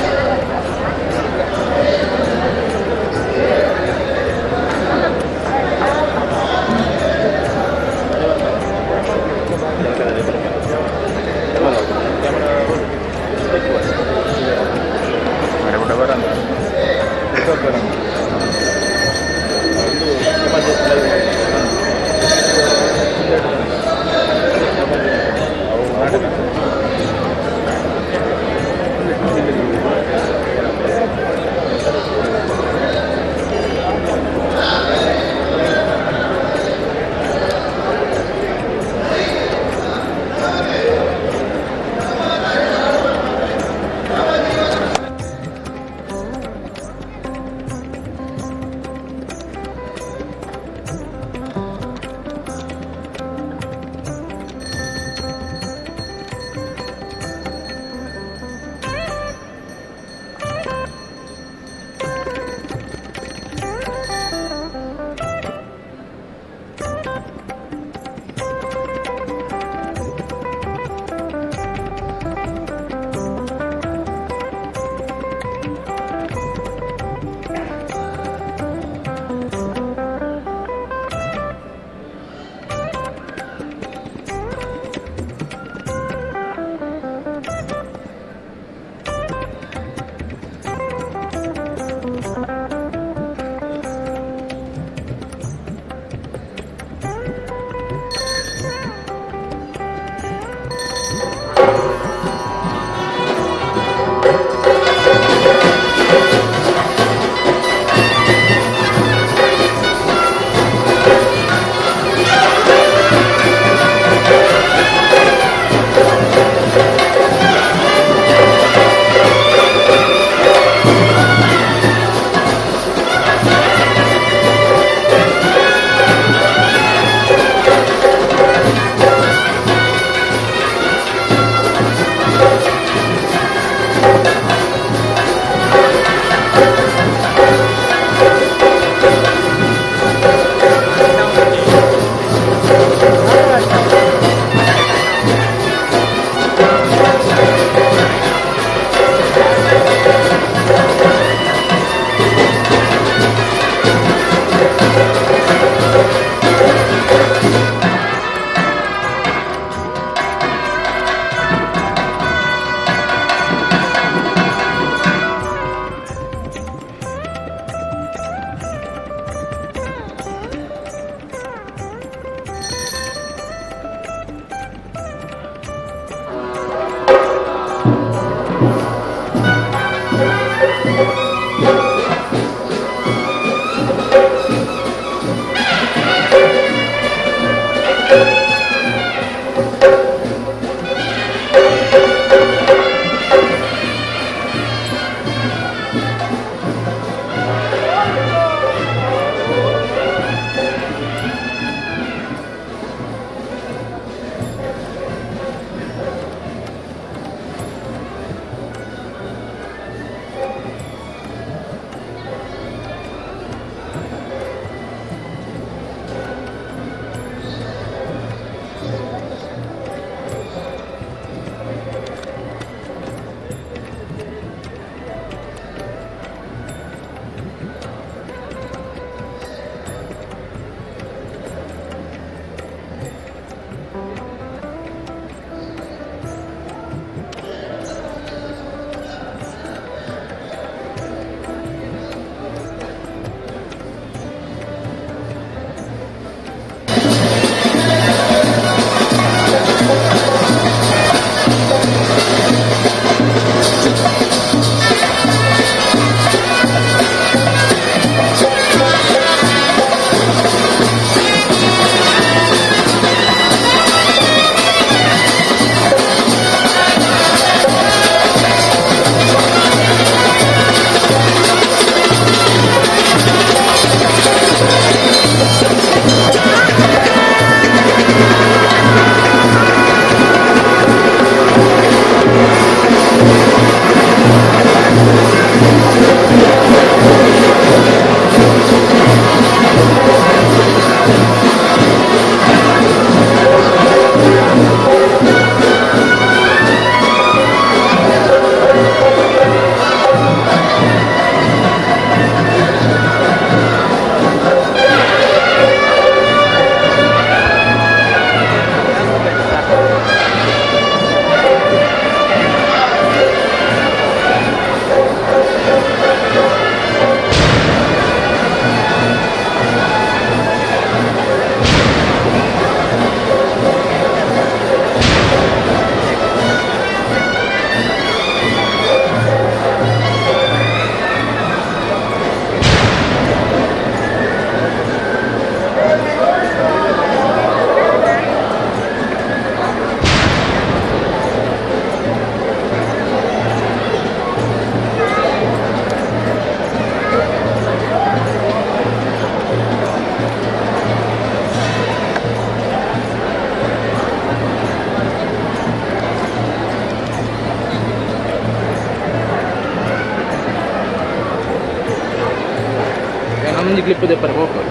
Speaker 13: clip de permoco.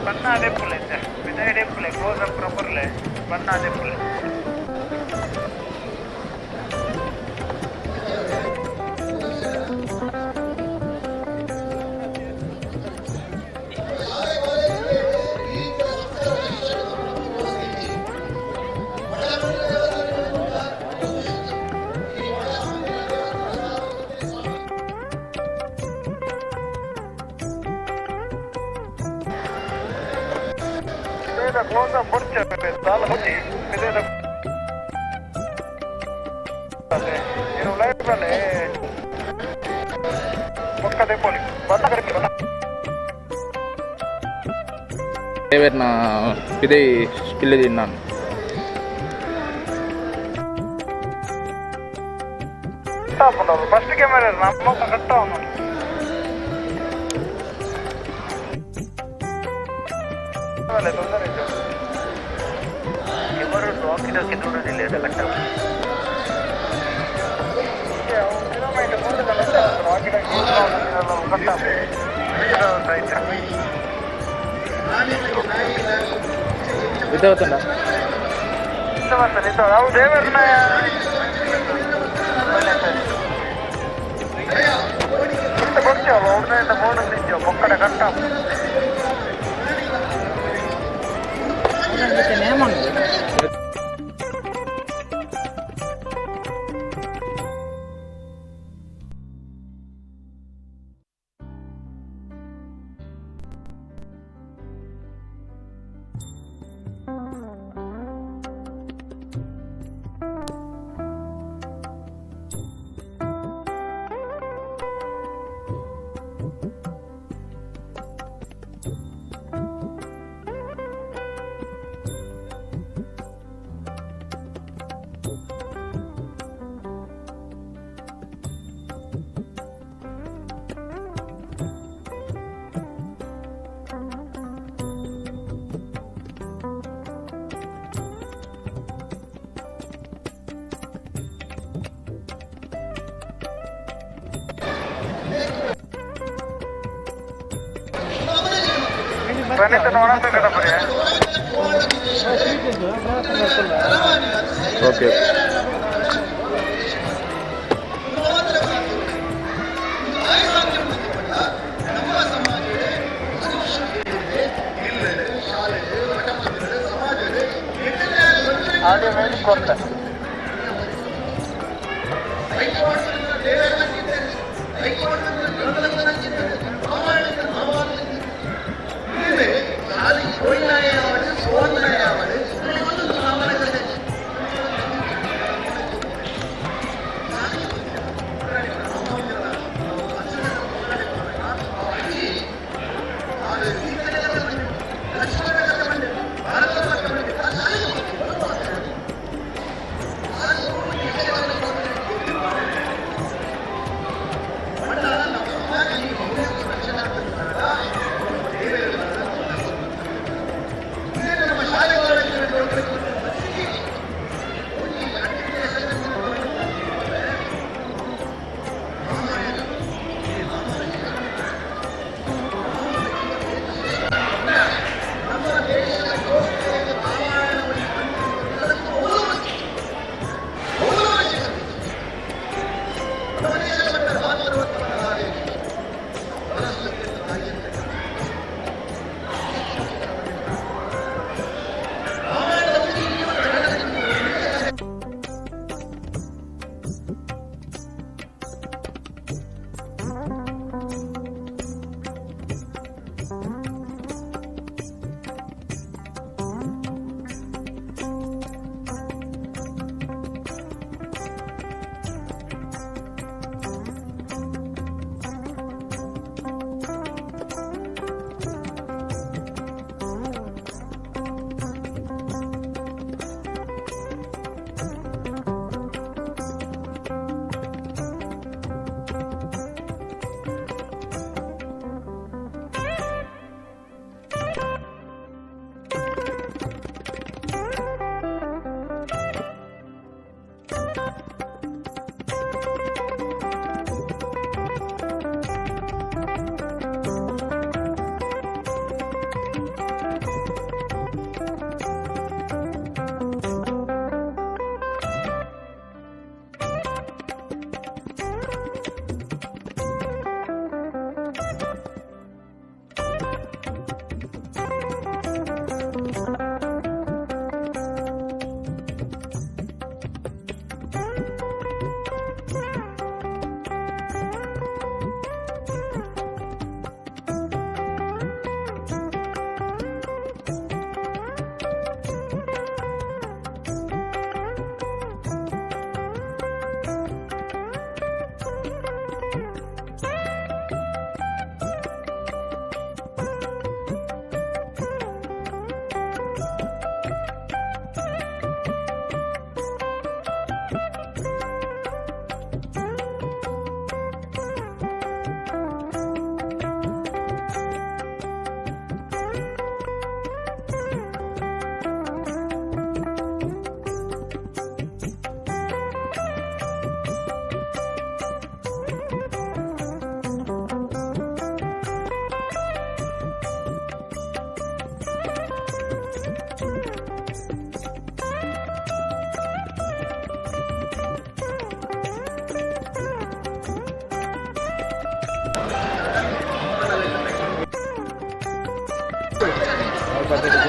Speaker 10: ಬಣ್ಣ ಅದೇ ಫುಲ್ ಐತೆ ಬಿದೈ ಫುಲ್ ಕ್ಲೋಸ್ ಅಪ್ ಪ್ರಾಪರ್ಲೆ ಬಣ್ಣ ಅದೇ full cosa forse dalla oggi vedete in un live le bocca dei poli banda perché banda
Speaker 13: నా ఇదే స్కిల్ తిన్నాను
Speaker 10: ఫస్ట్ కెమెరా నమ్మకం కరెక్టా ఉన్నాను ತೊಂದರೆ ಇಲ್ಲ ಕೆಮರು ಹಾಕಿದಕ್ಕೆ ನೋಡೋದಿಲ್ಲ ಅದು ಕಟ್ಟ ಕಿಲೋಮೀಟರ್
Speaker 13: వితవుతుందా
Speaker 10: అవు దేవర్న కొచ్చావు అవునంత ఫోటో తెచ్చావు ఒక్కడ కట్ట
Speaker 13: ಓಕೆ
Speaker 10: ಆಡಿಯೋ ಮೇಲೆ ಕೊಡ್ತಾರೆ
Speaker 20: ಬಗ್ಗೆ